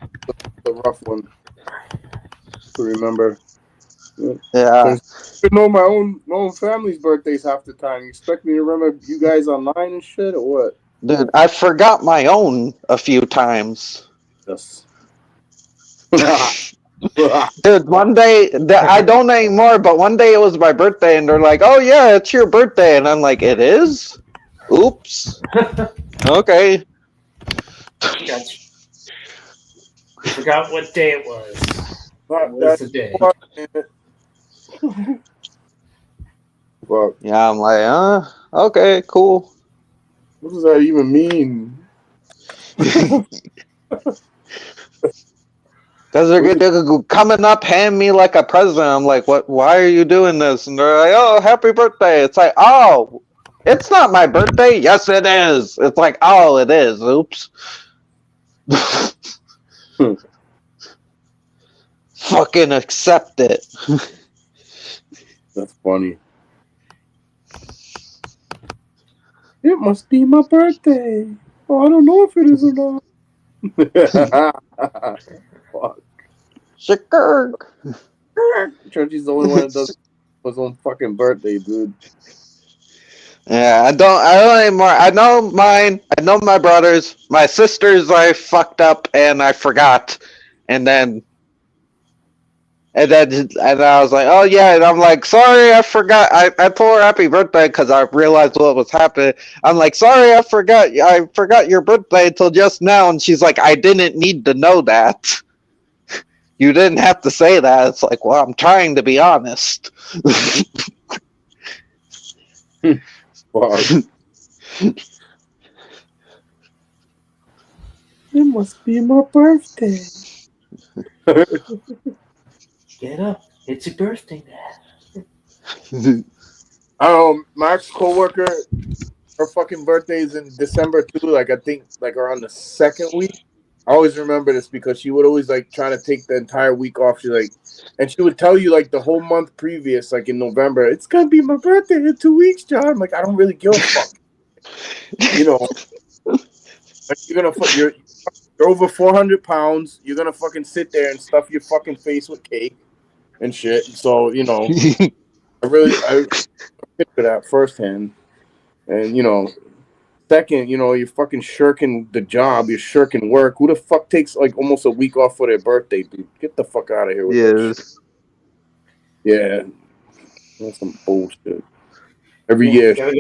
the rough one to remember. Yeah. I know my own family's birthdays half the time. You expect me to remember you guys online and shit, or what? Dude, I forgot my own a few times. Yes. Dude, one day, I don't anymore, but one day it was my birthday, and they're like, oh yeah, it's your birthday. And I'm like, it is? Oops. Okay. Gotcha. I forgot what day it was. What was the day? Well, Yeah, I'm like, okay, cool. what does that even mean? Because they're coming up, hand me like a present. I'm like, what? Why are you doing this? And they're like, oh, happy birthday. It's like, oh, it's not my birthday. Yes, it is. It's like, oh, it is. Oops. Fucking accept it. That's funny. It must be my birthday. Oh, I don't know if it is or not. Fuck. Shikirk. Churchy's the only one that does his own fucking birthday, dude. Yeah, I don't anymore. I know mine. I know my brothers. My sisters, I fucked up and I forgot. And then I was like, oh yeah, and I'm like, sorry, I forgot. I told her happy birthday because I realized what was happening. I'm like, sorry, I forgot your birthday until just now, and she's like, I didn't need to know that. You didn't have to say that. It's like, well, I'm trying to be honest. Fuck. It must be my birthday. Get up. It's your birthday now. My ex-coworker, her fucking birthday is in December too. Like, I think, like, around the second week. I always remember this because she would always, like, try to take the entire week off. She's like, and she would tell you, like, the whole month previous, like, in November, it's gonna be my birthday in 2 weeks, John. I'm like, I don't really give a fuck. You know, like, you're over 400 pounds. You're gonna fucking sit there and stuff your fucking face with cake and shit. So, you know, I picture that firsthand. And, you know, Second, you're fucking shirking the job. You're shirking work. Who the fuck takes like almost a week off for their birthday, dude? Get the fuck out of here with that shit. Yes. Yeah, that's some bullshit. Every year. Gotta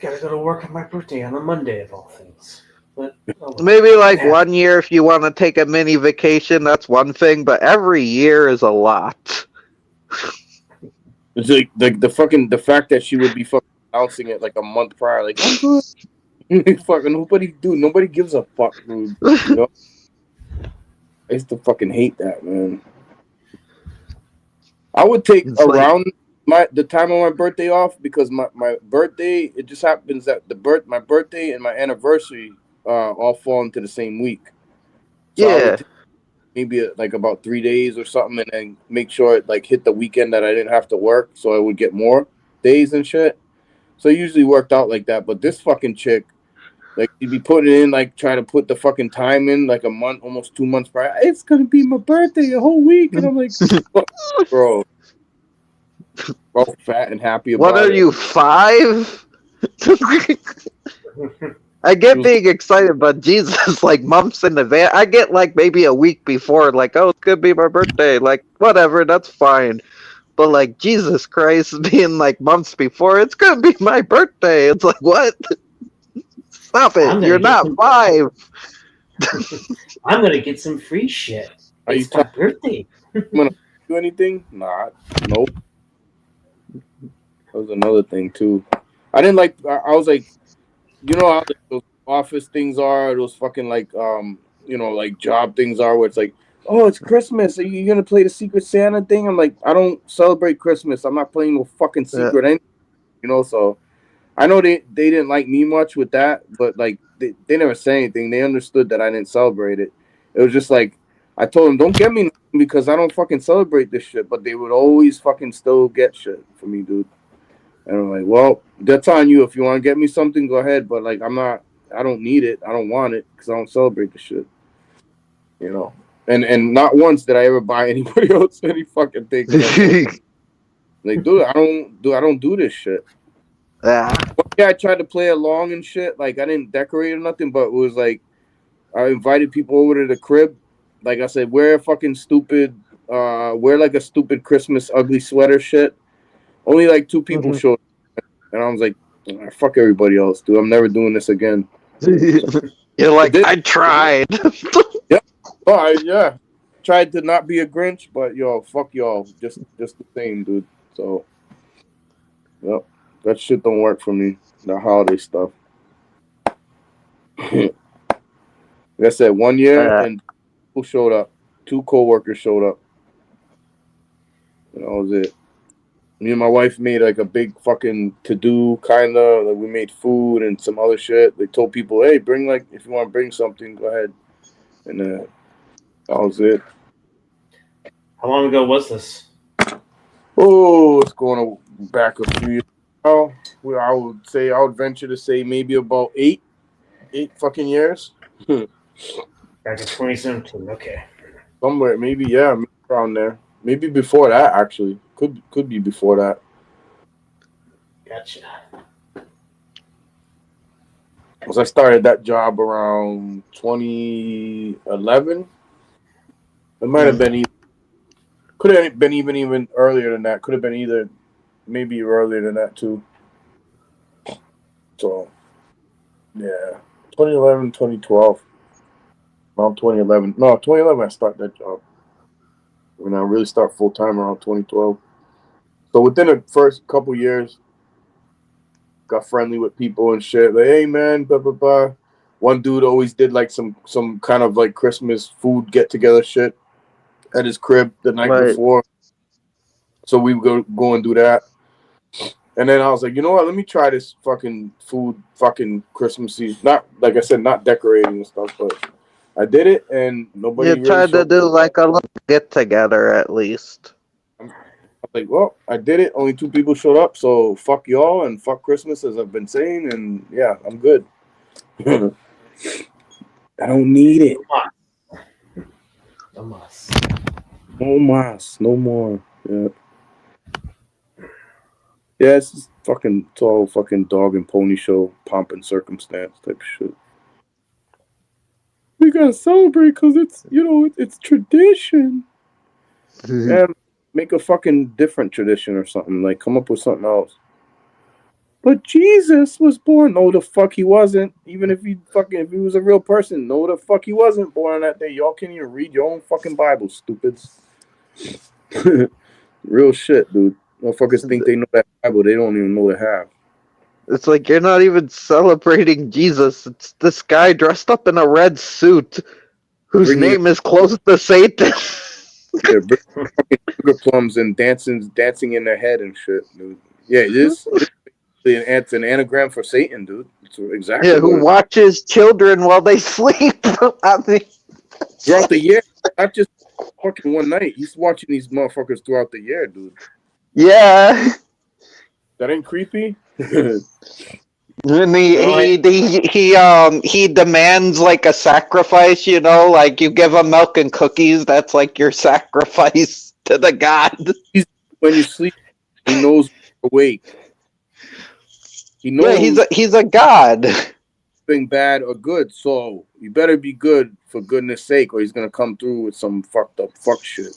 go to work on my birthday on a Monday of all things. But Maybe like 1 year if you want to take a mini vacation, that's one thing, but every year is a lot. It's like the fact that she would be fucking announcing it like a month prior, like I'm good. Fucking nobody gives a fuck, dude. I used to fucking hate that, man. I would take It's around the time of my birthday off because my birthday, it just happens that my birthday and my anniversary all fall into the same week. So I would take maybe like about 3 days or something, and then make sure it like hit the weekend that I didn't have to work, so I would get more days and shit. So it usually worked out like that. But this fucking chick, like, she'd be putting in, like, trying to put the fucking time in, like, a month, almost 2 months prior. It's gonna be my birthday a whole week, and I'm like, bro, all fat and happy about it. What are you, 5? I get being excited, but Jesus, like months in advance. I get like maybe a week before, like, oh, it's gonna be my birthday. Like, whatever, that's fine. But like, Jesus Christ, being like months before, it's gonna be my birthday. It's like, what? Stop it! You're not 5. I'm gonna get some free shit. Are It's you my birthday. gonna do anything? Nah, nope. That was another thing too. I didn't like. I was like, how like those office things are, those fucking like like job things are, where it's like, oh, it's Christmas. Are you gonna play the Secret Santa thing? I'm like, I don't celebrate Christmas. I'm not playing no fucking secret anything, So I know they didn't like me much with that, but like they never say anything. They understood that I didn't celebrate it. It was just like I told them, don't get me nothing because I don't fucking celebrate this shit. But they would always fucking still get shit for me, dude. And I'm like, well, that's on you. If you want to get me something, go ahead. But like, I don't need it. I don't want it because I don't celebrate the shit. And not once did I ever buy anybody else any fucking thing. Like, dude, I don't do this shit. Yeah. Yeah, I tried to play along and shit. Like, I didn't decorate or nothing, but it was like I invited people over to the crib. Like I said, wear like a stupid Christmas ugly sweater shit. Only like 2 people showed up. And I was like, fuck everybody else, dude. I'm never doing this again. You're like, I tried. Yeah. Tried to not be a Grinch, but fuck y'all. Just the same, dude. So, yep. That shit don't work for me. The holiday stuff. Like I said, 1 year and people showed up. 2 coworkers showed up. And that was it. Me and my wife made like a big fucking to-do kind of. Like we made food and some other shit. They told people, hey, bring like, if you want to bring something, go ahead. And that was it. How long ago was this? Oh, it's going back a few years. Oh, I would venture to say maybe about 8 fucking years. Back in 2017. Okay. Somewhere, maybe around there. Maybe before that, actually. Could be before that. Gotcha. Because I started that job around 2011. It might have been could have been even earlier than that. Could have been either maybe earlier than that too. So, yeah. 2011, 2012. Around 2011. No, 2011 I started that job. When I really start full time around 2012. So within the first couple years, got friendly with people and shit. Like, hey man, blah blah blah. One dude always did like some kind of like Christmas food get together shit at his crib the night before. So we would go and do that. And then I was like, you know what? Let me try this fucking food, fucking Christmassy. Not like I said, not decorating and stuff, but I did it, and nobody. You tried to do like a little get together at least. I was like, well, I did it. Only 2 people showed up, so fuck y'all and fuck Christmas, as I've been saying, and yeah, I'm good. I don't need it. No mas. No mas, no more. Yeah. Yeah, it's just, Fucking, it's all fucking dog and pony show, pomp and circumstance type shit. We gotta celebrate because it's, it's tradition. And make a fucking different tradition or something. Like, come up with something else. But Jesus was born. No, the fuck he wasn't. Even if he was a real person, no, the fuck he wasn't born on that day. Y'all can't even read your own fucking Bible, stupids. Real shit, dude. Motherfuckers think they know that Bible. They don't even know the half. It's like you're not even celebrating Jesus. It's this guy dressed up in a red suit whose Bring name is close to Satan. Yeah, bring fucking sugar plums and dancing in their head and shit, dude. Yeah, it is. It's an anagram for Satan, dude. It's exactly Yeah, what who it is. watches children while they sleep. I mean, Throughout the year, not just fucking one night. He's watching these motherfuckers throughout the year, dude. yeah. That ain't creepy. And he demands like a sacrifice, like you give him milk and cookies, that's like your sacrifice to the god. When you sleep, he knows you're awake. He knows He's a god. being bad or good, so you better be good for goodness sake, or he's gonna come through with some fucked up fuck shit.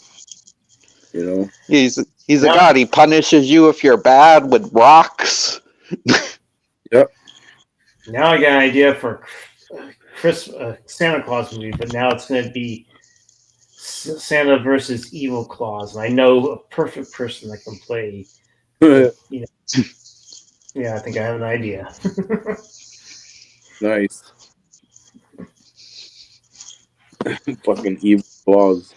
He's a god. He punishes you if you're bad with rocks. Yep. Now I got an idea for Santa Claus movie, but now it's going to be Santa versus Evil Claus, and I know a perfect person that can play. Yeah, I think I have an idea. Nice. Fucking evil claws.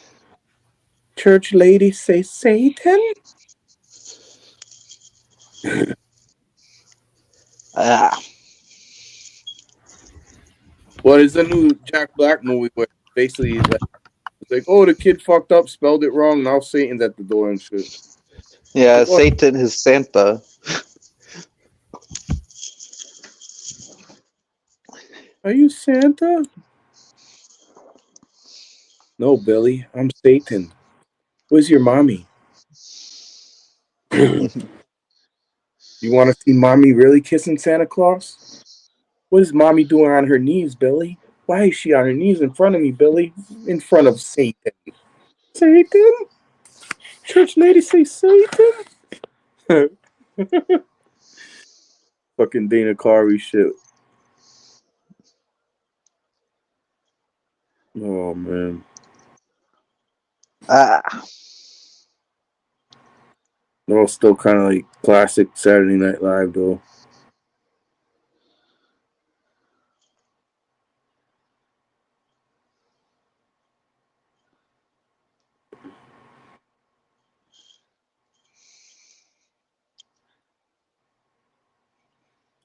Church lady say Satan? Well, it's a new Jack Black movie where basically it's like, oh, the kid fucked up, spelled it wrong, now Satan's at the door and shit. Yeah, What? Satan is Santa. Are you Santa? No, Billy, I'm Satan. Where's your mommy? You want to see mommy really kissing Santa Claus? What is mommy doing on her knees, Billy? Why is she on her knees in front of me, Billy? In front of Satan. Satan? Church lady say Satan? Fucking Dana Carvey shit. Oh, man. They're all still kind of like classic Saturday Night Live, though.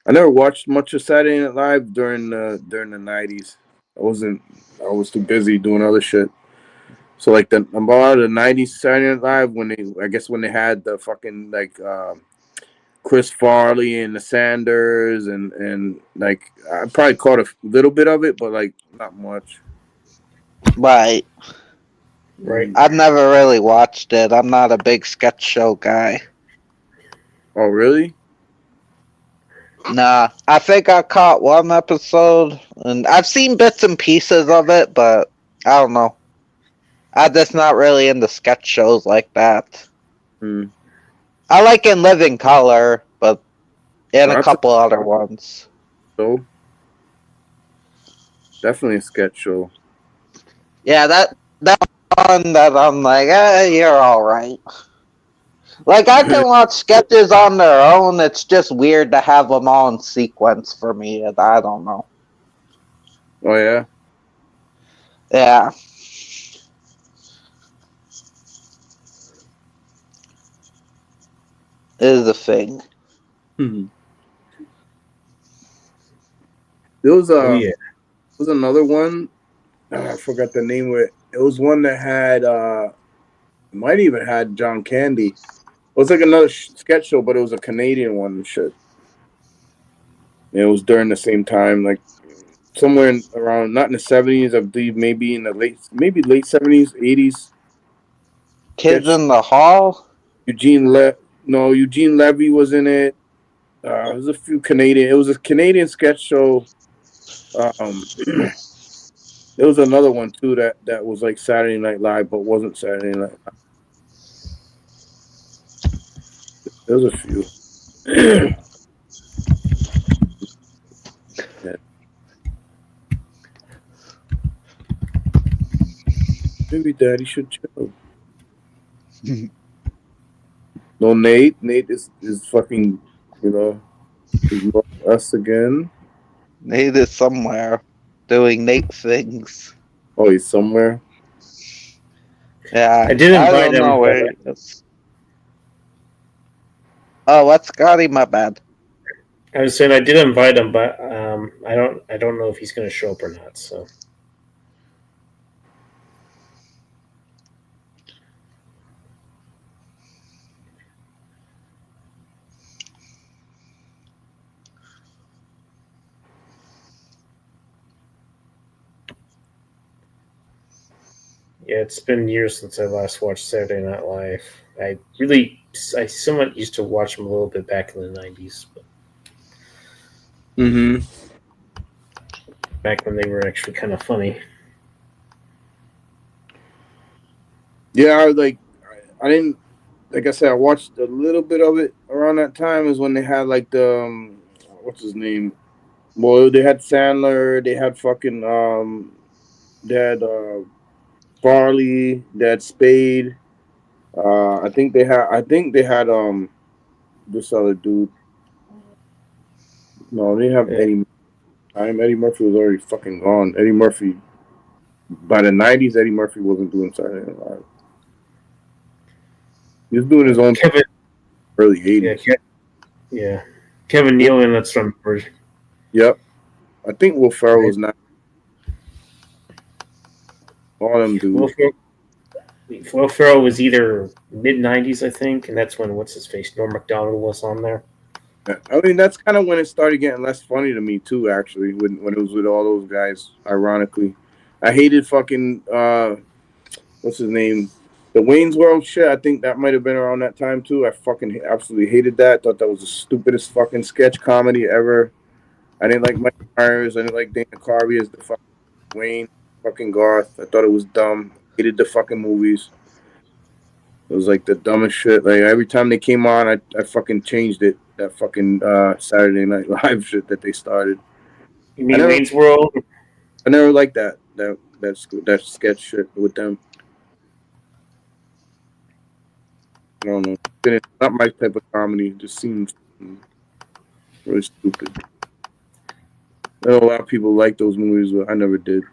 I never watched much of Saturday Night Live during the 90s. I was too busy doing other shit. So like about the 90s Saturday Night Live when they had the fucking like Chris Farley and the Sanders and like I probably caught a little bit of it, but like not much. Right. Right. I've never really watched it. I'm not a big sketch show guy. Oh really? Nah, I think I caught one episode, and I've seen bits and pieces of it, but I don't know. I'm just not really into sketch shows like that. I like In Living Color, and a couple other ones. So definitely a sketch show. Yeah, that one that I'm like, you're all right. Like, I can watch sketches on their own. It's just weird to have them all in sequence for me. I don't know. Oh, yeah? Yeah. It is a thing. There was was another one. I forgot the name of it. It was one that had, might even had John Candy. It was like another sketch show, but it was a Canadian one and shit. And it was during the same time, like somewhere around, not in the 70s, I believe, maybe in the late 70s, 80s. Kids in the Hall? Eugene Levy was in it. There's a few Canadian. It was a Canadian sketch show. There was another one too that was like Saturday Night Live, but wasn't Saturday Night Live. There's a few. Yeah. Maybe Daddy should chill. No, Nate. Nate is fucking, is not us again. Nate is somewhere doing Nate things. Oh, he's somewhere. Yeah, I did invite don't him, know where but he is. Oh, what's Scotty? My bad. I was saying I did invite him, but I don't know if he's going to show up or not. So yeah, it's been years since I last watched Saturday Night Live. I somewhat used to watch them a little bit back in the '90s, but Mm-hmm. back when they were actually kind of funny. Yeah, I didn't, like I said, I watched a little bit of it around that time. Is when they had like the what's his name? Well, they had Sandler. They had fucking they had Farley. They had Spade. I think they had this other dude. No, they didn't have Eddie. Eddie Murphy was already fucking gone. Eddie Murphy. By the '90s, Eddie Murphy wasn't doing Saturday Night Live. He was doing his own Kevin, early '80s. Kevin Nealon. That's from. Yep. I think Will Ferrell was not. All them dudes. Will Ferrell was either mid '90s, I think, and that's when what's his face, Norm Macdonald was on there. I mean, that's kind of when it started getting less funny to me too. Actually, when it was with all those guys. Ironically, I hated fucking what's his name, the Wayne's World shit. I think that might have been around that time too. I fucking absolutely hated that. Thought that was the stupidest fucking sketch comedy ever. I didn't like Mike Myers. I didn't like Dana Carvey as the fucking Wayne, fucking Garth. I thought it was dumb. Hated the fucking movies. It was like the dumbest shit. Like every time they came on, I fucking changed it. That fucking Saturday Night Live shit that they started. You mean Wayne's World? I never liked that sketch shit with them. I don't know. It's not my type of comedy. It just seems really stupid. I know a lot of people like those movies, but I never did.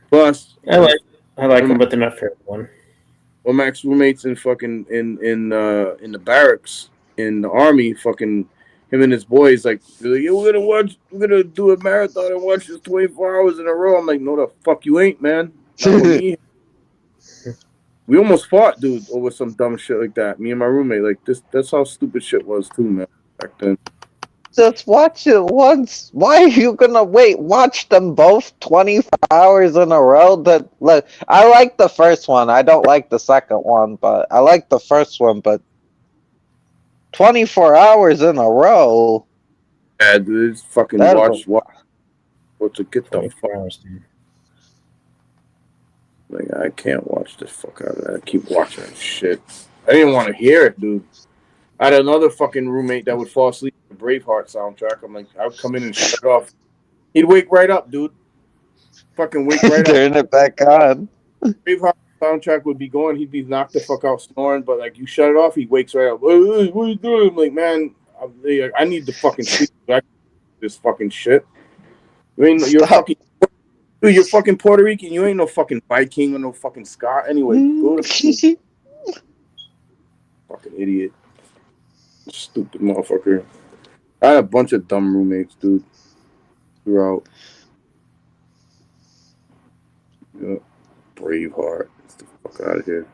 Plus, I like them, but they're not for everyone. Well, Max roommates in fucking in the barracks in the army, fucking him and his boys like, they're like, yeah, we're gonna do a marathon and watch this 24 hours in a row. I'm like, no, the fuck you ain't, man. Not with me. We almost fought, dude, over some dumb shit like that. Me and my roommate, like this. That's how stupid shit was too, man. Back then. Just watch it once. Why are you gonna watch them both 24 hours in a row? Look, I like the first one. I don't like the second one, but I like the first one. But 24 hours in a row. Yeah, dude, just fucking watch. What to get the fuck? Hours, dude. Like, I can't watch this fuck out of that. I keep watching that shit. I didn't want to hear it, dude. I had another fucking roommate that would fall asleep to the Braveheart soundtrack. I'm like, I would come in and shut it off. He'd wake right up, dude. Fucking wake right up. Turn it back on. Braveheart soundtrack would be going. He'd be knocked the fuck out snoring, but like you shut it off, he wakes right up. What are you doing? I'm like, man, I need to fucking sleep. This fucking shit. You're fucking. Dude, you're fucking Puerto Rican. You ain't no fucking Viking or no fucking Scot. Anyway, go to sleep. Fucking idiot. Stupid motherfucker. I had a bunch of dumb roommates, dude. Throughout. Yeah. Braveheart. Get the fuck out of here.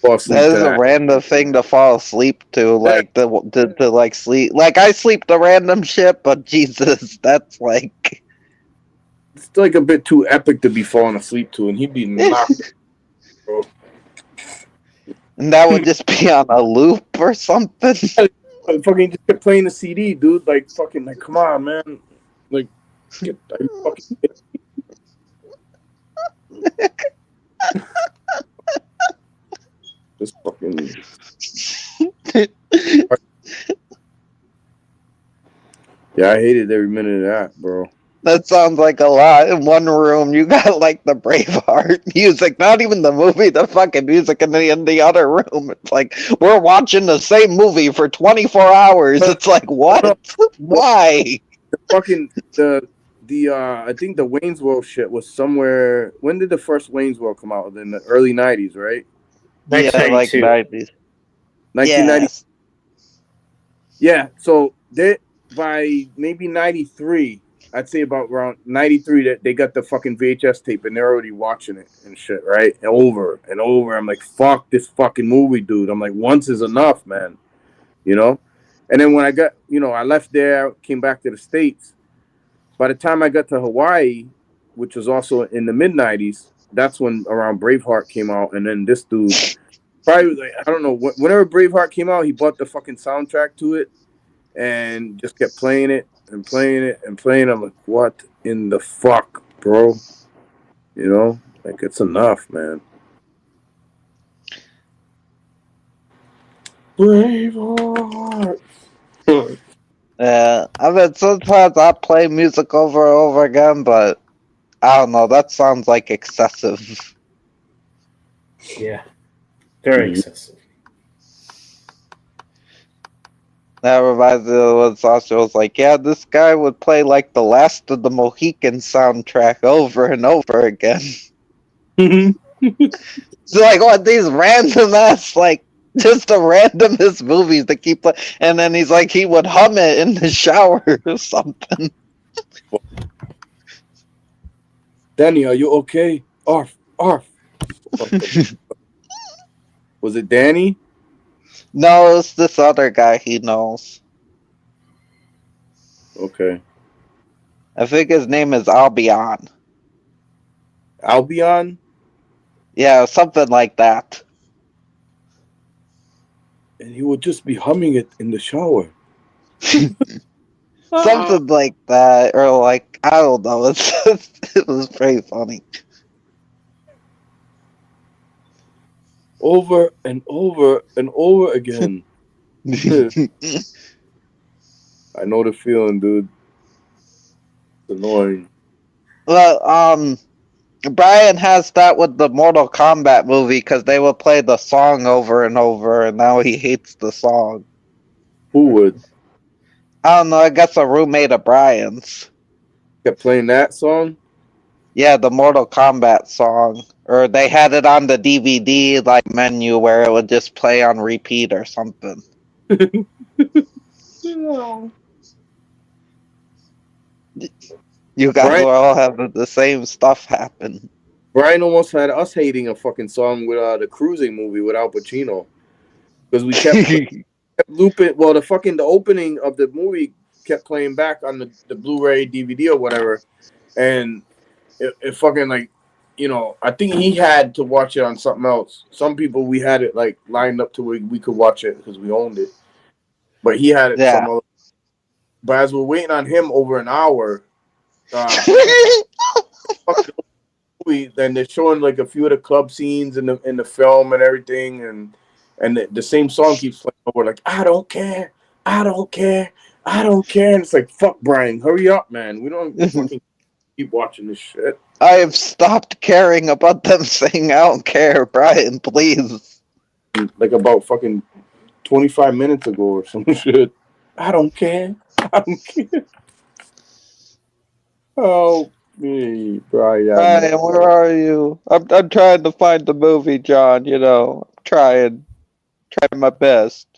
That is a random thing to fall asleep to, like to like sleep. Like I sleep to random shit, but Jesus, that's like. It's like a bit too epic to be falling asleep to, and he'd be knocked. And that would just be on a loop or something. fucking just kept playing the CD, dude. Like fucking, like come on, man. Like, are you fucking just fucking. Yeah, I hated every minute of that, bro. That sounds like a lot. In one room, you got like the Braveheart music, not even the movie, the fucking music in the other room. It's like we're watching the same movie for 24 hours. It's like what? Why? Fucking the I think the Wayne's World shit was somewhere. When did the first Wayne's World come out? In the early '90s, right? Yeah, like 1992. 90s. 1990. Yes. Yeah. So they by maybe '93, I'd say about around '93 that they got the fucking VHS tape and they're already watching it and shit, right? And over and over. I'm like, fuck this fucking movie, dude. I'm like, once is enough, man. You know. And then when I got, I left there, came back to the States. By the time I got to Hawaii, which was also in the mid '90s, that's when around Braveheart came out, and then this dude, probably like, I don't know, whenever Braveheart came out, he bought the fucking soundtrack to it, and just kept playing it and playing it and playing. I'm like, what in the fuck, bro? Like it's enough, man. Braveheart. I mean, sometimes I play music over and over again, but I don't know. That sounds like excessive. Yeah, very excessive. That reminds me of when Sasha was like, yeah, this guy would play like the Last of the Mohicans soundtrack over and over again. It's like, what, these random ass, like, just the randomest movies to keep playing. And then he's like, he would hum it in the shower or something. Danny, are you okay? Arf. Was it Danny? No, it's this other guy he knows. Okay. I think his name is Albion. Albion? Yeah, something like that. And he would just be humming it in the shower. Something like that. Or like, I don't know. It was pretty funny. Over and over and over again. I know the feeling, dude. It's annoying. Well, Brian has that with the Mortal Kombat movie because they would play the song over and over, and now he hates the song. Who would? I don't know. I guess a roommate of Brian's. Kept playing that song? Yeah, the Mortal Kombat song. Or they had it on the DVD like menu where it would just play on repeat or something. You guys Brian- will all have the same stuff happen. Brian almost had us hating a fucking song with the Cruising movie with Al Pacino. Because we kept looping. Well, the opening of the movie kept playing back on the Blu-ray, DVD, or whatever. And it fucking like, I think he had to watch it on something else. Some people, we had it like lined up to where we could watch it because we owned it. But he had it some other. But as we're waiting on him over an hour, then they're showing like a few of the club scenes in the film and everything, and the same song keeps playing over, like I don't care, and it's like, fuck, Brian, hurry up, man. We don't fucking keep watching this shit. I have stopped caring about them saying I don't care, Brian, please. Like about fucking 25 minutes ago or some shit. I don't care. Oh me, Brian. Brian, where are you? I'm trying to find the movie, John. I'm trying my best.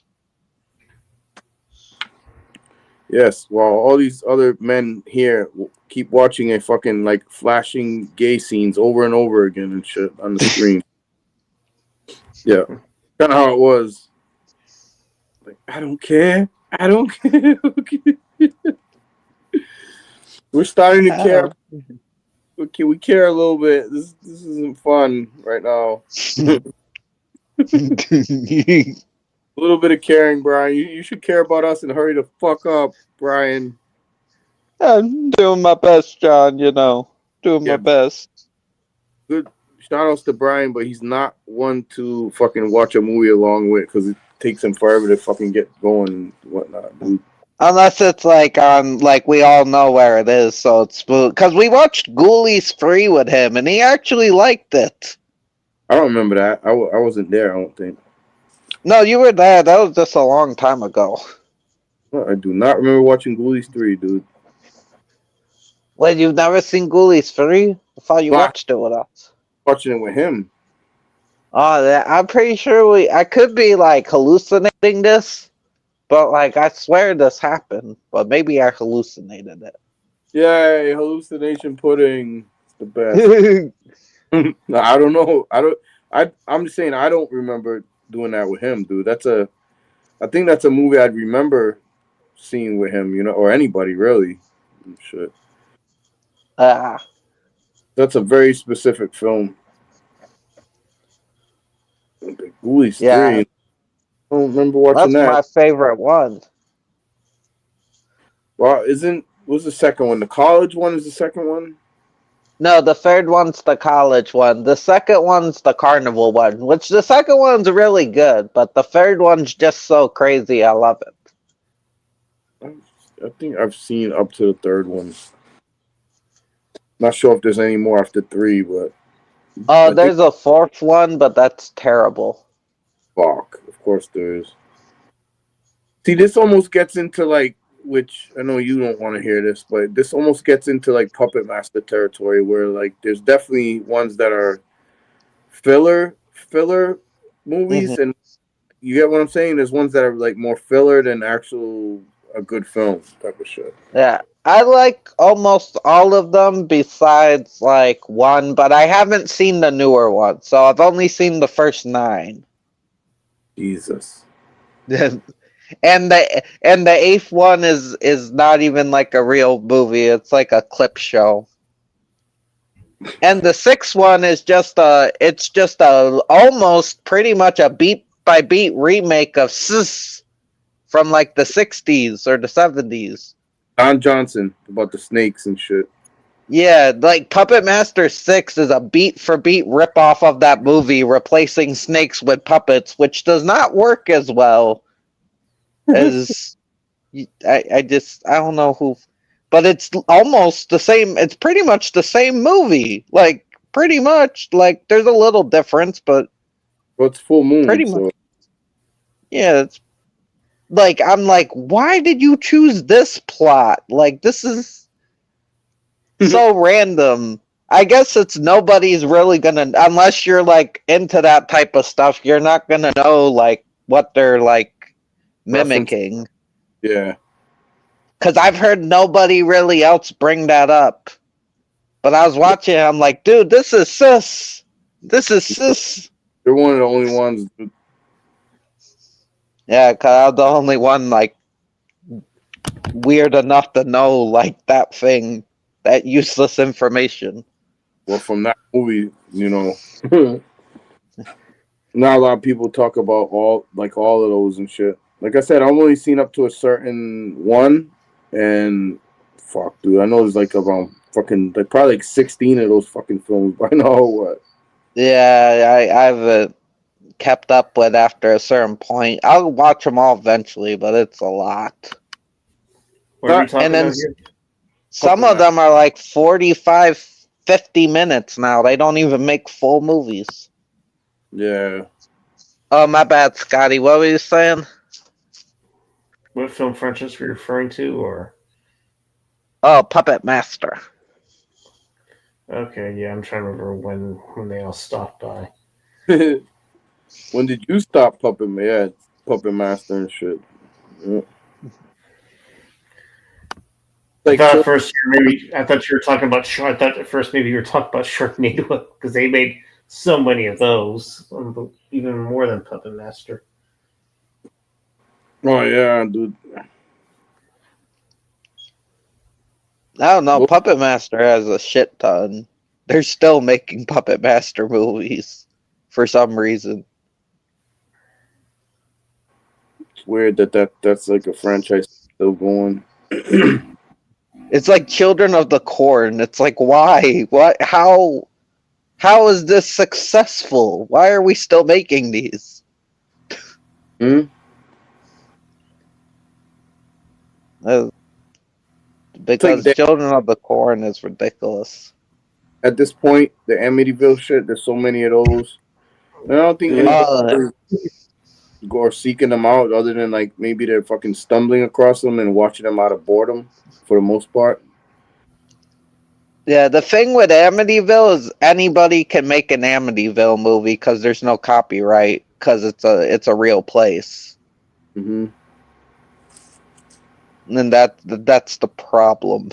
Yes, while all these other men here keep watching a fucking like flashing gay scenes over and over again and shit on the screen. Yeah, kind of how it was. Like, I don't care. We're starting to care. Okay, we care a little bit. This isn't fun right now. A little bit of caring, Brian. You should care about us and hurry the fuck up, Brian. I'm doing my best, John. You know, doing my Yeah. best. Good shout outs to Brian, but he's not one to fucking watch a movie along with because it takes him forever to fucking get going and whatnot, dude. Unless it's like on, like we all know where it is, so it's because we watched Ghoulies 3 with him, and he actually liked it. I don't remember that. I wasn't there, I don't think. No, you were there. That was just a long time ago. I do not remember watching Ghoulies 3, dude. Wait, you've never seen Ghoulies 3? I thought you What? watched it with us. Watching it with him. Oh, I'm pretty sure I could be like hallucinating this, but like I swear this happened, but maybe I hallucinated Yay, hallucination pudding. It's the best. it. No, I don't know. I'm just saying I don't remember doing that with him, dude. I think that's a movie I'd remember seeing with him, you know, or anybody really. Shit. That's a very specific film. Ghoulies Yeah. 3. I don't remember watching That's that. my favorite one. Well, what's the second one? The college one is the second one? No, the third one's the college one. The second one's the carnival one, which the second one's really good, but the third one's just so crazy. I love it. I think I've seen up to the third one. Not sure if there's any more after 3, but Oh, there's a fourth one, but that's terrible. fuck. Of course there is. See, this almost gets into like, which I know you don't want to hear this, but this almost gets into like Puppet Master territory where like there's definitely ones that are filler movies, and you get what I'm saying? There's ones that are like more filler than actual a good film type of shit. Yeah, I like almost all of them besides like one, but I haven't seen the newer one, so I've only seen the first 9. Jesus. And the eighth one is not even like a real movie. It's like a clip show. And the sixth one is just a almost pretty much a beat by beat remake of Sis from like the 60s or the 70s. Don Johnson about the snakes and shit. Yeah, like Puppet Master 6 is a beat for beat ripoff of that movie, replacing snakes with puppets, which does not work as well as I don't know who, but it's almost the same. It's pretty much the same movie. Like pretty much, like there's a little difference, but Well, it's full moon. pretty so. much. Yeah, it's like I'm like, why did you choose this plot? Like this is so random. I guess it's nobody's really gonna, unless you're like into that type of stuff, you're not gonna know like what they're like mimicking. Yeah. Because I've heard nobody really else bring that up. But I was watching it, I'm like, dude, this is Sis. This is Sis. They're one of the only ones. Yeah, because I was the only one, like, weird enough to know, like, that thing, that useless information. Well, from that movie, you know. Not a lot of people talk about all of those and shit. Like I said, I've only seen up to a certain one, and fuck, dude, I know there's like around fucking like probably like 16 of those fucking films by now. What? Yeah, I've kept up with after a certain point. I'll watch them all eventually, but it's a lot. What are we talking And then about here? some of them are like 45, 50 minutes now. They don't even make full movies. Yeah. Oh, my bad, Scotty. What were you saying? What film franchise were you referring to, or? Oh, Puppet Master. Okay, yeah, I'm trying to remember when they all stopped by. When did you stop Puppet Master and shit? Yeah. Like, I thought you were talking about. I thought at first maybe you were talking about Sharknado because they made so many of those, even more than Puppet Master. oh yeah, dude. I don't know. Well- Puppet Master has a shit ton. They're still making Puppet Master movies for some reason. weird that's like a franchise still going. It's like Children of the Corn. It's like, why? What? How is this successful? Why are we still making these? Hmm? Uh, because they- Children of the Corn is ridiculous. At this point, the Amityville shit, there's so many of those. And I don't think anybody go or seeking them out other than like maybe they're fucking stumbling across them and watching them out of boredom for the most part. Yeah, the thing with Amityville is anybody can make an Amityville movie because there's no copyright because it's a real place, Mm-hmm. and that's the problem.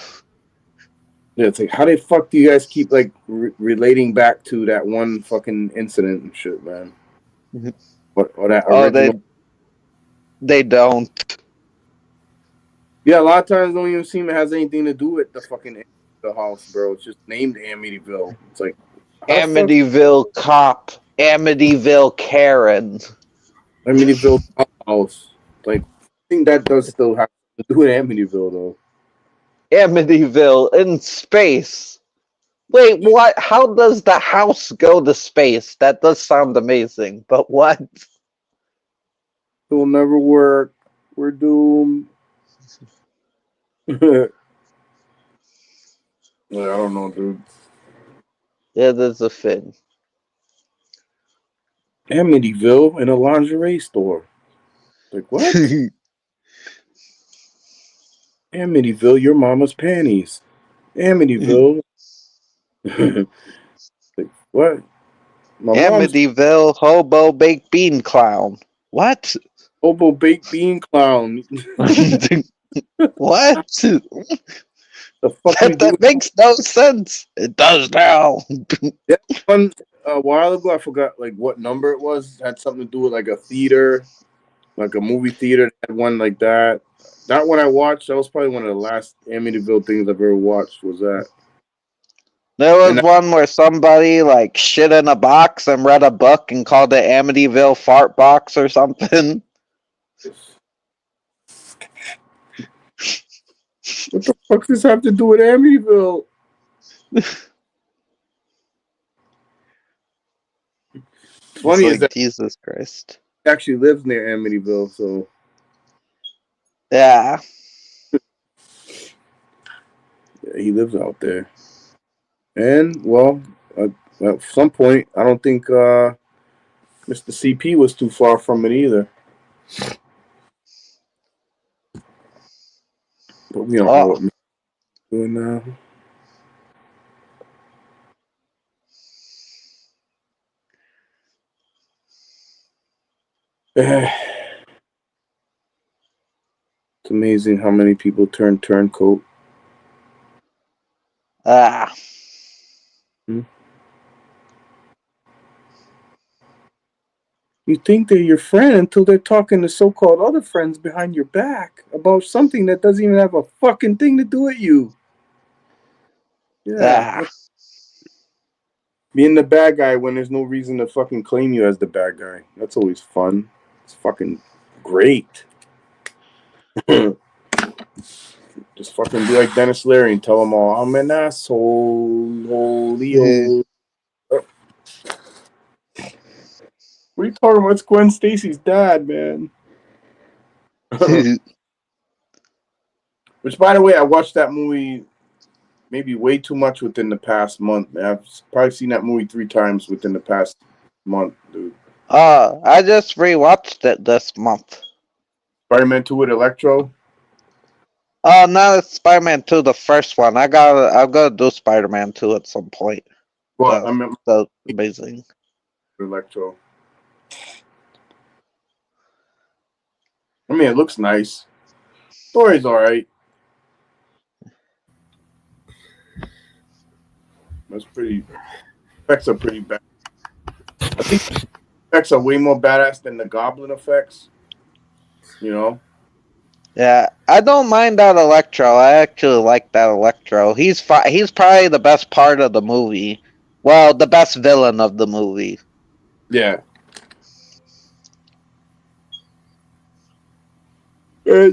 Yeah, it's like how the fuck do you guys keep like relating back to that one fucking incident and shit, man? What or that Oh, original? they don't. Yeah, a lot of times don't even seem it has anything to do with the fucking the house, bro. It's just named Amityville. It's like how the fuck Amityville cop, Amityville Karen, Amityville house? Like I think that does still have to do with Amityville though. Amityville in space. Wait, what? How does the house go to space? That does sound amazing, but what? It'll never work. We're doomed. Yeah, I don't know, dude. Yeah, there's a thing. Amityville in a lingerie store. Like what? Amityville, your mama's panties. Amityville. Like what? My mom's Amityville hobo baked bean clown. What? hobo baked bean clown. What? The fuck we do? That makes no sense. It does now. Yeah, one a while ago, I forgot like what number it was. It had something to do with like a theater, like a movie theater. That had one like that. That one I watched. That was probably one of the last Amityville things I've ever watched. Was that? There was And one where somebody like shit in a box and read a book and called it Amityville fart box or something. what the fuck does this have to do with Amityville? Funny It's is like, that Jesus Christ. he actually lives near Amityville, so Yeah. yeah, he lives out there. And well, at some point, I don't think Mr. CP was too far from it either. But we don't know Oh. what Mr. doing now. It's amazing how many people turn turncoat. Ah. You think they're your friend until they're talking to so-called other friends behind your back about something that doesn't even have a fucking thing to do with you. Yeah. Ah. Being the bad guy when there's no reason to fucking claim you as the bad guy. That's always fun. It's fucking great. Just fucking be like Dennis Leary and tell them all, I'm an asshole. Holy old. What are you talking about? It's Gwen Stacy's dad, man. Which, by the way, I watched that movie maybe way too much within the past month, man. I've probably seen that movie 3 times within the past month, dude. I just rewatched it this month. Spider-Man 2 with Electro. Oh, no, it's Spider-Man 2, the first one. I'm gonna do Spider-Man 2 at some point. Well, I meant So amazing. Electro. I mean, it looks nice. Story's alright. That's pretty. Effects are pretty bad. I think effects are way more badass than the Goblin effects. You know? Yeah, I don't mind that Electro. I actually like that Electro. He's probably the best part of the movie. Well, the best villain of the movie. Yeah.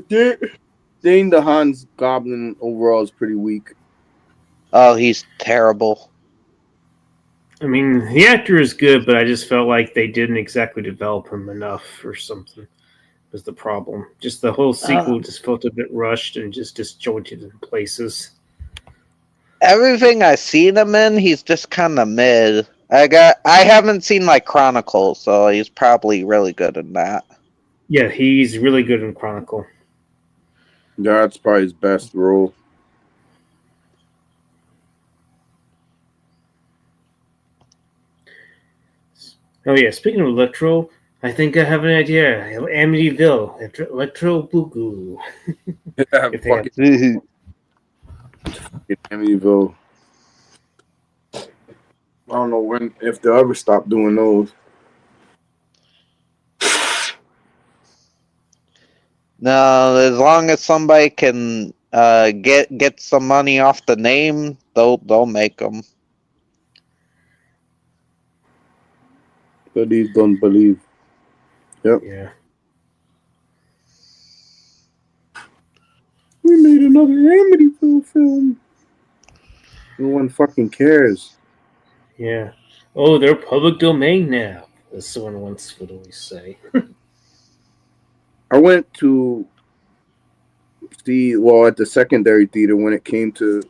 Dane the Han's Goblin overall is pretty weak. Oh, he's terrible. I mean, the actor is good, but I just felt like they didn't exactly develop him enough or something. Was the problem? Just the whole sequel just felt a bit rushed and just disjointed in places. Everything I've seen him in, he's just kind of mid. I haven't seen like Chronicles, so he's probably really good in that. Yeah, he's really good in Chronicle. That's probably his best role. Oh yeah, speaking of Electro, I think I have an idea. Amityville, Electro Boogaloo. Yeah, If they had- fucking Amityville. I don't know if they'll ever stop doing those. No, as long as somebody can get some money off the name, they'll make them. Believe, don't believe. Yep. Yeah. We made another Amityville film. No one fucking cares. Yeah. Oh, they're public domain now, as someone once would always say. I went to see at the secondary theater when it came to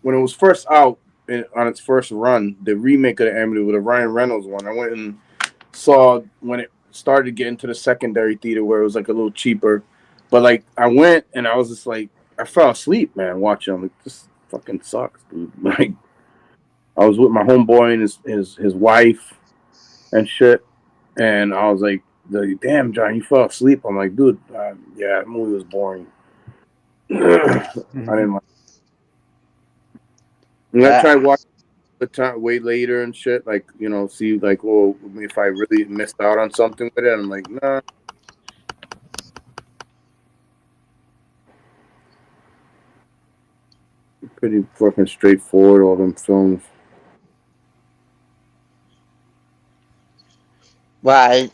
when it was first out on its first run, the remake of the Amityville, the Ryan Reynolds one. I went and saw when it started to get into the secondary theater where it was like a little cheaper. But like I went and I was just like I fell asleep, man, watching. I'm like, this fucking sucks, dude. Like I was with my homeboy and his wife and shit, and I was like, damn, John, you fell asleep. I'm like, dude, yeah, that movie was boring. I didn't like it. And I tried watching the time way later and shit, like, see, like, well, if I really missed out on something with it. I'm like, nah. Pretty fucking straightforward, all them films. Right.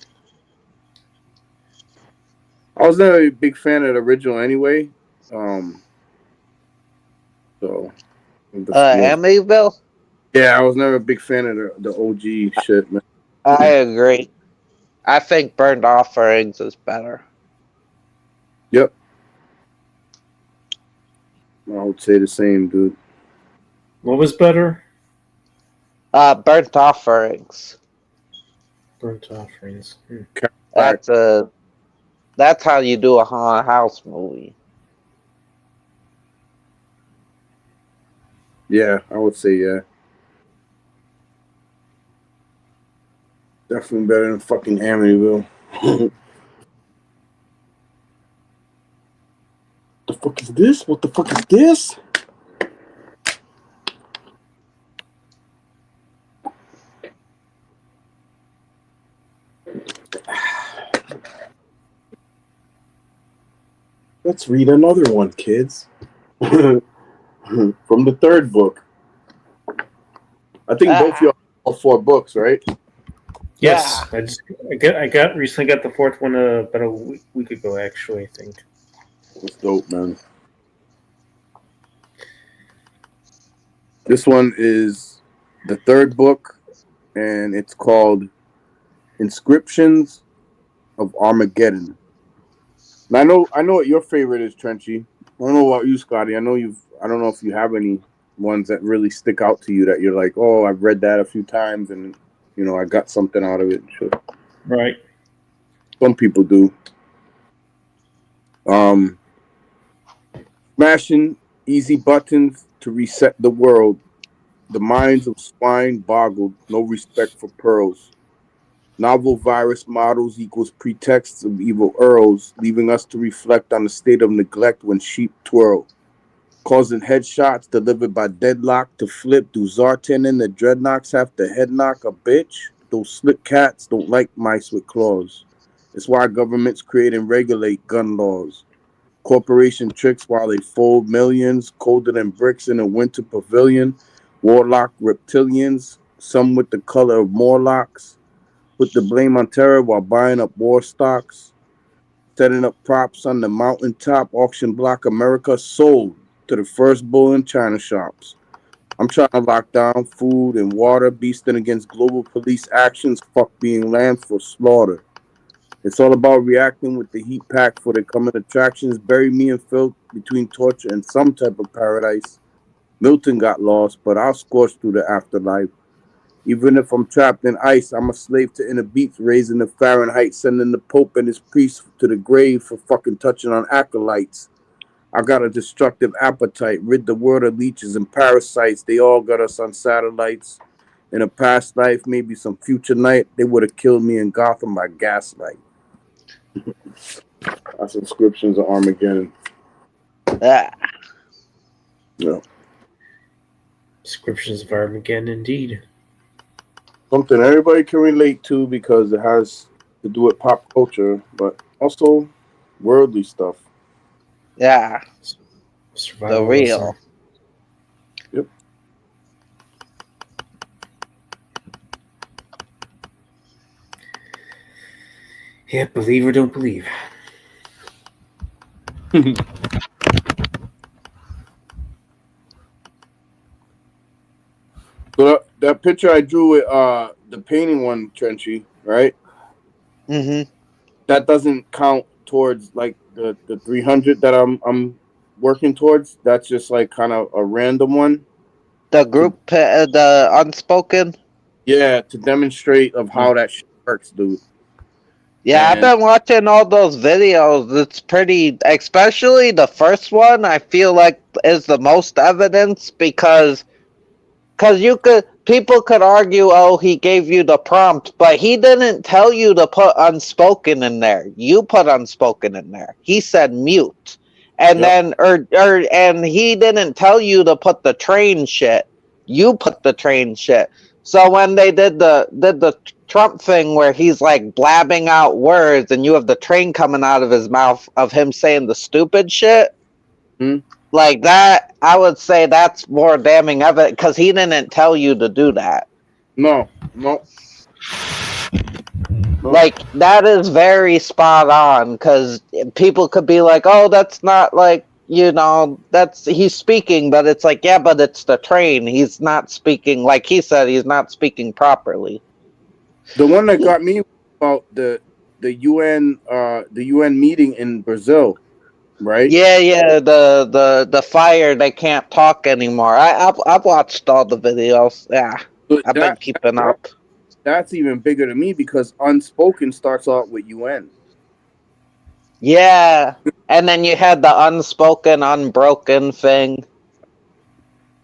I was never a big fan of the original anyway. So Amityville? yeah, I was never a big fan of the OG shit, man. I agree. I think Burned Offerings is better. Yep. I would say the same, dude. What was better? Burnt Offerings. Burnt Offerings. That's how you do a haunted house movie. Yeah, I would say yeah. Definitely better than fucking Amityville. The fuck is this? What the fuck is this? Let's read another one, kids. From the third book. I think both of y'all have 4 books, right? Yes, I recently got the 4th one about a week ago. Actually, I think. That's dope, man. This one is the 3rd book, and it's called Inscriptions of Armageddon. And I know what your favorite is, Trenchy. I don't know about you, Scotty. I don't know if you have any ones that really stick out to you that you're like, oh, I've read that a few times and I got something out of it. Right. Some people do. Smashing easy buttons to reset the world. The minds of swine boggled, no respect for pearls. Novel virus models equals pretexts of evil earls, leaving us to reflect on the state of neglect when sheep twirl. Causing headshots delivered by deadlock to flip. Do Zartan and the dreadnoughts have to head knock a bitch? Those slick cats don't like mice with claws. It's why governments create and regulate gun laws. Corporation tricks while they fold millions, colder than bricks in a winter pavilion. Warlock reptilians, some with the color of Morlocks. Put the blame on terror while buying up war stocks. setting up props on the mountaintop auction block. America sold to the first bull in China shops. I'm trying to lock down food and water, beasting against global police actions. Fuck being lambs for slaughter. It's all about reacting with the heat pack for the coming attractions. Bury me in filth between torture and some type of paradise. Milton got lost, but I'll scorch through the afterlife. Even if I'm trapped in ice, I'm a slave to inner beats, raising the Fahrenheit, sending the Pope and his priests to the grave for fucking touching on acolytes. I got a destructive appetite, rid the world of leeches and parasites. They all got us on satellites. In a past life, maybe some future night, they would have killed me in Gotham by gaslight. That's inscriptions of Armageddon. Ah. Yeah. Descriptions of Armageddon, indeed. Something everybody can relate to because it has to do with pop culture, but also worldly stuff. Yeah, the Survival real. Yep. Yeah, believe or don't believe. So that picture I drew with the painting one, Trenchy, right? Mm-hmm. That doesn't count towards like the 300 that I'm working towards. That's just like kind of a random one. The group, the unspoken. Yeah, to demonstrate of how that shit works, dude. Yeah, I've And been watching all those videos. It's pretty, especially the first one. I feel like is the most evidence because people could argue, oh, he gave you the prompt, but he didn't tell you to put unspoken in there. You put unspoken in there. He said mute, and Yep. then and he didn't tell you to put the train shit. You put the train shit. So when they did the Trump thing where he's like blabbing out words, and you have the train coming out of his mouth of him saying the stupid shit. Hmm. Like that, I would say that's more damning evidence because he didn't tell you to do that. No. Like that is very spot on because people could be like, "Oh, that's not like that's he's speaking," but it's like, yeah, but it's the train. He's not speaking like he said. He's not speaking properly. The one that got me about the UN meeting in Brazil, right? Yeah. The fire. They can't talk anymore. I've watched all the videos. Yeah, So I've been keeping up. that's even bigger to me because unspoken starts out with UN. Yeah, and then you had the unspoken, unbroken thing.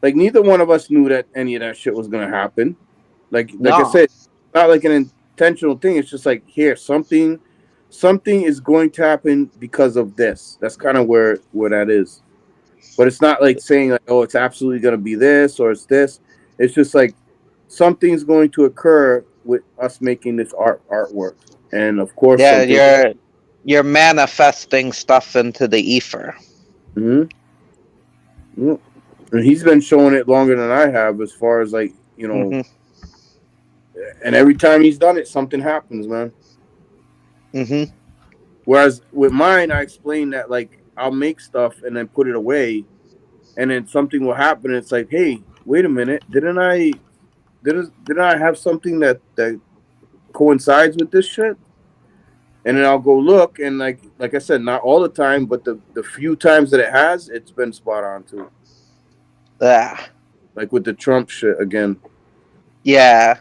Like neither one of us knew that any of that shit was gonna happen. Like I No. said, it's not like an intentional thing. It's just like here, something is going to happen because of this. That's kind of where that is. But it's not like saying like, oh, it's absolutely gonna be this or it's this. It's just like something's going to occur with us making this artwork. And of course Yeah, something. you're manifesting stuff into the ether. Mm-hmm. And he's been showing it longer than I have, as far as like Mm-hmm. And every time he's done it, something happens, man. Mm-hmm. Whereas with mine, I explain that like I'll make stuff and then put it away, and then something will happen. And it's like, hey, wait a minute, didn't I have something that coincides with this shit? And then I'll go look, and like I said, not all the time, but the few times that it has, it's been spot on too. Yeah. Like with the Trump shit again. Yeah.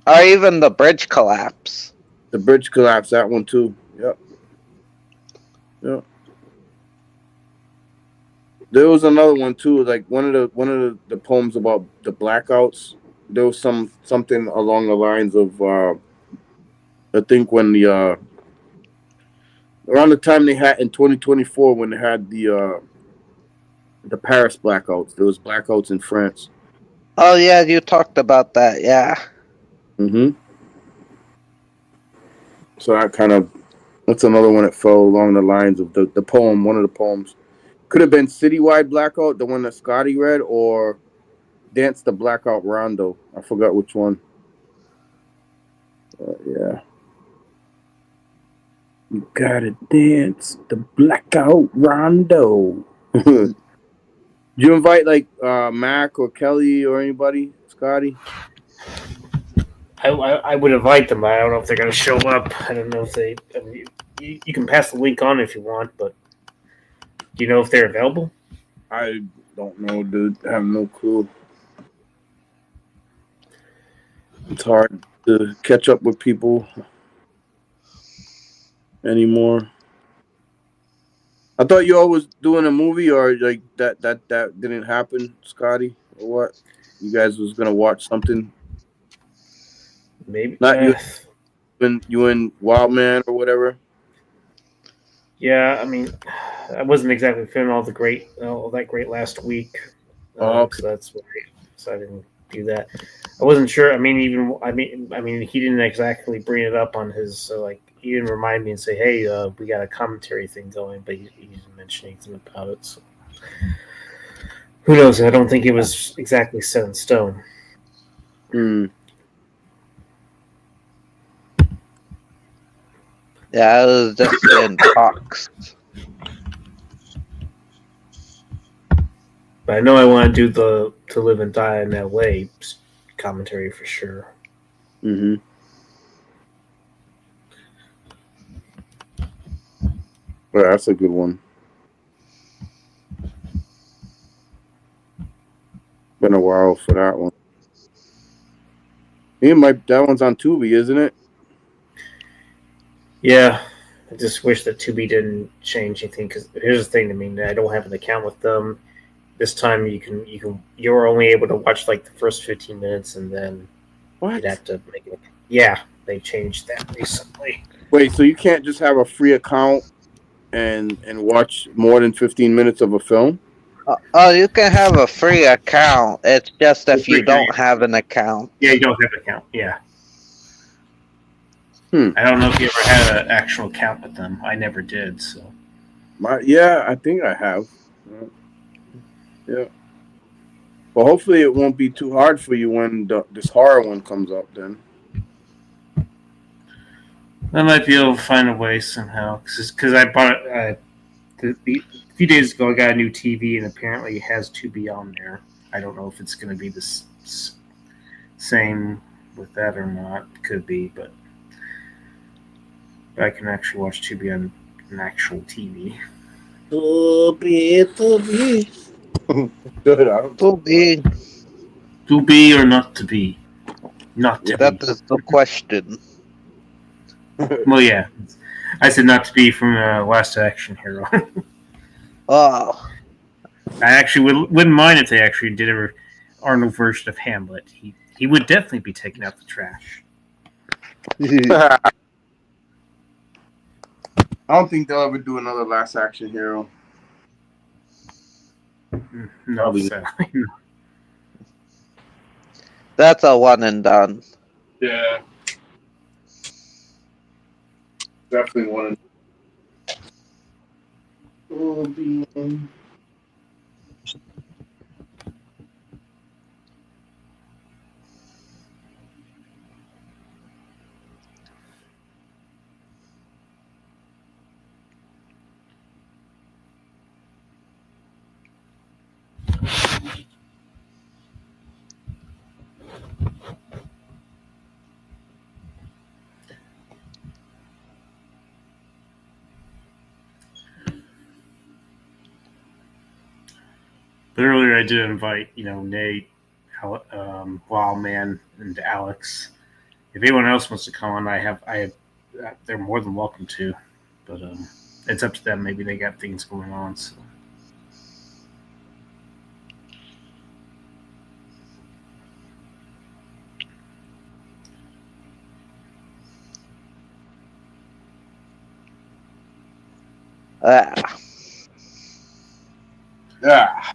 Or even the bridge collapse. The bridge collapse, that one too. Yep. There was another one too, like one of the poems about the blackouts. There was something along the lines of I think when the around the time they had in 2024 when they had the Paris blackouts. There was blackouts in France. Oh yeah, you talked about that. Yeah. Mm-hmm. So that's another one that fell along the lines of the poem. One of the poems could have been Citywide Blackout, the one that Scotty read, or Dance the Blackout Rondo. I forgot which one. Yeah. You gotta dance the blackout rondo. Did you invite like Mac or Kelly or anybody, Scotty? I would invite them, but I don't know if they're going to show up. I don't know if they. I mean, you can pass the link on if you want, but do you know if they're available? I don't know, dude. I have no clue. It's hard to catch up with people anymore. I thought you all was doing a movie, or like that didn't happen, Scotty, or what? You guys was gonna watch something. Maybe. Not you and Wildman or whatever. Yeah, I mean, I wasn't exactly feeling all that great last week, Okay. so that's why I didn't do that. I wasn't sure. I mean, he didn't exactly bring it up on his he didn't remind me and say, "Hey, we got a commentary thing going," but he didn't mention anything about it. So who knows? I don't think it was exactly set in stone. Yeah, it was just in talks. But I know I want to do the "To Live and Die in L.A." commentary for sure. Mm-hmm. Well, that's a good one. Been a while for that one. That one's on Tubi, isn't it? Yeah, I just wish that Tubi didn't change anything. Because here's the thing: I mean, I don't have an account with them. This time, you're only able to watch like the first 15 minutes, and then What? you'd have to make it. Yeah, they changed that recently. Wait, so you can't just have a free account and watch more than 15 minutes of a film? Oh, you can have a free account. It's just if you don't have an account. Yeah, you don't have an account. Yeah. I don't know if you ever had an actual account with them. I never did. So. I think I have. Yeah. Well, hopefully it won't be too hard for you when this horror one comes up. Then I might be able to find a way somehow. Because I bought it a few days ago. I got a new TV, and apparently it has Tubi on there. I don't know if it's going to be the same with that or not. Could be, but I can actually watch Tubi on an actual TV. Tubi. good. To be or not to be? Not to That be. is the question. Well, yeah. I said not to be from Last Action Hero. Oh, I actually wouldn't mind if they actually did a Arnold version of Hamlet. He would definitely be taking out the trash. I don't think they'll ever do another Last Action Hero. No, Probably. sadly. that's a one and done. Yeah. Definitely one. But earlier I did invite, Nate, Wildman, and Alex. If anyone else wants to come on, they're more than welcome to. But it's up to them. Maybe they got things going on. So. Yeah.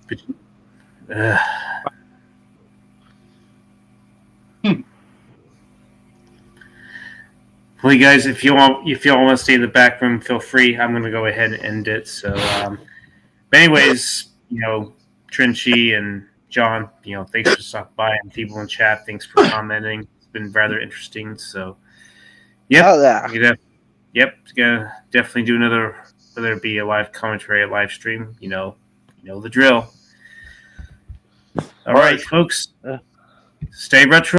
Well, you guys, if you all want to stay in the back room, feel free. I'm going to go ahead and end it. So, but anyways, Trinchy and John, thanks for stopping by, and people in chat, thanks for commenting. It's been rather interesting. So, yeah, Oh, yeah. Yep, gonna definitely do another, whether it be a live commentary, a live stream. You know the drill. All right, folks. Yeah. Stay retro.